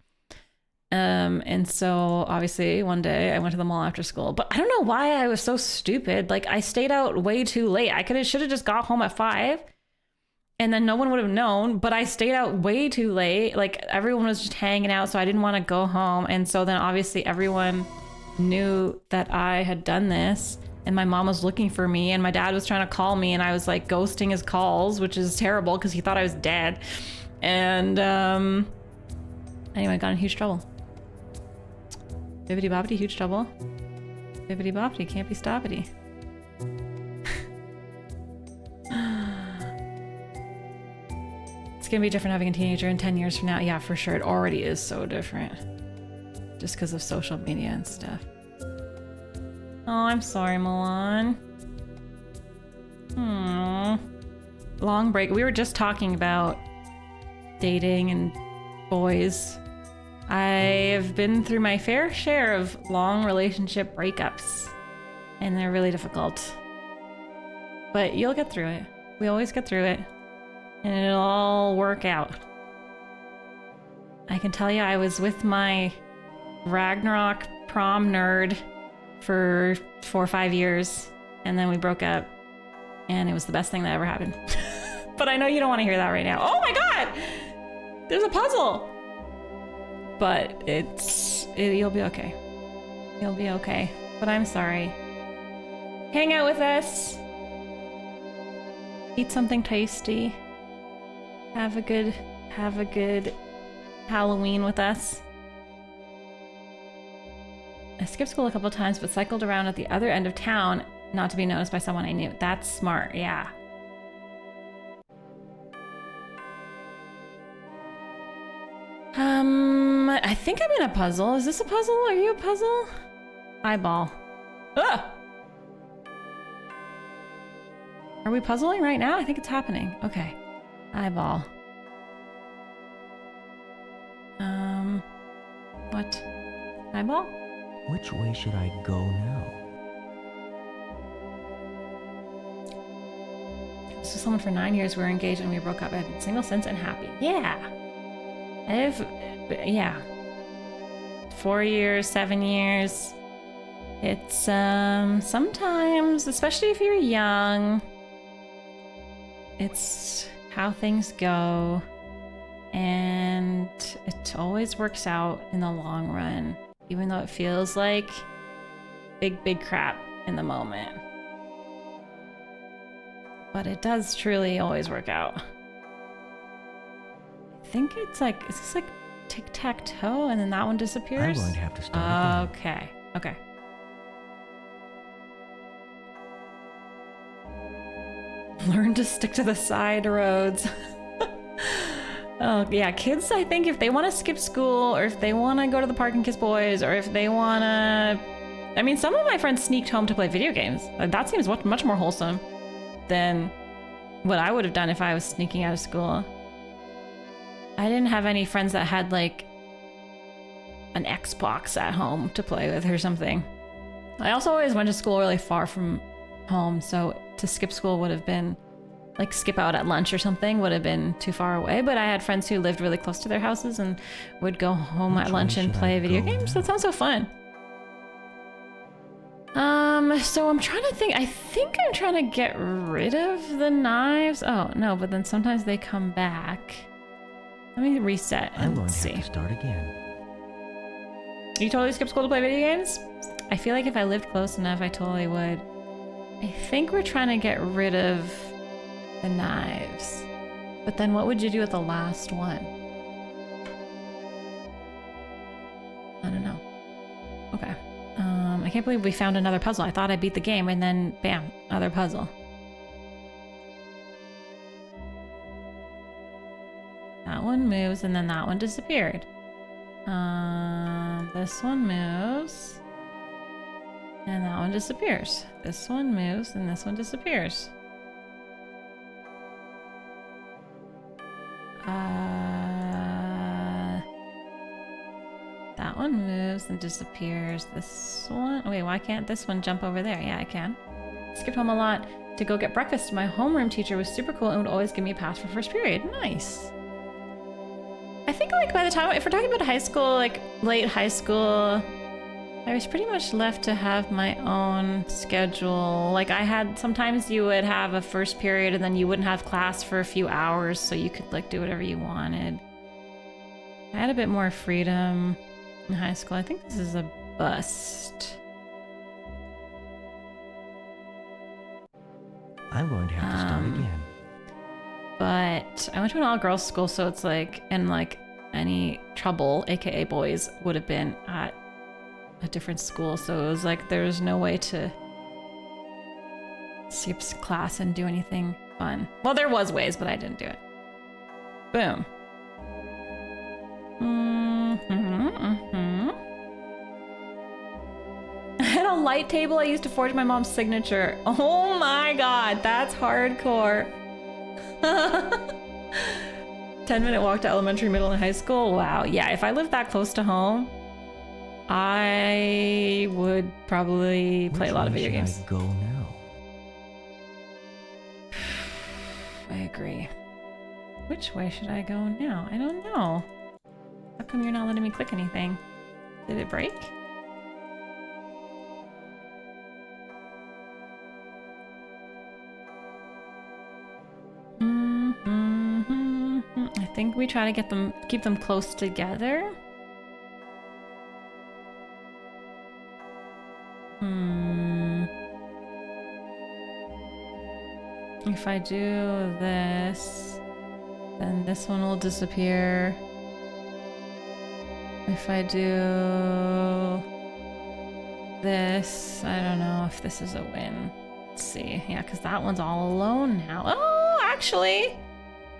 And so obviously one day I went to the mall after school, but I don't know why I was so stupid. Like, I stayed out way too late. I should have just got home at 5 and then no one would have known, but I stayed out way too late. Like, everyone was just hanging out, so I didn't want to go home. And so then obviously everyone knew that I had done this, and my mom was looking for me, and my dad was trying to call me, and I was like ghosting his calls, which is terrible because he thought I was dead. And anyway, I got in huge trouble. Bibbidi bobbidi, huge trouble. Bibbidi bobbidi, can't be stoppity. It's gonna be different having a teenager in 10 years from now. Yeah, for sure. It already is so different. Just because of social media and stuff. Oh, I'm sorry, Milan. Long break. We were just talking about dating and boys. I've been through my fair share of long relationship breakups, and they're really difficult. But you'll get through it. We always get through it, and it'll all work out. I can tell you, I was with my Ragnarok prom nerd for 4 or 5 years, and then we broke up, and it was the best thing that ever happened. But I know you don't want to hear that right now. Oh my god! There's a puzzle! But you'll be okay. You'll be okay. But I'm sorry. Hang out with us. Eat something tasty. Have a good Halloween with us. I skipped school a couple times, but cycled around at the other end of town, not to be noticed by someone I knew. That's smart, yeah. I think I'm in a puzzle. Is this a puzzle? Are you a puzzle? Eyeball. Ugh! Are we puzzling right now? I think it's happening. Okay. Eyeball. What? Eyeball? Which way should I go now? This is someone for 9 years. We were engaged and we broke up. I've been single since and happy. Yeah. Yeah. 4 years, 7 years. It's, sometimes, especially if you're young, it's how things go. And it always works out in the long run, even though it feels like big crap in the moment. But it does truly always work out. I think it's like, is this like tic-tac-toe and then that one disappears? I'm going to have to start again. Okay. Learn to stick to the side roads. Oh, yeah, kids, I think if they want to skip school, or if they want to go to the park and kiss boys, or if they want to... I mean, some of my friends sneaked home to play video games. That seems much more wholesome than what I would have done if I was sneaking out of school. I didn't have any friends that had, like, an Xbox at home to play with or something. I also always went to school really far from home, so to skip school would have been... like skip out at lunch or something would have been too far away, but I had friends who lived really close to their houses and would go home at lunch and play video games. That sounds so fun. So I'm trying to think. I think I'm trying to get rid of the knives. Oh, no, but then sometimes they come back. Let me reset and I'm going see. to have to start again. You totally skip school to play video games? I feel like if I lived close enough, I totally would. I think we're trying to get rid of the knives. But then what would you do with the last one? I don't know. Okay. I can't believe we found another puzzle. I thought I beat the game and then bam, other puzzle. That one moves and then that one disappeared. This one moves. And that one disappears. This one moves and this one disappears. That one moves and disappears. This one, wait, why can't this one jump over there? Yeah, I can. Skipped home a lot to go get breakfast. My homeroom teacher was super cool and would always give me a pass for first period. Nice. I think like by the time, if we're talking about high school, like late high school, I was pretty much left to have my own schedule. Like I had, sometimes you would have a first period and then you wouldn't have class for a few hours, so you could like do whatever you wanted. I had a bit more freedom in high school. I think this is a bust. I'm going to have to start again. But I went to an all-girls school, so it's like, and like any trouble, aka boys, would have been at a different school. So it was like there was no way to skip class and do anything fun. Well, there was ways, but I didn't do it. Boom. I had a light table I used to forge my mom's signature. Oh my god, that's hardcore. 10-minute walk to elementary, middle, and high school. Wow, yeah, if I lived that close to home, I would probably play a lot of video games. Which way should I go now? I agree. Which way should I go now? I don't know. How come you're not letting me click anything? Did it break? I think we try to keep them close together. If I do this, then this one will disappear. If I do this, I don't know if this is a win. Let's see. Yeah, because that one's all alone now. Oh, actually.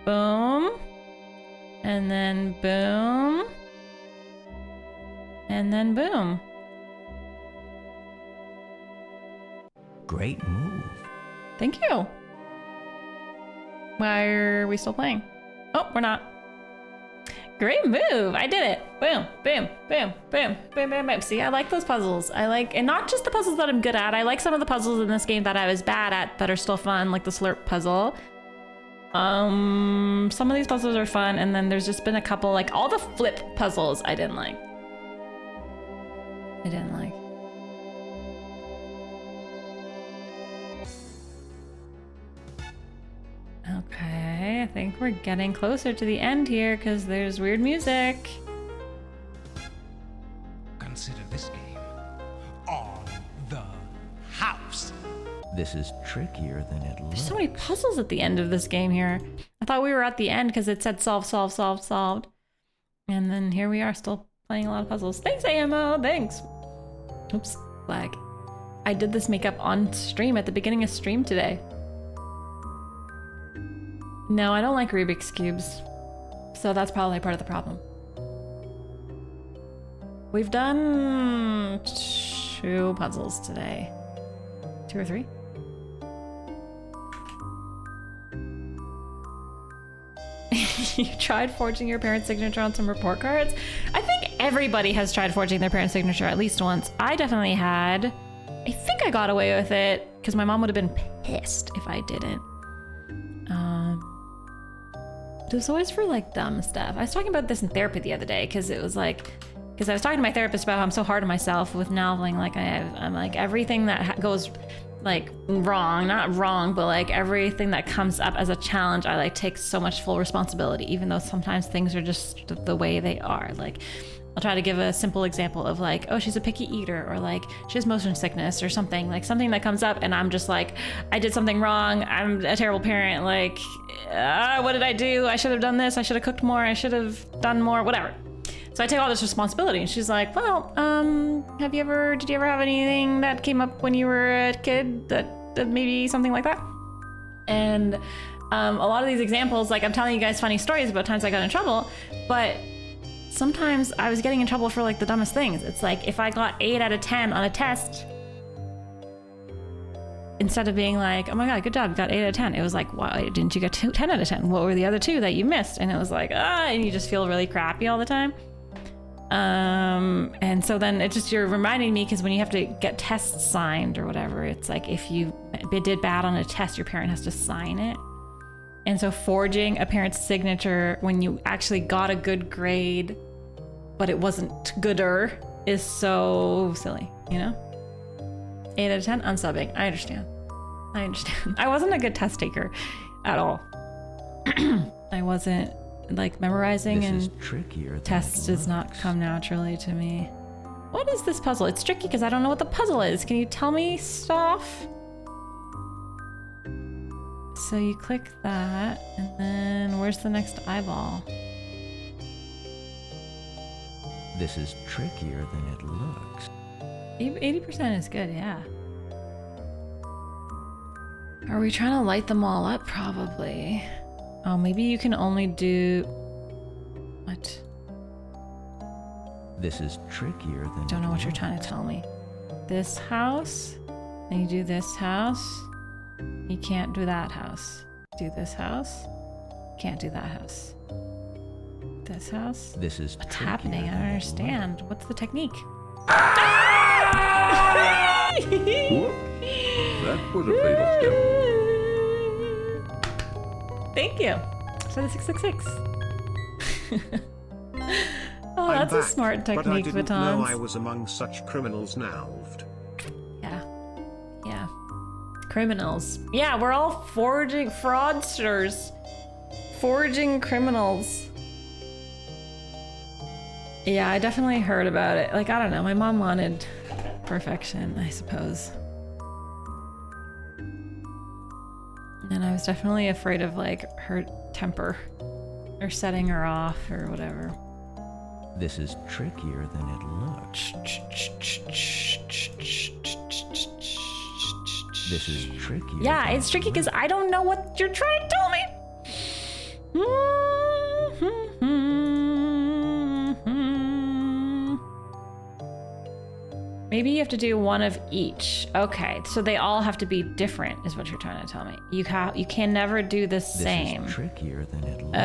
Boom. And then boom. And then boom. Great move. Thank you. Why are we still playing? Oh, we're not. Great move. I did it. Boom, boom, boom, boom, boom, boom, boom. See, I like those puzzles. I like, and not just the puzzles that I'm good at. I like some of the puzzles in this game that I was bad at that are still fun, like the slurp puzzle. Some of these puzzles are fun, and then there's just been a couple, like all the flip puzzles I didn't like. Okay, I think we're getting closer to the end here because there's weird music. Consider this game on the house. This is trickier than it looks. There's so many puzzles at the end of this game here. I thought we were at the end because it said solve, solve, solve, solved. And then here we are still playing a lot of puzzles. Thanks, AMO, thanks. Oops, lag. I did this makeup on stream at the beginning of stream today. No, I don't like Rubik's Cubes. So that's probably part of the problem. We've done 2 puzzles today. 2 or 3? You tried forging your parents' signature on some report cards? I think everybody has tried forging their parents' signature at least once. I definitely had. I think I got away with it because my mom would have been pissed if I didn't. It was always for like dumb stuff. I was talking about this in therapy the other day because it was like, because I was talking to my therapist about how I'm so hard on myself with noveling. Like I'm like everything that goes like wrong, not wrong, but like everything that comes up as a challenge, I like take so much full responsibility, even though sometimes things are just the way they are. Like I'll try to give a simple example of like, oh, she's a picky eater, or like she has motion sickness or something that comes up and I'm just like, I did something wrong. I'm a terrible parent. Like, what did I do? I should have done this. I should have cooked more. I should have done more, whatever. So I take all this responsibility and she's like, well, did you ever have anything that came up when you were a kid that maybe something like that? And a lot of these examples, like I'm telling you guys funny stories about times I got in trouble, but sometimes I was getting in trouble for like the dumbest things. It's like if I got 8 out of 10 on a test, instead of being like, oh my God, good job, you got 8 out of 10. It was like, why didn't you get 10 out of 10? What were the other 2 that you missed? And it was like, and you just feel really crappy all the time. And so then you're reminding me, because when you have to get tests signed or whatever, it's like if you did bad on a test, your parent has to sign it. And so forging a parent's signature when you actually got a good grade, but it wasn't gooder, is so silly, you know? 8 out of 10, unsubbing. I understand. I wasn't a good test taker at all. I wasn't like memorizing, and tests does not come naturally to me. What is this puzzle? It's tricky because I don't know what the puzzle is. Can you tell me stuff? So you click that, and then where's the next eyeball? This is trickier than it looks. 80% is good, yeah. Are we trying to light them all up? Probably. Oh, maybe you can only do... What? This is trickier than... Don't know what you're trying to tell me. This house, and you do this house. You can't do that house. Do this house. Can't do that house. This house. This is what's happening? I don't understand. What's the technique? That was a fatal step. Thank you. So the 666. Oh, I'm that's a back, smart technique, but I didn't know Batons. I was among such criminals now. Yeah. Yeah. Criminals. Yeah, we're all forging fraudsters. Forging criminals. Yeah, I definitely heard about it. Like, I don't know, my mom wanted perfection, I suppose. And I was definitely afraid of like her temper or setting her off or whatever. This is trickier than it looks. This is trickier. Yeah, it's tricky because I don't know what you're trying to tell me. Maybe you have to do one of each. Okay, so they all have to be different, is what you're trying to tell me. You can never do the same. This is trickier than it looks.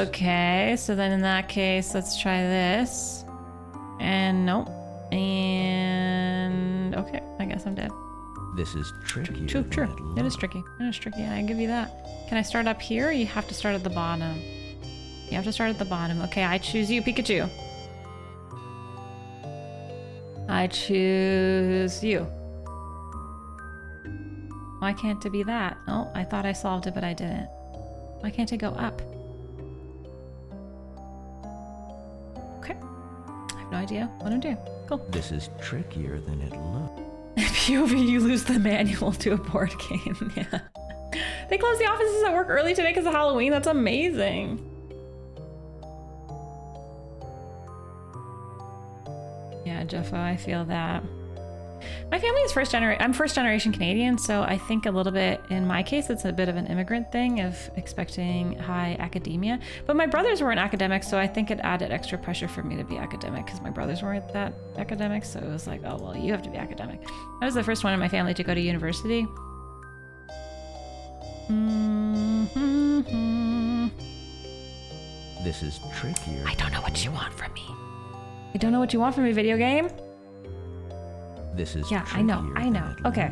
Okay, so then in that case, let's try this. And nope. And okay, I guess I'm dead. This is trickier. True. Than it looks. It is tricky. It is tricky. I give you that. Can I start up here? Or you have to start at the bottom. You have to start at the bottom. Okay, I choose you, Pikachu. I choose you. Why can't it be that? Oh, I thought I solved it, but I didn't. Why can't it go up? Okay. I have no idea what I'm doing. Cool. This is trickier than it looks. POV, you lose the manual to a board game. Yeah. They closed the offices at work early today because of Halloween. That's amazing. Yeah, Jeffo, I feel that. My family is I'm first generation Canadian, so I think a little bit, in my case, it's a bit of an immigrant thing of expecting high academia. But my brothers weren't academics, so I think it added extra pressure for me to be academic because my brothers weren't that academic. So it was like, oh, well, you have to be academic. I was the first one in my family to go to university. This is trickier. I don't know what you want from me. I don't know what you want from me, video game. This is yeah, I know. Okay,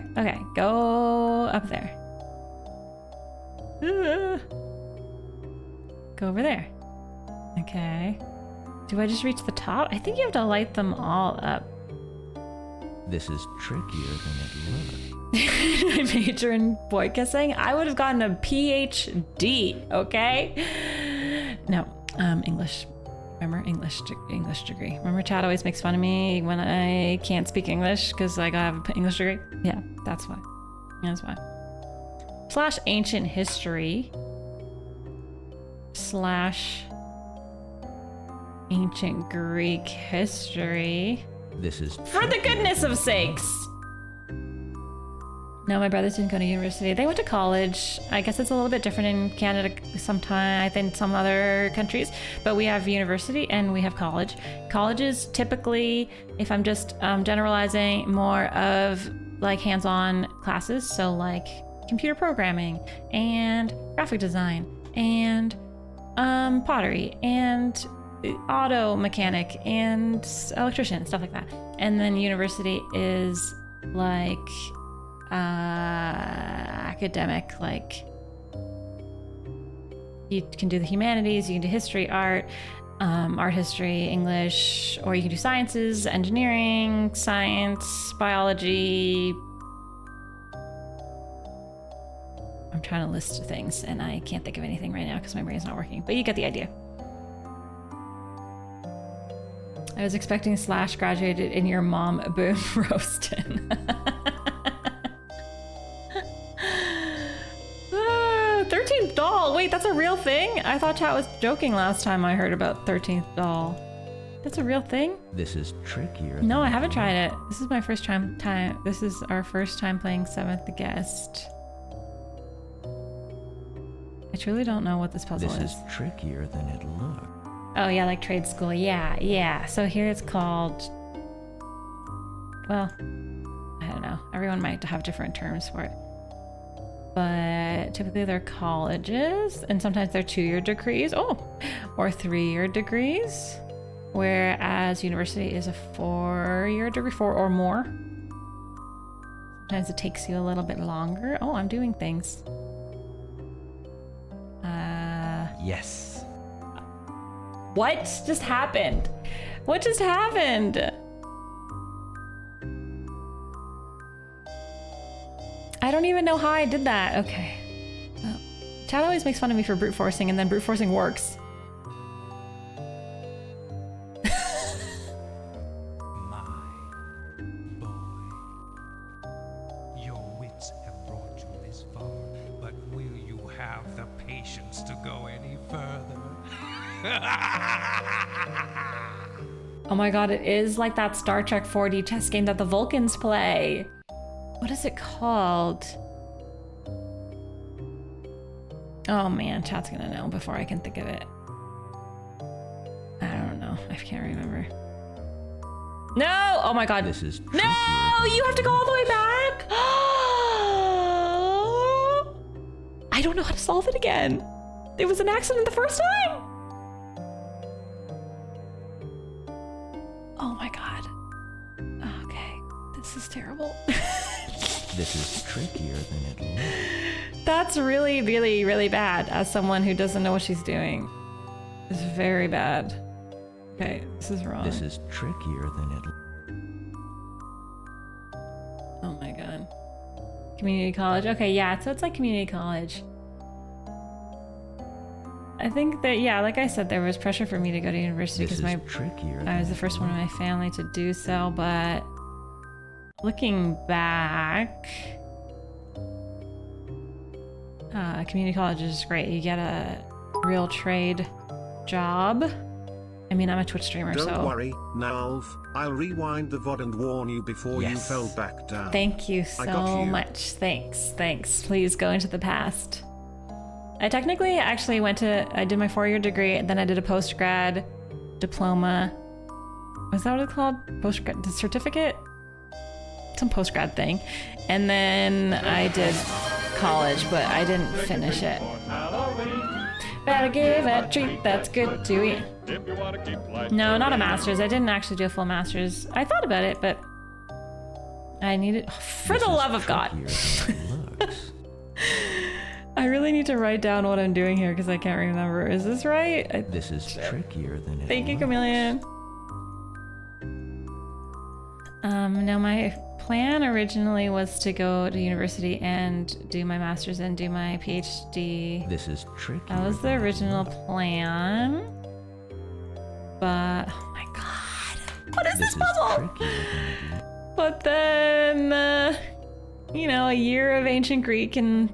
go up there. Go over there. Okay. Do I just reach the top? I think you have to light them all up. This is trickier than it looks. I major in boy kissing. I would have gotten a PhD, okay? No, English. Remember, English degree. Remember, Chad always makes fun of me when I can't speak English because I have an English degree? Yeah, that's why. That's why. / ancient history. / ancient Greek history. This is for the goodness of sakes. No, my brothers didn't go to university. They went to college. I guess it's a little bit different in Canada sometimes than some other countries, but we have university and we have college. College is typically, if I'm just generalizing, more of like hands-on classes, so like computer programming and graphic design and pottery and auto mechanic and electrician, stuff like that. And then university is like academic, like you can do the humanities, you can do history, art history, English, or you can do sciences, engineering, science, biology. I'm trying to list things and I can't think of anything right now because my brain's not working, but you get the idea. I was expecting Slash graduated in your mom boom roasting. 13th doll. Wait, that's a real thing? I thought chat was joking last time I heard about 13th doll. That's a real thing? This is trickier. No, I haven't tried it. This is my first time. This is our first time playing 7th Guest. I truly don't know what this puzzle is. This is trickier than it looks. Oh yeah, like trade school. Yeah. So here it's called, well, I don't know. Everyone might have different terms for it. But typically they're colleges, and sometimes they're 2-year degrees. Oh, or 3-year degrees. Whereas university is a 4-year degree, 4 or more. Sometimes it takes you a little bit longer. Oh, I'm doing things. Yes. What just happened? What just happened? I don't even know how I did that. Okay. Well, Chad always makes fun of me for brute forcing, and then brute forcing works. My boy, your wits have brought you this far, but will you have the patience to go any further? Oh my god, it is like that Star Trek 4D chess game that the Vulcans play. What is it called? Oh man, chat's gonna know before I can think of it. I don't know. I can't remember. No! Oh my god. This is no! You have to go all the way back? I don't know how to solve it again. It was an accident the first time. Oh my god. Okay. This is terrible. This is trickier than it looks. That's really, really, really bad as someone who doesn't know what she's doing. It's very bad. Okay, this is wrong. This is trickier than it Oh my god. Community college. Okay, yeah, so it's like community college. I think that, yeah, like I said, there was pressure for me to go to university because I was the first one in my family to do so, but looking back, community college is great. You get a real trade job. I mean, I'm a Twitch streamer, so... Don't worry, Nalv. I'll rewind the VOD and warn you before you fell back down. Thank you so much. Thanks. Please go into the past. I technically actually I did my 4-year degree, and then I did a post-grad diploma. Was that what it's called? Post-grad certificate? Some post-grad thing. And then I did college, but I didn't finish it. Better give a treat that's good to eat. No, not a master's. I didn't actually do a full master's. I thought about it, but I needed... For the love of God. I really need to write down what I'm doing here because I can't remember. Is this right? This is trickier than it Thank you, Chameleon. Now my plan originally was to go to university and do my master's and do my PhD. This is tricky. That was the original plan. But oh my god, what is this puzzle? But then, you know, a year of ancient Greek and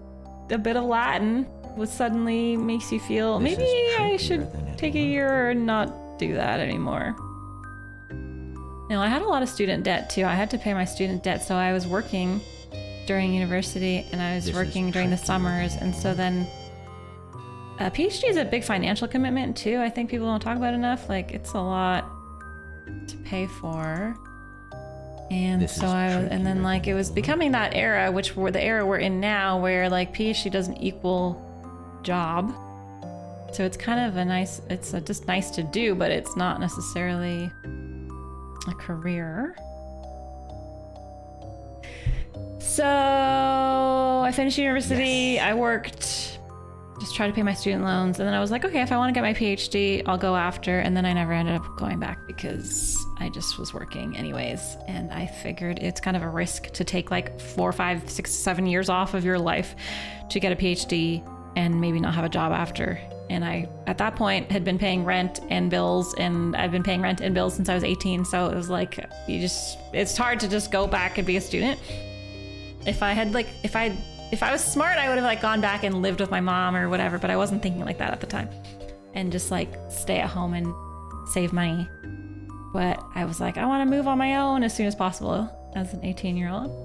a bit of Latin suddenly makes you feel maybe I should take a year and not do that anymore. No, I had a lot of student debt too. I had to pay my student debt, so I was working during university and I was working during the summers, and so then a PhD is a big financial commitment too. I think people don't talk about enough. Like, it's a lot to pay for. And This so is and then like it was becoming that era, which we're the era we're in now, where like PhD doesn't equal job. So it's kind of a nice, just nice to do, but it's not necessarily a career. So I finished university, I worked, just tried to pay my student loans, and then I was like, okay, if I want to get my PhD, I'll go after, and then I never ended up going back because I just was working anyways, and I figured it's kind of a risk to take like 4, 5, 6, 7 years off of your life to get a PhD and maybe not have a job after. And I, at that point, had been paying rent and bills, and I've been paying rent and bills since I was 18, so it was like, it's hard to just go back and be a student. If I was smart, I would have like gone back and lived with my mom or whatever, but I wasn't thinking like that at the time. And just like stay at home and save money. But I was like, I want to move on my own as soon as possible as an 18-year-old.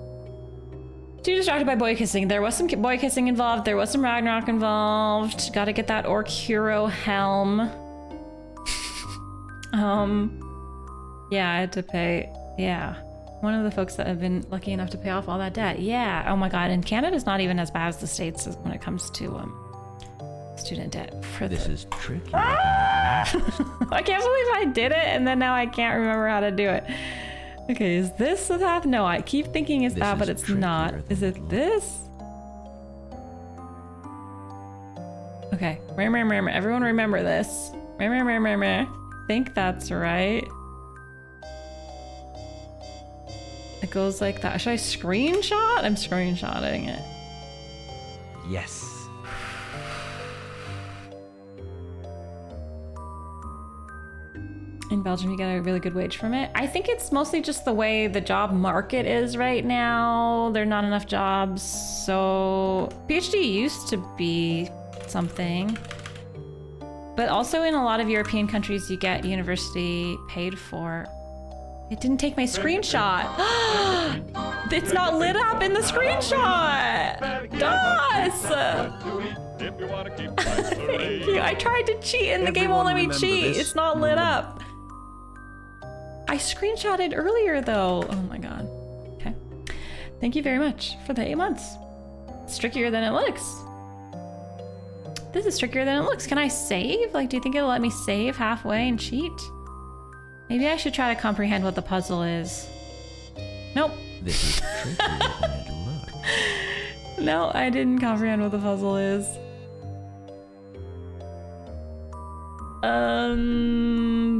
Too distracted by boy kissing. There was some boy kissing involved. There was some Ragnarok involved. Got to get that Orc Hero helm. Yeah, I had to pay. Yeah. One of the folks that have been lucky enough to pay off all that debt. Yeah. Oh my God. And Canada's not even as bad as the States when it comes to student debt. This is tricky. I can't believe I did it, and then now I can't remember how to do it. Okay, is this the path? No, I keep thinking it's that, but it's not. Is it this? Okay. Everyone remember this. I think that's right. It goes like that. Should I screenshot? I'm screenshotting it. Yes. In Belgium, you get a really good wage from it. I think it's mostly just the way the job market is right now. There are not enough jobs. So PhD used to be something. But also in a lot of European countries, you get university paid for. It didn't take my screenshot. It's not lit up in the screenshot. DOS! Thank you. I tried to cheat and the game won't let me cheat. It's not lit up. I screenshotted earlier though. Oh my God. Okay. Thank you very much for the 8 months. It's trickier than it looks. This is trickier than it looks. Can I save? Like, do you think it'll let me save halfway and cheat? Maybe I should try to comprehend what the puzzle is. Nope. This is trickier than it looks. No, I didn't comprehend what the puzzle is.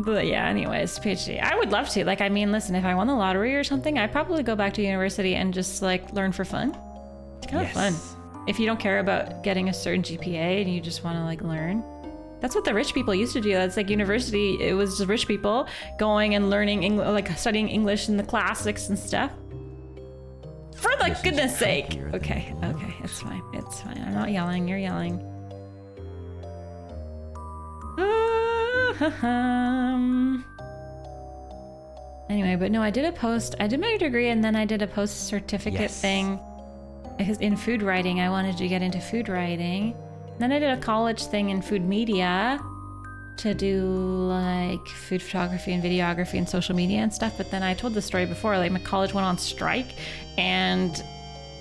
But yeah, anyways, PhD. I would love to. Like, I mean, listen, if I won the lottery or something, I'd probably go back to university and just like learn for fun. It's kind of fun. If you don't care about getting a certain GPA and you just want to like learn. That's what the rich people used to do. That's like university. It was just rich people going and learning, like studying English and the classics and stuff. For the goodness sake. Okay, it's fine. It's fine. I'm not yelling. You're yelling. Anyway, but no, I did a post. I did my degree and then I did a post certificate thing. Because in food writing, I wanted to get into food writing. Then I did a college thing in food media to do like food photography and videography and social media and stuff. But then I told the story before, like my college went on strike and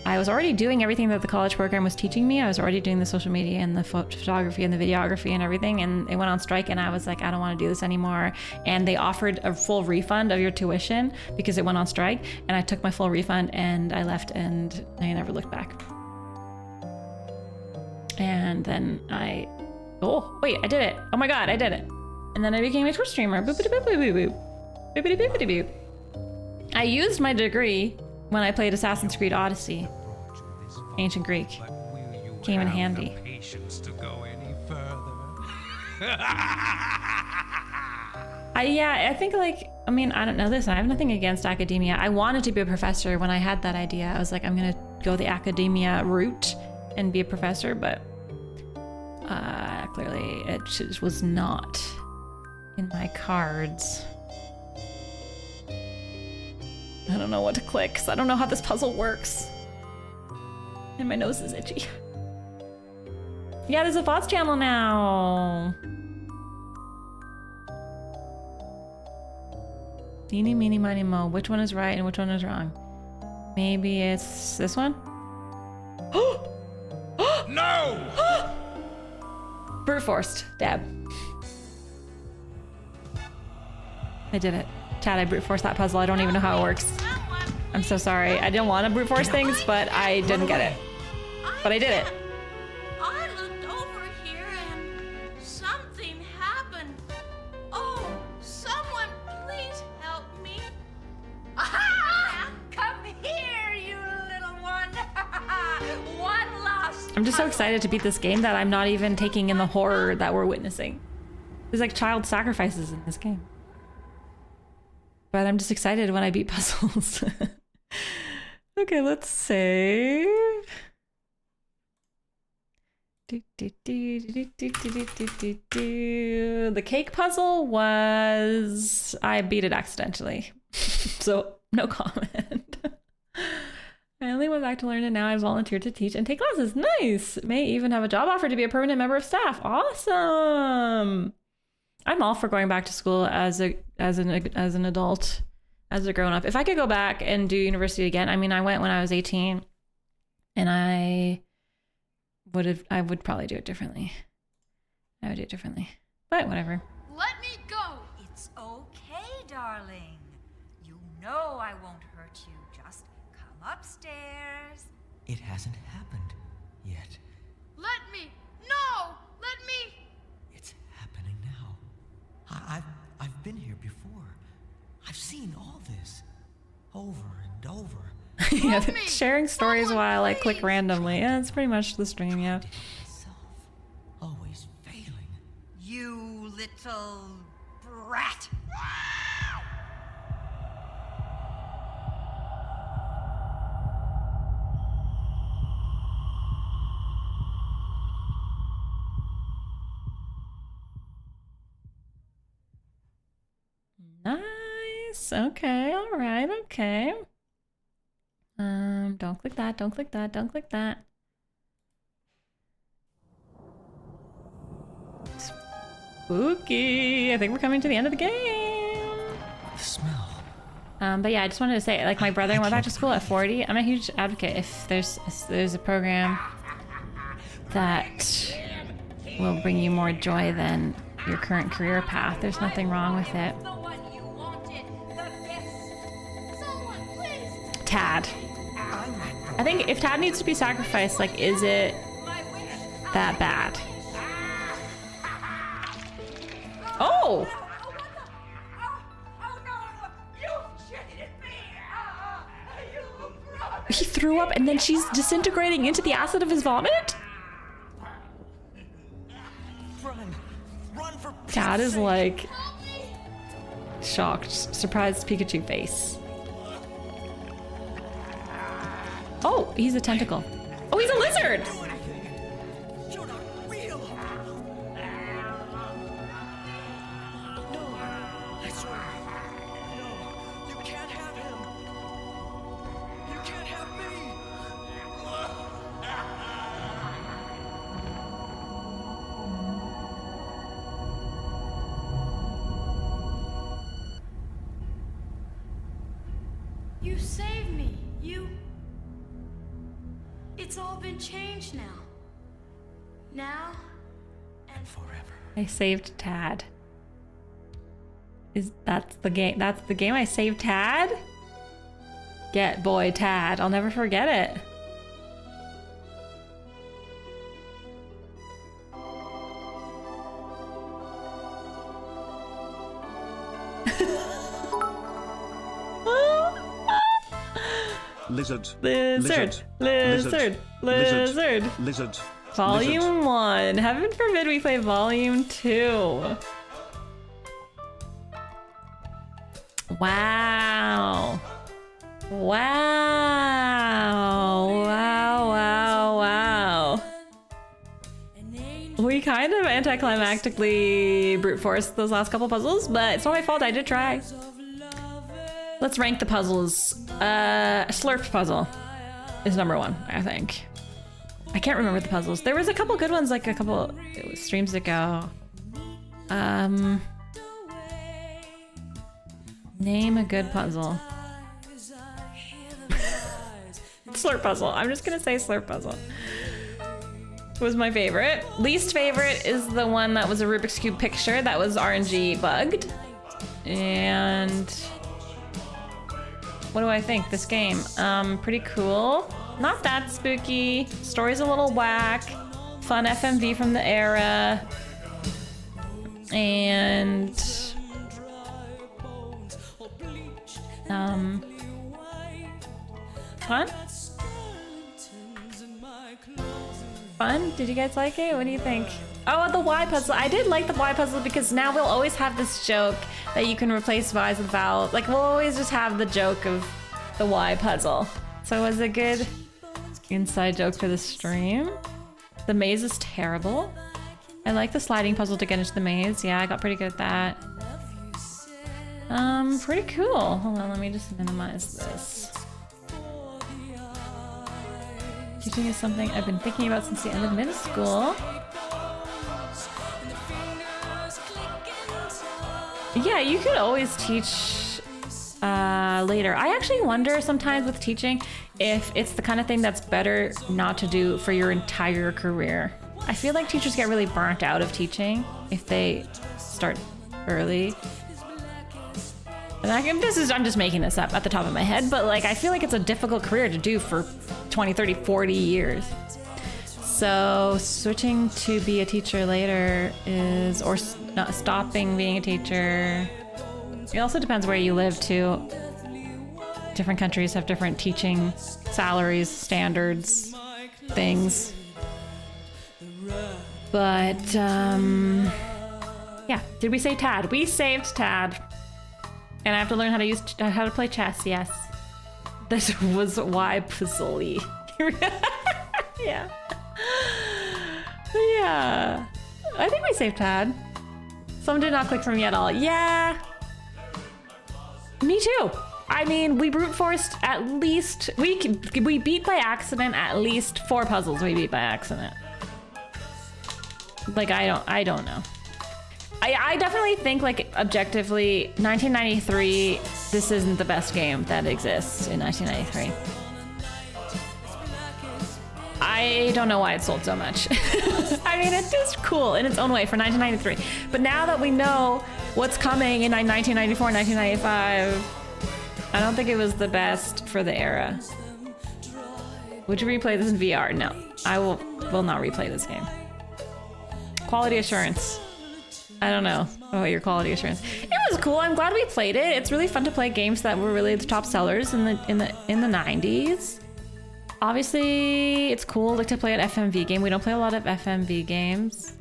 I was already doing everything that the college program was teaching me. I was already doing the social media and the photography and the videography and everything. And it went on strike and I was like, I don't want to do this anymore. And they offered a full refund of your tuition because it went on strike. And I took my full refund and I left and I never looked back. And then oh wait, I did it. Oh my God, I did it. And then I became a Twitch streamer. Boopity boop boop boop boop. Boopity boopity boop. I used my degree when I played Assassin's Creed Odyssey. Ancient Greek. Came in handy. Patience to go any further. I think like, I mean, I don't know this. I have nothing against academia. I wanted to be a professor when I had that idea. I was like, I'm gonna go the academia route and be a professor, but clearly it just was not in my cards. I don't know what to click because I don't know how this puzzle works. And my nose is itchy. Yeah, there's a bots channel now. Eeny, meeny, miny, mo. Which one is right and which one is wrong? Maybe it's this one? No! Brute forced. Dab. I did it. Chad, I brute forced that puzzle. I don't even know how it works. I'm so sorry. I didn't want to brute force things, but I didn't get it. But I did it. I looked over here and something happened. Oh, someone please help me. Aha! Come here, you little one. One last. I'm just so excited to beat this game that I'm not even taking in the horror that we're witnessing. There's like child sacrifices in this game. But I'm just excited when I beat puzzles. Okay, let's save. The cake puzzle was... I beat it accidentally. So, no comment. I only went back to learn and now I volunteered to teach and take classes. Nice! May even have a job offer to be a permanent member of staff. Awesome! I'm all for going back to school as an adult, as a grown up. If I could go back and do university again, I mean, I went when I was 18, and I would probably do it differently. I would do it differently, but whatever. Let me go. It's okay, darling. You know I won't hurt you. Just come upstairs. It hasn't happened yet. Let me. No! Let me. It's happening now. I've been here before. I've seen all this over and over. Yeah, Help me. sharing stories Someone, while I click please. randomly. Yeah, it's pretty much the stream, yeah. Did it myself. Always failing. You little brat. Nice. Okay. All right. Okay. Don't click that. Don't click that. Don't click that. Spooky. I think we're coming to the end of the game. The smell. But yeah, I just wanted to say, like, my brother went back to school at 40. I'm a huge advocate. If there's a program that will bring you more joy than your current career path, there's nothing wrong with it. The one you wanted. The best. Someone, please. Tad. I think if Tad needs to be sacrificed, like, is it that bad? Oh! He threw up and then she's disintegrating into the acid of his vomit? Run for Tad is like shocked, surprised Pikachu face. Oh, he's a tentacle. Oh, he's a lizard! You're not real. No, I swear. No, you can't have him. You can't have me. You saved me. It's all been changed now. Now and Forever. I saved Tad. That's the game? That's the game I saved Tad? Get boy Tad. I'll never forget it. Lizard. Lizard. Lizard. Lizard. Lizard. Volume 1. Heaven forbid we play Volume 2. Wow. Wow. Wow, wow, wow. We kind of anticlimactically brute forced those last couple puzzles, but it's not my fault. I did try. Let's rank the puzzles. Slurp puzzle is number 1, I think. I can't remember the puzzles. There was a couple good ones like a couple streams ago. Name a good puzzle. Slurp puzzle. I'm just gonna say slurp puzzle. Was my favorite. Least favorite is the one that was a Rubik's Cube picture that was RNG bugged. And what do I think? This game, pretty cool. Not that spooky. Story's a little whack. Fun FMV from the era. And fun? Fun? Did you guys like it? What do you think? Oh, the Y puzzle. I did like the Y puzzle because now we'll always have this joke that you can replace Y's with vowels. Like, we'll always just have the joke of the Y puzzle. So it was a good inside joke for the stream. The maze is terrible. I like the sliding puzzle to get into the maze. Yeah, I got pretty good at that. Pretty cool. Hold on, let me just minimize this. Teaching is something I've been thinking about since the end of middle school. Yeah, you could always teach later. I actually wonder sometimes with teaching if it's the kind of thing that's better not to do for your entire career. I feel like teachers get really burnt out of teaching if they start early. And I'm just making this up at the top of my head, but like I feel like it's a difficult career to do for 20, 30, 40 years. So switching to be a teacher later is, or not stopping being a teacher. It also depends where you live too. Different countries have different teaching salaries, standards, things. But yeah, did we save Tad? We saved Tad. And I have to learn how to play chess, yes. This was why puzzle-y. Yeah. Yeah. I think we saved Tad. Some did not click for me at all. Yeah. Me too. I mean, we brute forced at least, we beat by accident at least 4 puzzles we beat by accident. Like, I don't know. I definitely think, like, objectively, 1993, this isn't the best game that exists in 1993. I don't know why it sold so much. I mean, it's just cool in its own way for 1993. But now that we know what's coming in 1994, 1995, I don't think it was the best for the era. Would you replay this in VR? No, I will not replay this game. Quality assurance. I don't know about your quality assurance. It was cool. I'm glad we played it. It's really fun to play games that were really the top sellers in the 90s. Obviously, it's cool like to play an FMV game. We don't play a lot of FMV games.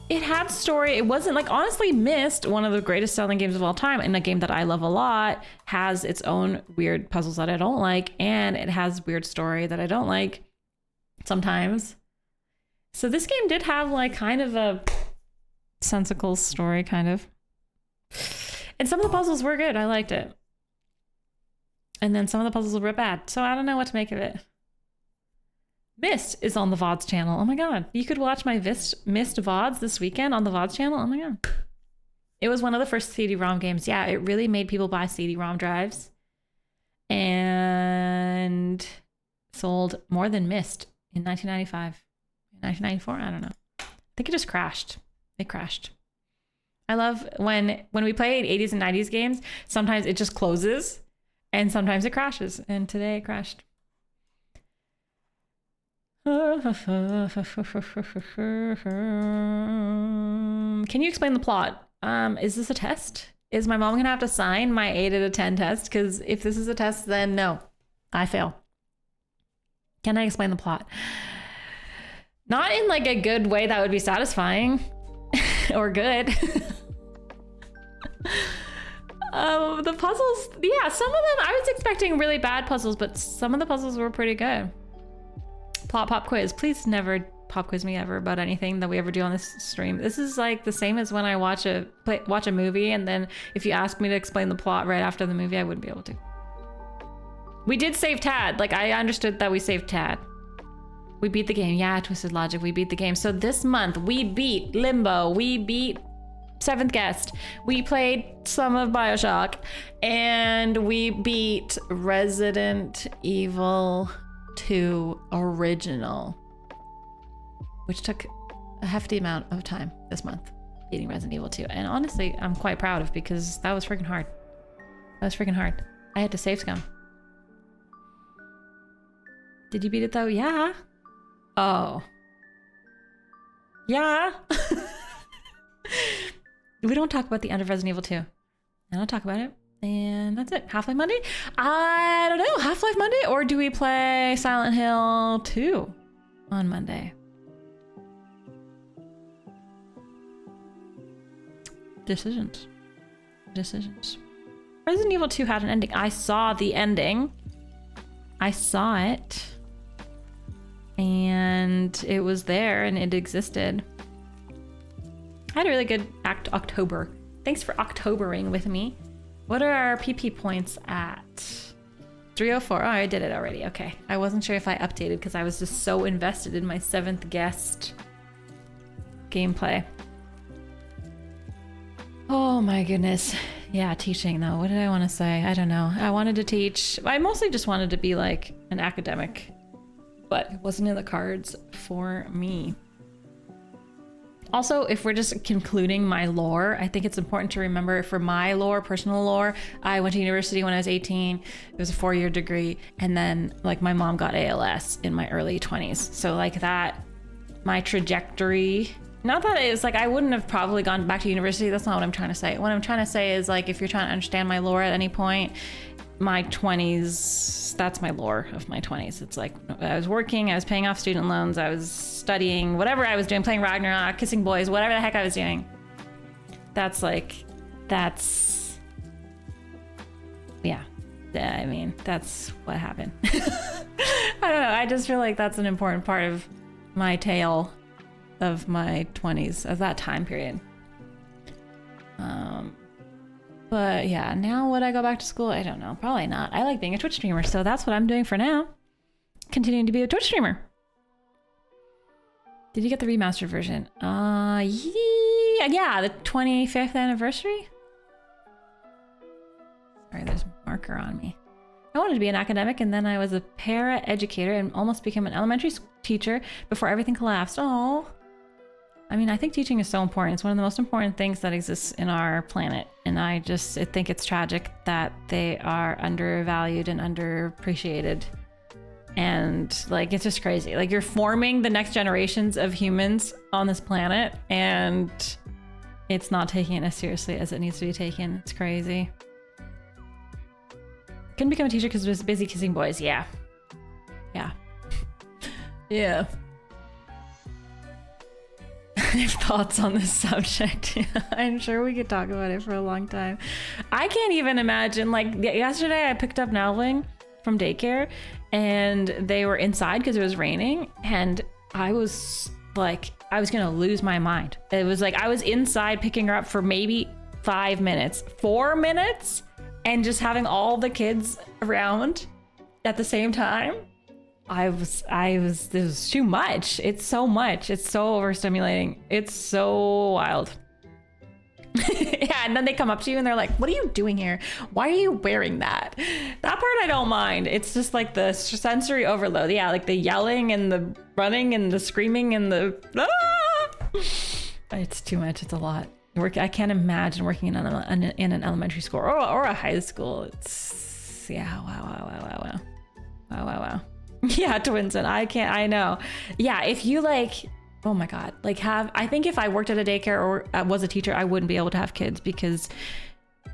It had story. It wasn't like, honestly, Myst, one of the greatest selling games of all time, and a game that I love a lot, has its own weird puzzles that I don't like, and it has weird story that I don't like sometimes. So this game did have like kind of a sensical story, kind of. And some of the puzzles were good. I liked it. And then some of the puzzles were bad. So I don't know what to make of it. Myst is on the VODs channel. Oh my god. You could watch my Myst VODs this weekend on the VODs channel. Oh my god. It was one of the first CD-ROM games. Yeah, it really made people buy CD-ROM drives. And sold more than Myst in 1995. 1994? I don't know. I think it just crashed. It crashed. I love when we play 80s and 90s games, sometimes it just closes and sometimes it crashes. And today it crashed. Can you explain the plot? Is this a test? Is my mom gonna have to sign my 8 out of 10 test? Because if this is a test, then no, I fail. Can I explain the plot? Not in like a good way that would be satisfying or good. The puzzles, yeah, some of them, I was expecting really bad puzzles, but some of the puzzles were pretty good. Plot pop quiz. Please never pop quiz me ever about anything that we ever do on this stream. This is like the same as when I watch a movie, and then if you ask me to explain the plot right after the movie, I wouldn't be able to. We did save Tad. Like, I understood that we saved Tad. We beat the game. Yeah, Twisted Logic, we beat the game. So this month we beat Limbo, we beat 7th guest. We played some of BioShock and we beat Resident Evil 2 Original, which took a hefty amount of time this month, beating Resident Evil 2. And honestly, I'm quite proud of, because that was freaking hard. That was freaking hard. I had to save scum. Did you beat it though? Yeah. Oh. Yeah. We don't talk about the end of Resident Evil 2. I don't talk about it. And that's it. Half-Life Monday? I don't know. Half-Life Monday? Or do we play Silent Hill 2 on Monday? Decisions. Resident Evil 2 had an ending. I saw the ending. I saw it. And it was there and it existed. I had a really good October. Thanks for Octobering with me. What are our PP points at? 304. Oh, I did it already. Okay. I wasn't sure if I updated because I was just so invested in my 7th guest gameplay. Oh my goodness. Yeah, teaching though. What did I want to say? I don't know. I wanted to teach. I mostly just wanted to be like an academic, but it wasn't in the cards for me. Also, if we're just concluding my lore, I think it's important to remember for my lore, personal lore, I went to university when I was 18. It was a 4-year degree. And then like my mom got ALS in my early 20s. So like that, my trajectory, not that it's like I wouldn't have probably gone back to university. That's not what I'm trying to say. What I'm trying to say is like, if you're trying to understand my lore at any point, my 20s, that's my lore of my 20s. It's like I was working, I was paying off student loans, I was studying, whatever I was doing, playing Ragnarok, kissing boys, whatever the heck I was doing. That's yeah. I mean, that's what happened. I don't know. I just feel like that's an important part of my tale of my 20s, of that time period. But yeah, now would I go back to school? I don't know. Probably not. I like being a Twitch streamer, so that's what I'm doing for now. Continuing to be a Twitch streamer. Did you get the remastered version? Yeah, the 25th anniversary. Sorry, there's a marker on me. I wanted to be an academic, and then I was a para-educator and almost became an elementary teacher before everything collapsed. Oh. I mean, I think teaching is so important. It's one of the most important things that exists in our planet. And I think it's tragic that they are undervalued and underappreciated. And like, it's just crazy. Like, you're forming the next generations of humans on this planet, and it's not taking it as seriously as it needs to be taken. It's crazy. Couldn't become a teacher because I was busy kissing boys. Yeah. Yeah. Yeah. I have thoughts on this subject. I'm sure we could talk about it for a long time. I can't even imagine, like yesterday I picked up Nalving from daycare and they were inside because it was raining, and I was like, I was gonna lose my mind. It was like I was inside picking her up for maybe 4 minutes, and just having all the kids around at the same time. This was too much. It's so much. It's so overstimulating. It's so wild. Yeah, and then they come up to you and they're like, what are you doing here? Why are you wearing that? That part I don't mind. It's just like the sensory overload. Yeah, like the yelling and the running and the screaming and the... Ah! It's too much. It's a lot. I can't imagine working in an elementary school or a high school. It's... Yeah, wow. Yeah, Twinson, I know. Yeah, if you like, oh my God, like I think if I worked at a daycare or was a teacher, I wouldn't be able to have kids because,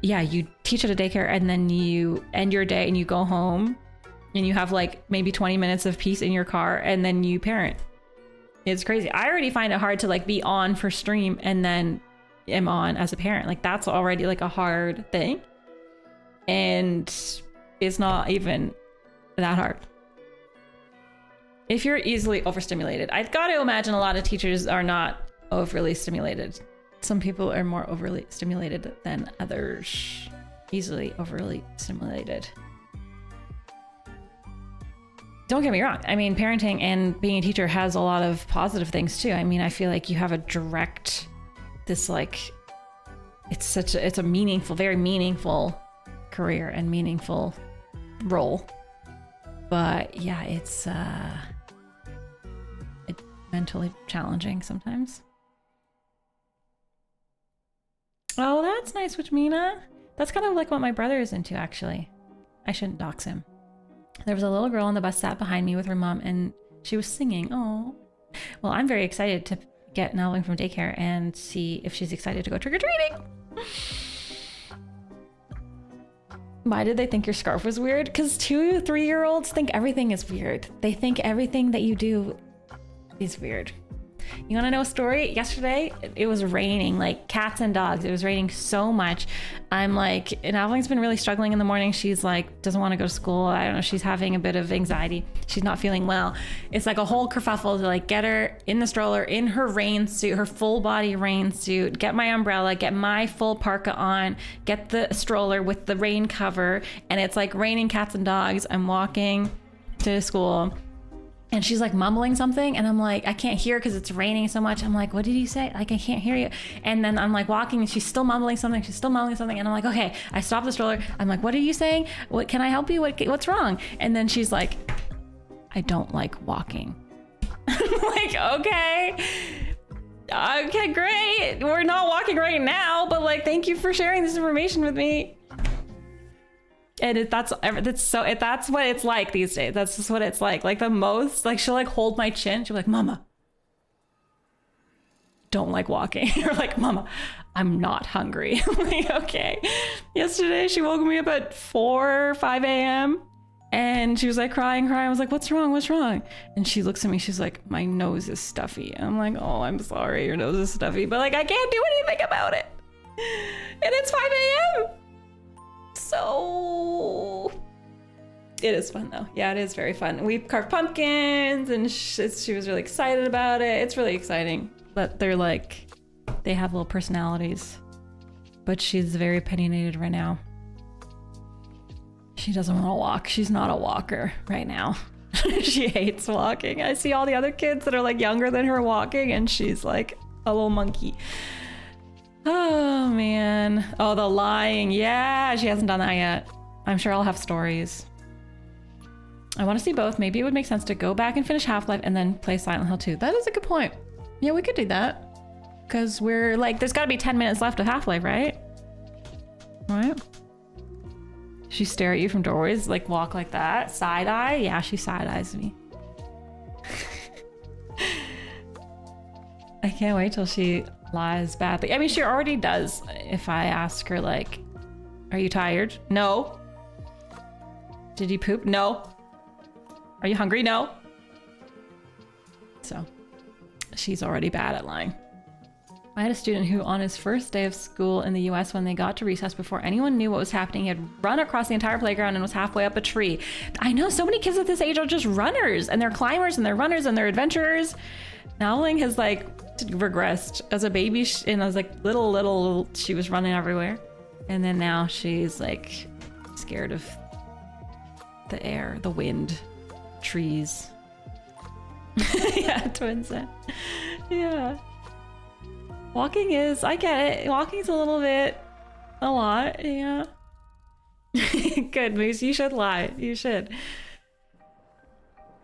yeah, you teach at a daycare and then you end your day and you go home and you have like maybe 20 minutes of peace in your car and then you parent. It's crazy. I already find it hard to like be on for stream and then am on as a parent. Like that's already like a hard thing. And it's not even that hard. If you're easily overstimulated, I've got to imagine a lot of teachers are not overly stimulated. Some people are more overly stimulated than others. Easily overly stimulated. Don't get me wrong. I mean, parenting and being a teacher has a lot of positive things too. I mean, I feel like you have a direct, this like it's a meaningful, very meaningful career and meaningful role. But yeah, it's mentally challenging sometimes. Oh, that's nice, Witchmina. That's kind of like what my brother is into, actually. I shouldn't dox him. There was a little girl on the bus sat behind me with her mom, and she was singing. Oh, well, I'm very excited to get Nalving from daycare and see if she's excited to go trick-or-treating. Why did they think your scarf was weird? Because 2 3-year-olds think everything is weird. They think everything that you do is weird. You want to know a story? Yesterday, it was raining, like cats and dogs. It was raining so much. I'm like, and Aveling's been really struggling in the morning. She's like, doesn't want to go to school. I don't know. She's having a bit of anxiety. She's not feeling well. It's like a whole kerfuffle to like get her in the stroller, in her rain suit, her full body rain suit, get my umbrella, get my full parka on, get the stroller with the rain cover. And it's like raining cats and dogs. I'm walking to school. And she's like mumbling something, and I'm like, I can't hear because it's raining so much. I'm like, what did you say? Like, I can't hear you. And then I'm like walking, and she's still mumbling something. And I'm like, okay. I stop the stroller. I'm like, what are you saying? What can I help you? What's wrong? And then she's like, I don't like walking. I'm like, okay, great. We're not walking right now, but like, thank you for sharing this information with me. And that's what it's like these days. That's just what it's like. Like the most, like she'll like hold my chin. She'll be like, Mama, don't like walking. Or like, Mama, I'm not hungry. I'm like, okay. Yesterday she woke me up at 4 or 5 a.m. and she was like crying. I was like, what's wrong? And she looks at me. She's like, my nose is stuffy. I'm like, oh, I'm sorry. Your nose is stuffy. But like, I can't do anything about it. And it's 5 a.m. So it is fun though. Yeah, it is very fun. We carved pumpkins and she was really excited about it. It's really exciting. But they're like, they have little personalities. But she's very opinionated right now. She doesn't want to walk. She's not a walker right now. She hates walking. I see all the other kids that are like younger than her walking, and she's like a little monkey. Oh man. Oh, the lying. Yeah, she hasn't done that yet. I'm sure I'll have stories. I want to see both. Maybe it would make sense to go back and finish Half-Life and then play Silent Hill 2. That is a good point. Yeah, we could do that. Because we're like, there's got to be 10 minutes left of Half-Life, right? Right? She stare at you from doorways, like walk like that. Side eye? Yeah, she side eyes me. I can't wait till she lies badly. I mean, she already does. If I ask her like, are you tired? No. Did you poop? No. Are you hungry? No. So she's already bad at lying. I had a student who on his first day of school in the US, when they got to recess, before anyone knew what was happening, he had run across the entire playground and was halfway up a tree. I know so many kids at this age are just runners, and they're climbers and they're runners and they're adventurers. Nowling has like regressed. As a baby and as like little, she was running everywhere. And then now she's like scared of the air, the wind, trees. Yeah, twin set. Yeah. Walking is, I get it. Walking's a little bit, a lot, yeah. Good, Moose, you should lie. You should.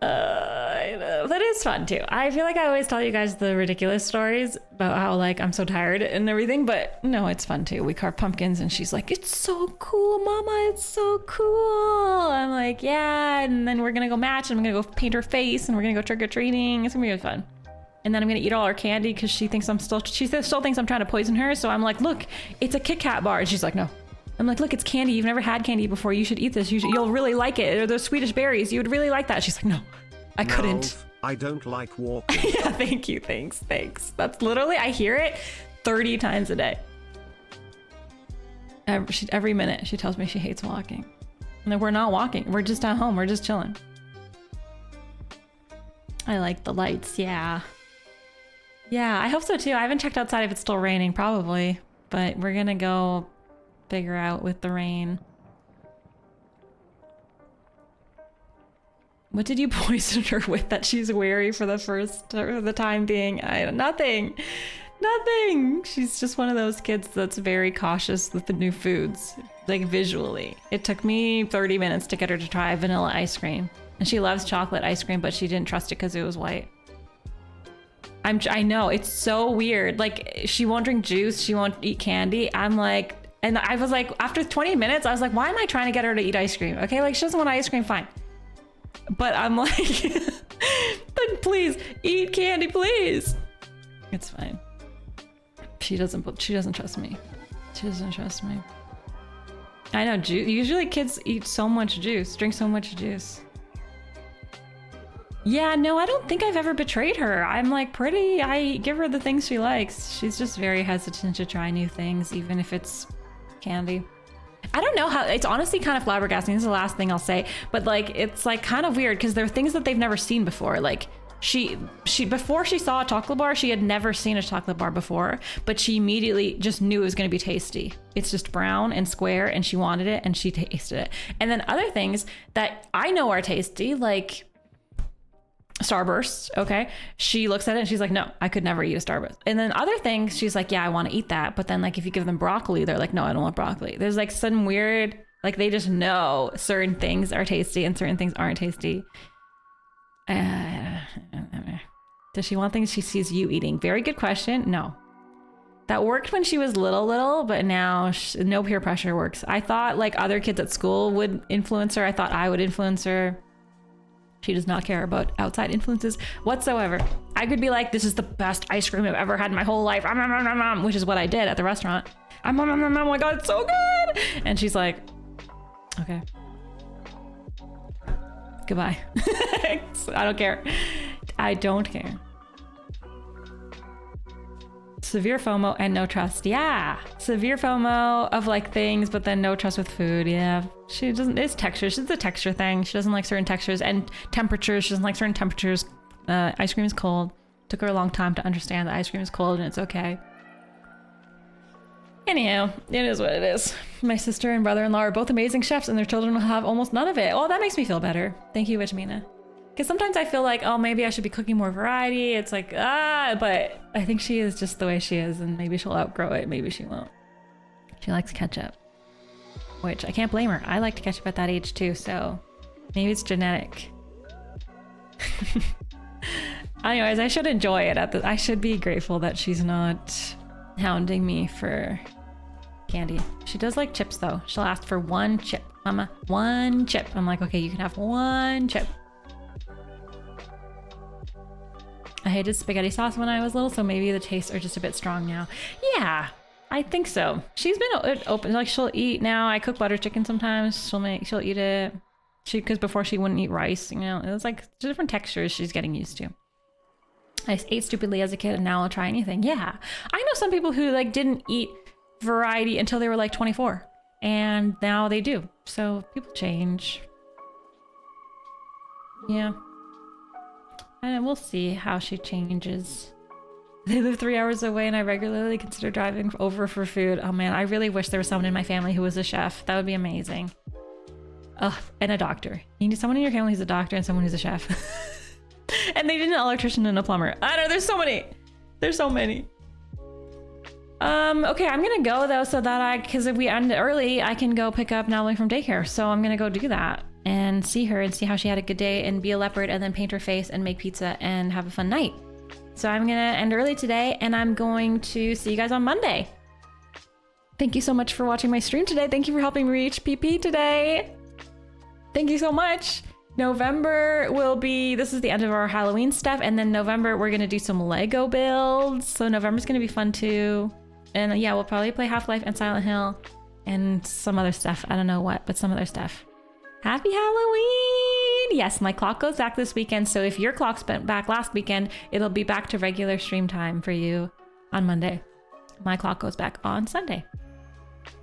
I know. That is fun too. I feel like I always tell you guys the ridiculous stories about how like I'm so tired and everything, but no, it's fun too. We carve pumpkins and she's like, it's so cool, Mama, it's so cool. I'm like, yeah, and then we're gonna go match and I'm gonna go paint her face and we're gonna go trick-or-treating. It's gonna be really fun. And then I'm gonna eat all her candy because she thinks she still thinks I'm trying to poison her. So I'm like, look, it's a Kit Kat bar. And she's like, no. I'm like, look, it's candy. You've never had candy before. You should eat this. You'll really like it. Or those Swedish berries. You would really like that. She's like, no, I couldn't. I don't like walking. Yeah, thank you. Thanks. That's literally, I hear it 30 times a day. Every minute she tells me she hates walking. And then we're not walking. We're just at home. We're just chilling. I like the lights. Yeah. Yeah, I hope so too. I haven't checked outside if it's still raining, probably, but we're gonna go figure out with the rain. What did you poison her with that she's wary for the time being? Nothing. Nothing. She's just one of those kids that's very cautious with the new foods, like visually. It took me 30 minutes to get her to try vanilla ice cream. And she loves chocolate ice cream, but she didn't trust it because it was white. I know, it's so weird. Like, she won't drink juice, she won't eat candy. I'm like, and I was like, after 20 minutes, I was like, why am I trying to get her to eat ice cream? Okay, like, she doesn't want ice cream, fine. But I'm like, but please, eat candy, please. It's fine. She doesn't trust me. She doesn't trust me. I know, usually kids eat so much juice, drink so much juice. Yeah, no, I don't think I've ever betrayed her. I'm like I give her the things she likes. She's just very hesitant to try new things, even if it's candy. I don't know how, it's honestly kind of flabbergasting. This is the last thing I'll say, but like, it's like kind of weird because there are things that they've never seen before. Like she before she saw a chocolate bar, she had never seen a chocolate bar before, but she immediately just knew it was going to be tasty. It's just brown and square and she wanted it and she tasted it. And then other things that I know are tasty, like Starburst, okay? She looks at it and she's like, no, I could never eat a Starburst. And then other things, she's like, yeah, I want to eat that. But then like if you give them broccoli, they're like, no, I don't want broccoli. There's like some weird, like they just know certain things are tasty and certain things aren't tasty. Does she want things she sees you eating? Very good question. No. That worked when she was little, but now no peer pressure works. I thought like other kids at school would influence her. I thought I would influence her. She does not care about outside influences whatsoever. I could be like, this is the best ice cream I've ever had in my whole life, which is what I did at the restaurant. Oh my God, it's so good. And she's like, okay. Goodbye. I don't care. I don't care. Severe FOMO and no trust. Yeah. Severe FOMO of like things, but then no trust with food. Yeah. She doesn't, it's texture. She's a texture thing. She doesn't like certain textures and temperatures. She doesn't like certain temperatures. Ice cream is cold. Took her a long time to understand that ice cream is cold and it's okay. Anyhow, it is what it is. My sister and brother-in-law are both amazing chefs and their children will have almost none of it. Oh, that makes me feel better. Thank you, Witchmina. Because sometimes I feel like, oh, maybe I should be cooking more variety. It's like, but I think she is just the way she is and maybe she'll outgrow it. Maybe she won't. She likes ketchup, which I can't blame her. I liked ketchup at that age too, so maybe it's genetic. Anyways, I should enjoy it. I should be grateful that she's not hounding me for candy. She does like chips though. She'll ask for one chip. Mama, one chip. I'm like, okay, you can have one chip. I hated spaghetti sauce when I was little, so maybe the tastes are just a bit strong now. Yeah, I think so. She's been open, like she'll eat now. I cook butter chicken sometimes. She'll eat it. Because before she wouldn't eat rice, you know, it was like different textures she's getting used to. I ate stupidly as a kid and now I'll try anything. Yeah, I know some people who like didn't eat variety until they were like 24 and now they do. So people change. Yeah. And we'll see how she changes. They live 3 hours away and I regularly consider driving over for food. Oh man, I really wish there was someone in my family who was a chef. That would be amazing. Ugh, and a doctor. You need someone in your family who's a doctor and someone who's a chef. And they need an electrician and a plumber. I don't know, there's so many. There's so many. Okay, I'm gonna go though so that because if we end early, I can go pick up Natalie from daycare. So I'm gonna go do that and see her and see how she had a good day and be a leopard and then paint her face and make pizza and have a fun night. So I'm gonna end early today and I'm going to see you guys on Monday. Thank you so much for watching my stream today. Thank you for helping me reach PP today. Thank you so much. November will be, this is the end of our Halloween stuff. And then November, we're gonna do some Lego builds. So November's gonna be fun too. And yeah, we'll probably play Half-Life and Silent Hill and some other stuff. I don't know what, but some other stuff. Happy Halloween! Yes, my clock goes back this weekend. So if your clock's been back last weekend, it'll be back to regular stream time for you on Monday. My clock goes back on Sunday.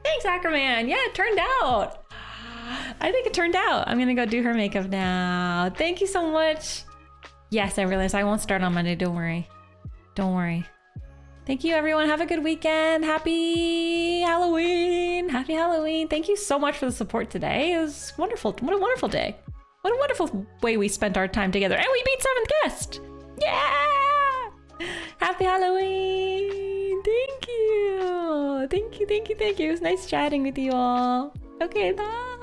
Thanks, Ackerman. Yeah, it turned out. I think it turned out. I'm gonna go do her makeup now. Thank you so much. Yes, I realized I won't start on Monday. Don't worry. Don't worry. Thank you, everyone. Have a good weekend. Happy Halloween. Happy Halloween. Thank you so much for the support today. It was wonderful. What a wonderful day. What a wonderful way we spent our time together. And we beat 7th guest. Yeah! Happy Halloween. Thank you. It was nice chatting with you all. Okay, bye.